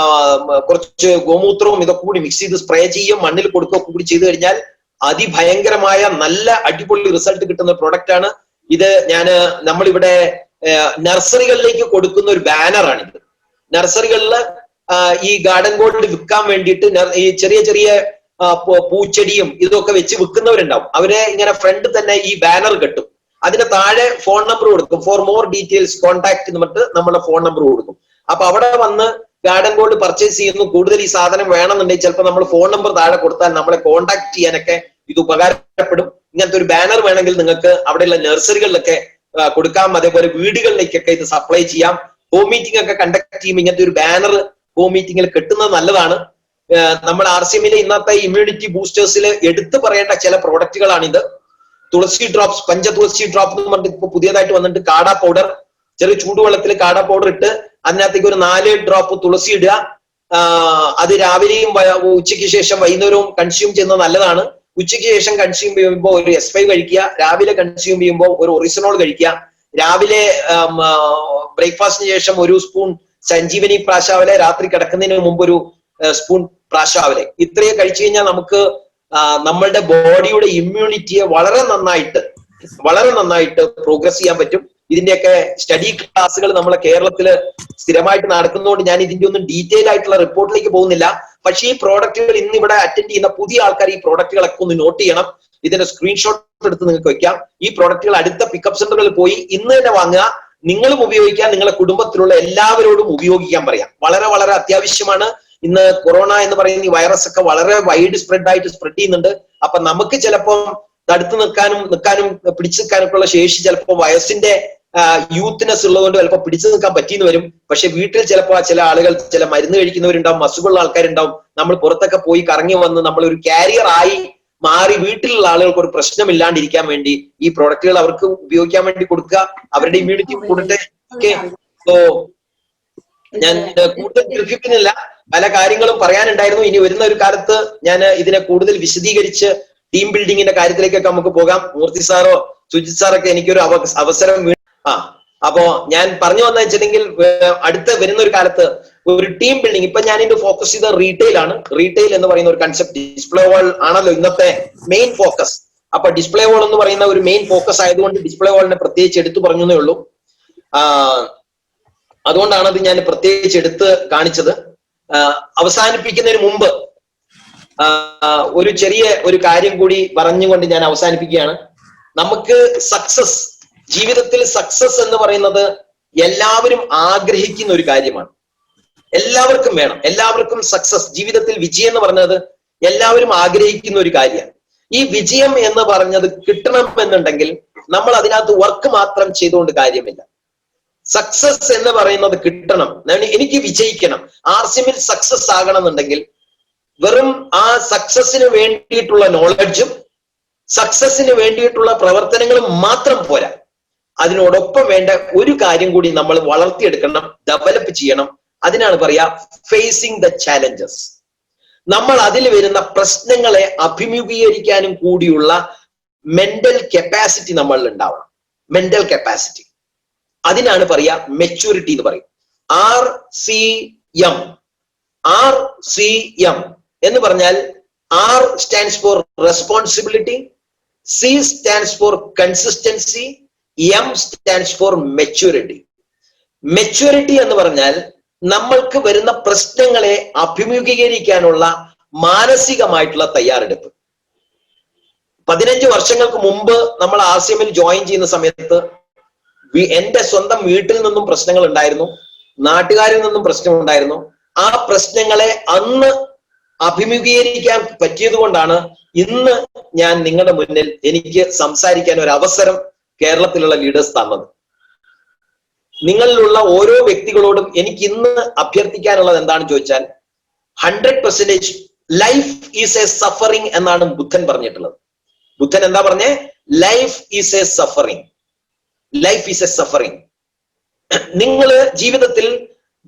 കുറച്ച് ഗോമൂത്രവും ഇതൊക്കെ കൂടി മിക്സ് ചെയ്ത് സ്പ്രേ ചെയ്യും, മണ്ണിൽ കൊടുക്കുകയൊക്കെ കൂടി ചെയ്തു കഴിഞ്ഞാൽ അതിഭയങ്കരമായ നല്ല അടിപൊളി റിസൾട്ട് കിട്ടുന്ന പ്രോഡക്റ്റ് ആണ് ഇത്. നമ്മളിവിടെ നഴ്സറികളിലേക്ക് കൊടുക്കുന്ന ഒരു ബാനറാണിത്. നഴ്സറികളിൽ ഈ ഗാർഡൻ ഗോൾഡ് വിൽക്കാൻ വേണ്ടിയിട്ട് ഈ ചെറിയ പൂച്ചെടിയും ഇതൊക്കെ വെച്ച് വിൽക്കുന്നവരുണ്ടാവും. അവരെ ഇങ്ങനെ ഫ്രണ്ട് തന്നെ ഈ ബാനർ കെട്ടും. അതിന് താഴെ ഫോൺ നമ്പർ കൊടുക്കും. ഫോർ മോർ ഡീറ്റെയിൽസ് കോൺടാക്ട് എന്ന് പറഞ്ഞിട്ട് നമ്മുടെ ഫോൺ നമ്പർ കൊടുക്കും. അപ്പൊ അവിടെ വന്ന് ഗാർഡൻ ഗോൾഡ് പർച്ചേസ് ചെയ്യുന്നു. കൂടുതൽ ഈ സാധനം വേണമെന്നുണ്ടെങ്കിൽ ചിലപ്പോൾ നമ്മൾ ഫോൺ നമ്പർ താഴെ കൊടുത്താൽ നമ്മളെ കോൺടാക്ട് ചെയ്യാനൊക്കെ ഇത് ഉപകാരപ്പെടും. ഇങ്ങനത്തെ ഒരു ബാനർ വേണമെങ്കിൽ നിങ്ങൾക്ക് അവിടെയുള്ള നഴ്സറികളിലൊക്കെ കൊടുക്കാം. അതേപോലെ വീടുകളിലേക്കൊക്കെ ഇത് സപ്ലൈ ചെയ്യാം. ഹോം മീറ്റിംഗ് ഒക്കെ കണ്ടക്ട് ചെയ്യുമ്പോൾ ഇങ്ങനത്തെ ഒരു ബാനർ ഹോം മീറ്റിംഗിൽ കിട്ടുന്നത് നല്ലതാണ്. നമ്മുടെ RCMലെ ഇന്നത്തെ ഇമ്മ്യൂണിറ്റി ബൂസ്റ്റേഴ്സിൽ എടുത്തു പറയേണ്ട ചില പ്രോഡക്റ്റുകളാണിത്. തുളസി ഡ്രോപ്സ്, പഞ്ച തുളസി ഡ്രോപ്പ് എന്ന് പറഞ്ഞിട്ട് ഇപ്പൊ പുതിയതായിട്ട് വന്നിട്ട് കാട പൗഡർ, ചെറിയ ചൂടുവെള്ളത്തിൽ കാട പൗഡർ ഇട്ട് അതിനകത്തേക്ക് ഒരു 4 ഡ്രോപ്പ് തുളസി ഇടുക. അത് രാവിലെയും ഉച്ചയ്ക്ക് ശേഷം വൈകുന്നേരവും കൺസ്യൂം ചെയ്യുന്നത് നല്ലതാണ്. ഉച്ചയ്ക്ക് ശേഷം കൺസ്യൂം ചെയ്യുമ്പോൾ ഒരു S5 കഴിക്കുക. രാവിലെ കൺസ്യൂം ചെയ്യുമ്പോൾ ഒരു ഒറിജിനോൾ കഴിക്കുക. രാവിലെ ബ്രേക്ക്ഫാസ്റ്റിന് ശേഷം ഒരു സ്പൂൺ സഞ്ജീവനി പ്രാശാവലെ, രാത്രി കിടക്കുന്നതിന് മുമ്പ് ഒരു സ്പൂൺ പ്രാശാവലെ. ഇത്രയും കഴിച്ചു കഴിഞ്ഞാൽ നമുക്ക് നമ്മളുടെ ബോഡിയുടെ ഇമ്മ്യൂണിറ്റിയെ വളരെ നന്നായിട്ട് പ്രോഗ്രസ് ചെയ്യാൻ പറ്റും. ഇതിന്റെയൊക്കെ സ്റ്റഡി ക്ലാസ്സുകൾ നമ്മളെ കേരളത്തില് സ്ഥിരമായിട്ട് നടക്കുന്നതുകൊണ്ട് ഞാൻ ഇതിന്റെ ഒന്നും ഡീറ്റെയിൽ ആയിട്ടുള്ള റിപ്പോർട്ടിലേക്ക് പോകുന്നില്ല. പക്ഷേ ഈ പ്രോഡക്റ്റുകൾ ഇന്ന് ഇവിടെ അറ്റൻഡ് ചെയ്യുന്ന പുതിയ ആൾക്കാർ ഈ പ്രോഡക്റ്റുകളൊക്കെ ഒന്ന് നോട്ട് ചെയ്യണം. ഇതിന്റെ സ്ക്രീൻഷോട്ട് എടുത്ത് നിങ്ങൾക്ക് വെക്കാം. ഈ പ്രോഡക്റ്റുകൾ അടുത്ത പിക്കപ്പ് സെന്ററുകളിൽ പോയി ഇന്ന് തന്നെ വാങ്ങുക. നിങ്ങളും ഉപയോഗിക്കാൻ, നിങ്ങളുടെ കുടുംബത്തിലുള്ള എല്ലാവരോടും ഉപയോഗിക്കാൻ പറയാം. വളരെ അത്യാവശ്യമാണ്. ഇന്ന് കൊറോണ എന്ന് പറയുന്ന ഈ വൈറസ് ഒക്കെ വളരെ വൈഡ് സ്പ്രെഡ് ചെയ്യുന്നുണ്ട്. അപ്പൊ നമുക്ക് ചിലപ്പോൾ തടുത്തു നിൽക്കാനും പിടിച്ചു നിൽക്കാനൊക്കെ ഉള്ള ശേഷി ചിലപ്പോൾ വയസ്സിന്റെ യൂത്ത്നെസ് ഉള്ളതുകൊണ്ട് ചിലപ്പോൾ പിടിച്ചു നിൽക്കാൻ പറ്റിയെന്ന് വരും. പക്ഷെ വീട്ടിൽ ചിലപ്പോൾ ചില ആളുകൾ, ചില മരുന്ന് കഴിക്കുന്നവരുണ്ടാവും, അസുഖമുള്ള ആൾക്കാരുണ്ടാവും. നമ്മൾ പുറത്തൊക്കെ പോയി കറങ്ങി വന്ന് നമ്മൾ ഒരു കാരിയർ ആയി മാറി വീട്ടിലുള്ള ആളുകൾക്ക് ഒരു പ്രശ്നമില്ലാണ്ടിരിക്കാൻ വേണ്ടി ഈ പ്രോഡക്റ്റുകൾ അവർക്ക് ഉപയോഗിക്കാൻ വേണ്ടി കൊടുക്കുക, അവരുടെ ഇമ്മ്യൂണിറ്റി കൂടട്ടെ. ഓക്കെ, സോ ഞാൻ കൂടുതൽ ദീർഘിക്കുന്നില്ല, പല കാര്യങ്ങളും പറയാനുണ്ടായിരുന്നു. ഇനി വരുന്ന ഒരു കാലത്ത് ഞാൻ ഇതിനെ കൂടുതൽ വിശദീകരിച്ച് ടീം ബിൽഡിങ്ങിന്റെ കാര്യത്തിലേക്കൊക്കെ നമുക്ക് പോകാം. മൂർത്തി സാറോ സുജിത് സാറൊക്കെ എനിക്കൊരു അവസരം അപ്പോ ഞാൻ പറഞ്ഞു വന്ന വെച്ചിട്ടുണ്ടെങ്കിൽ അടുത്ത് വരുന്ന ഒരു കാലത്ത് ഒരു ടീം ബിൽഡിംഗ്, ഇപ്പൊ ഞാൻ ഇതിന്റെ ഫോക്കസ് ചെയ്ത റീറ്റെയിൽ ആണ്. റീറ്റെയിൽ എന്ന് പറയുന്ന ഒരു കൺസെപ്റ്റ്, ഡിസ്പ്ലേ വാൾ ആണല്ലോ ഇന്നത്തെ മെയിൻ ഫോക്കസ്. അപ്പൊ ഡിസ്പ്ലേ വാൾ എന്ന് പറയുന്ന ഒരു മെയിൻ ഫോക്കസ് ആയതുകൊണ്ട് ഡിസ്പ്ലേ വാളിനെ പ്രത്യേകിച്ച് എടുത്തു പറഞ്ഞേ ഉള്ളൂ. അതുകൊണ്ടാണ് അത് ഞാൻ പ്രത്യേകിച്ച് എടുത്ത് കാണിച്ചത്. അവസാനിപ്പിക്കുന്നതിന് മുമ്പ് ഒരു ചെറിയ ഒരു കാര്യം കൂടി പറഞ്ഞുകൊണ്ട് ഞാൻ അവസാനിപ്പിക്കുകയാണ്. നമുക്ക് സക്സസ്, ജീവിതത്തിൽ സക്സസ് എന്ന് പറയുന്നത് എല്ലാവരും ആഗ്രഹിക്കുന്ന ഒരു കാര്യമാണ്. എല്ലാവർക്കും വേണം, എല്ലാവർക്കും സക്സസ്, ജീവിതത്തിൽ വിജയം എന്ന് പറഞ്ഞത് എല്ലാവരും ആഗ്രഹിക്കുന്ന ഒരു കാര്യമാണ്. ഈ വിജയം എന്ന് പറഞ്ഞത് കിട്ടണം എന്നുണ്ടെങ്കിൽ നമ്മൾ അതിനകത്ത് വർക്ക് മാത്രം ചെയ്തുകൊണ്ട് കാര്യമില്ല. സക്സസ് എന്ന് പറയുന്നത് കിട്ടണം, എനിക്ക് വിജയിക്കണം, ആർസിഎമ്മിൽ സക്സസ് ആകണം എന്നുണ്ടെങ്കിൽ വെറും ആ സക്സസിന് വേണ്ടിയിട്ടുള്ള നോളജും സക്സസിന് വേണ്ടിയിട്ടുള്ള പ്രവർത്തനങ്ങളും മാത്രം പോരാ. അതിനോടൊപ്പം വേണ്ട ഒരു കാര്യം കൂടി നമ്മൾ വളർത്തിയെടുക്കണം, ഡെവലപ്പ് ചെയ്യണം. അതിനാണ് പറയാ ഫേസിങ് ദ ചാലഞ്ചസ്. നമ്മൾ അതിൽ വരുന്ന പ്രശ്നങ്ങളെ അഭിമുഖീകരിക്കാനും കൂടിയുള്ള മെന്റൽ കപ്പാസിറ്റി നമ്മളിൽ ഉണ്ടാവണം. മെന്റൽ കപ്പാസിറ്റി, അതിനാണ് പറയാ മെച്യൂരിറ്റി എന്ന് പറയും. RCM എന്ന് പറഞ്ഞാൽ R stands for responsibility, C stands for consistency, M stands for maturity. Maturity എന്ന് പറഞ്ഞാൽ നമ്മൾക്ക് വരുന്ന പ്രശ്നങ്ങളെ അഭിമുഖീകരിക്കാനുള്ള മാനസികമായിട്ടുള്ള തയ്യാറെടുപ്പ്. 15 വർഷങ്ങൾക്ക് മുമ്പ് നമ്മൾ RCMൽ ജോയിൻ ചെയ്യുന്ന സമയത്ത് എന്റെ സ്വന്തം വീട്ടിൽ നിന്നും പ്രശ്നങ്ങൾ ഉണ്ടായിരുന്നു, നാട്ടുകാരിൽ നിന്നും പ്രശ്നമുണ്ടായിരുന്നു. ആ പ്രശ്നങ്ങളെ അന്ന് അഭിമുഖീകരിക്കാൻ പറ്റിയത് കൊണ്ടാണ് ഇന്ന് ഞാൻ നിങ്ങളുടെ മുന്നിൽ എനിക്ക് സംസാരിക്കാൻ ഒരു അവസരം കേരളത്തിലുള്ള ലീഡേഴ്സ് തന്നത്. നിങ്ങളിലുള്ള ഓരോ വ്യക്തികളോടും എനിക്ക് ഇന്ന് അഭ്യർത്ഥിക്കാനുള്ളത് എന്താണെന്ന് ചോദിച്ചാൽ 100% ലൈഫ് ഈസ് എ സഫറിങ് എന്നാണ് ബുദ്ധൻ പറഞ്ഞിട്ടുള്ളത്. ബുദ്ധൻ എന്താ പറഞ്ഞേ? Life is A suffering. Life is A suffering. നിങ്ങൾ ജീവിതത്തിൽ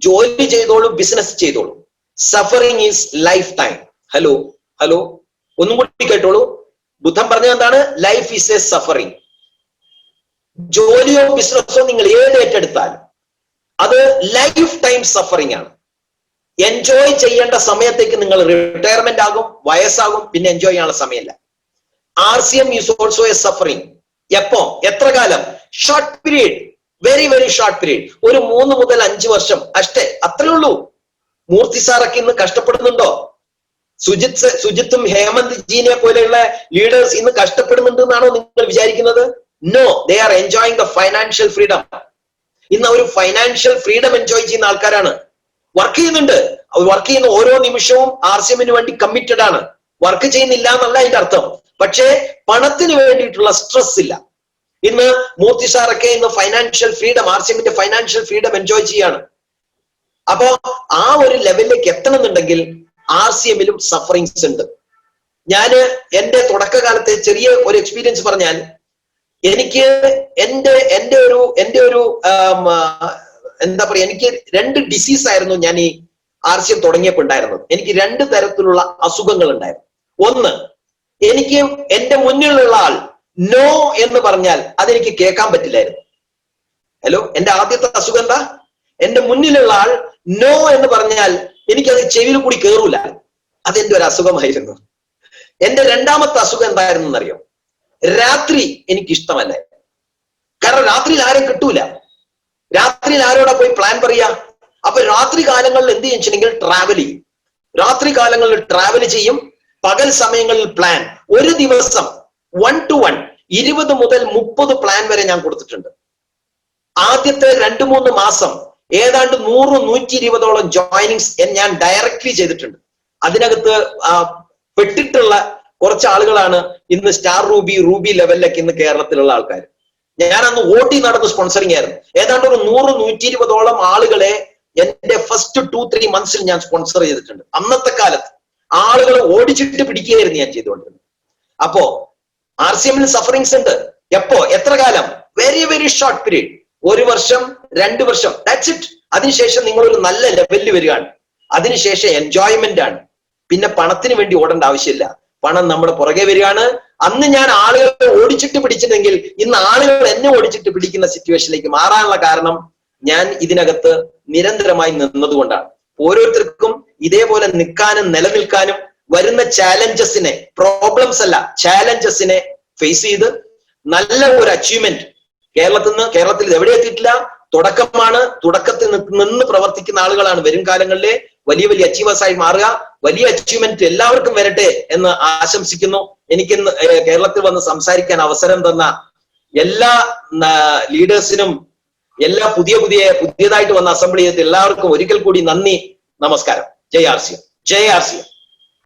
ജോലി ചെയ്തോളൂ, ബിസിനസ് ചെയ്തോളൂ, suffering is life time. Hello ഒന്നും കൂടി കേട്ടോളൂ. ബുദ്ധൻ പറഞ്ഞത് എന്താണ്? Life is A suffering. ജോലിയോ ബിസിനസ്സോ നിങ്ങൾ ഏത് ഏറ്റെടുത്താലും അത് ലൈഫ് ടൈം സഫറിങ് ആണ്. എൻജോയ് ചെയ്യേണ്ട സമയത്തേക്ക് നിങ്ങൾ റിട്ടയർമെന്റ് ആകും, വയസ്സാകും, പിന്നെ എൻജോയ് ചെയ്യാനുള്ള സമയമില്ല. RCM is also A suffering. എപ്പോ? എത്ര കാലം? Short period, very very short period. ഒരു 3 മുതൽ 5 വർഷം അಷ್ಟേ, അത്രേ ഉള്ളൂ. മൂർത്തി സാറൊക്കെ ഇന്ന് കഷ്ടപ്പെടുന്നുണ്ടോ? സുജിത്തും ഹേമന്ത് ജീനെ പോലെയുള്ള ലീഡേഴ്സ് ഇന്ന് കഷ്ടപ്പെടുന്നുണ്ട് എന്നാണോ നിങ്ങൾ വിചാരിക്കുന്നത്? No, they are enjoying the financial freedom. ഇന്ന് ഒരു ഫൈനാൻഷ്യൽ ഫ്രീഡം എൻജോയ് ചെയ്യുന്ന ആൾക്കാരാണ്. വർക്ക് ചെയ്യുന്നുണ്ട്, വർക്ക് ചെയ്യുന്ന ഓരോ നിമിഷവും RCMന് വേണ്ടി കമ്മിറ്റഡ് ആണ്. വർക്ക് ചെയ്യുന്നില്ല എന്നല്ല അതിന്റെ അർത്ഥം, പക്ഷേ പണത്തിന് വേണ്ടിയിട്ടുള്ള സ്ട്രെസ് ഇല്ല. ഇന്ന് മൂർത്തി സാറൊക്കെ ഇന്ന് ഫൈനാൻഷ്യൽ ഫ്രീഡം, RCMന്റെ ഫൈനാൻഷ്യൽ ഫ്രീഡം എൻജോയ് ചെയ്യാണ്. അപ്പോ ആ ഒരു ലെവലിലേക്ക് എത്തണമെന്നുണ്ടെങ്കിൽ RCMലും സഫറിങ്സ് ഉണ്ട്. ഞാന് എന്റെ തുടക്കകാലത്തെ ചെറിയ ഒരു എക്സ്പീരിയൻസ് പറഞ്ഞാൽ, എനിക്ക് എന്റെ ഒരു എന്താ പറയാ, എനിക്ക് 2 ഡിസീസ് ആയിരുന്നു ഞാൻ ഈ RCM തുടങ്ങിയപ്പോൾ ഉണ്ടായിരുന്നത്. എനിക്ക് 2 തരത്തിലുള്ള അസുഖങ്ങൾ ഉണ്ടായിരുന്നു. ഒന്ന്, എനിക്ക് എന്റെ മുന്നിലുള്ള ആൾ നോ എന്ന് പറഞ്ഞാൽ അതെനിക്ക് കേൾക്കാൻ പറ്റില്ലായിരുന്നു. ഹലോ, എന്റെ ആദ്യത്തെ അസുഖം എന്താ? എന്റെ മുന്നിലുള്ള ആൾ നോ എന്ന് പറഞ്ഞാൽ എനിക്കത് ചെവിയിൽ കൂടി കേറൂല. അതെന്റെ ഒരു അസുഖമായിരുന്നു. എന്റെ രണ്ടാമത്തെ അസുഖം എന്തായിരുന്നു എന്നറിയോ? രാത്രി എനിക്ക് ഇഷ്ടമല്ല. കാരണം രാത്രിയിൽ ആരും കിട്ടൂല. രാത്രിയിൽ ആരോടാ പോയി പ്ലാൻ പറയാ? അപ്പൊ രാത്രി കാലങ്ങളിൽ എന്ത് ചെയ്യുന്നുവെച്ചിട്ടുണ്ടെങ്കിൽ ട്രാവൽ ചെയ്യും. രാത്രി കാലങ്ങളിൽ ട്രാവൽ ചെയ്യും, പകൽ സമയങ്ങളിൽ പ്ലാൻ. ഒരു ദിവസം 1 to 1 20 മുതൽ 30 പ്ലാൻ വരെ ഞാൻ കൊടുത്തിട്ടുണ്ട്. ആദ്യത്തെ 2-3 മാസം ഏതാണ്ട് 100-120ഓളം ജോയിനിങ്സ് ഞാൻ ഡയറക്റ്റ്ലി ചെയ്തിട്ടുണ്ട്. അതിനകത്ത് പെട്ടിട്ടുള്ള കുറച്ച് ആളുകളാണ് ഇന്ന് സ്റ്റാർ റൂബി ലെവലിലൊക്കെ ഇന്ന് കേരളത്തിലുള്ള ആൾക്കാർ. ഞാൻ അന്ന് ഓടി നടന്ന് സ്പോൺസറിങ് ആയിരുന്നു. ഏതാണ്ട് ഒരു 100-120ഓളം ആളുകളെ എന്റെ ഫസ്റ്റ് 2-3 മന്ത്സിൽ ഞാൻ സ്പോൺസർ ചെയ്തിട്ടുണ്ട്. അന്നത്തെ കാലത്ത് ആളുകളെ ഓടിച്ചിട്ട് പിടിക്കുകയായിരുന്നു ഞാൻ ചെയ്തുകൊണ്ടിരുന്നത്. അപ്പോ RCM-ൽ സഫറിങ്സ് ഉണ്ട്. എപ്പോ? എത്ര കാലം? Very very short period. 1 വർഷം 2 വർഷം, ദാറ്റ്സ് ഇറ്റ്. അതിനുശേഷം നിങ്ങൾ ഒരു നല്ല ലെവലിൽ വരികയാണ്. അതിനുശേഷം എൻജോയ്മെന്റ് ആണ്. പിന്നെ പണത്തിന് വേണ്ടി ഓടേണ്ട ആവശ്യമില്ല. പണം നമ്മുടെ പുറകെ വരികയാണ്. അന്ന് ഞാൻ ആളുകളെ ഓടിച്ചിട്ട് പിടിച്ചിട്ടുണ്ടെങ്കിൽ ഇന്ന് ആളുകൾ എന്നെ ഓടിച്ചിട്ട് പിടിക്കുന്ന സിറ്റുവേഷനിലേക്ക് മാറാനുള്ള കാരണം ഞാൻ ഇതിനകത്ത് നിരന്തരമായി നിന്നതുകൊണ്ടാണ്. ഓരോരുത്തർക്കും ഇതേപോലെ നിൽക്കാനും നിലനിൽക്കാനും വരുന്ന ചാലഞ്ചസിനെ, പ്രോബ്ലംസ് അല്ല ചാലഞ്ചസിനെ ഫേസ് ചെയ്ത് നല്ല ഒരു അച്ചീവ്മെന്റ് കേരളത്തിൽ എവിടെ എത്തിയിട്ടില്ല, തുടക്കമാണ്. തുടക്കത്തിൽ നിന്ന് പ്രവർത്തിക്കുന്ന ആളുകളാണ് വരും കാലങ്ങളിലെ വലിയ വലിയ അച്ചീവേഴ്സ് ആയി മാറുക. വലിയ അച്ചീവ്മെന്റ് എല്ലാവർക്കും വരട്ടെ എന്ന് ആശംസിക്കുന്നു. എനിക്കിന്ന് കേരളത്തിൽ വന്ന് സംസാരിക്കാൻ അവസരം തന്ന എല്ലാ ലീഡേഴ്സിനും, എല്ലാ പുതിയതായിട്ട് വന്ന അസംബ്ലി എല്ലാവർക്കും ഒരിക്കൽ കൂടി നന്ദി, നമസ്കാരം. ജയ് RCM.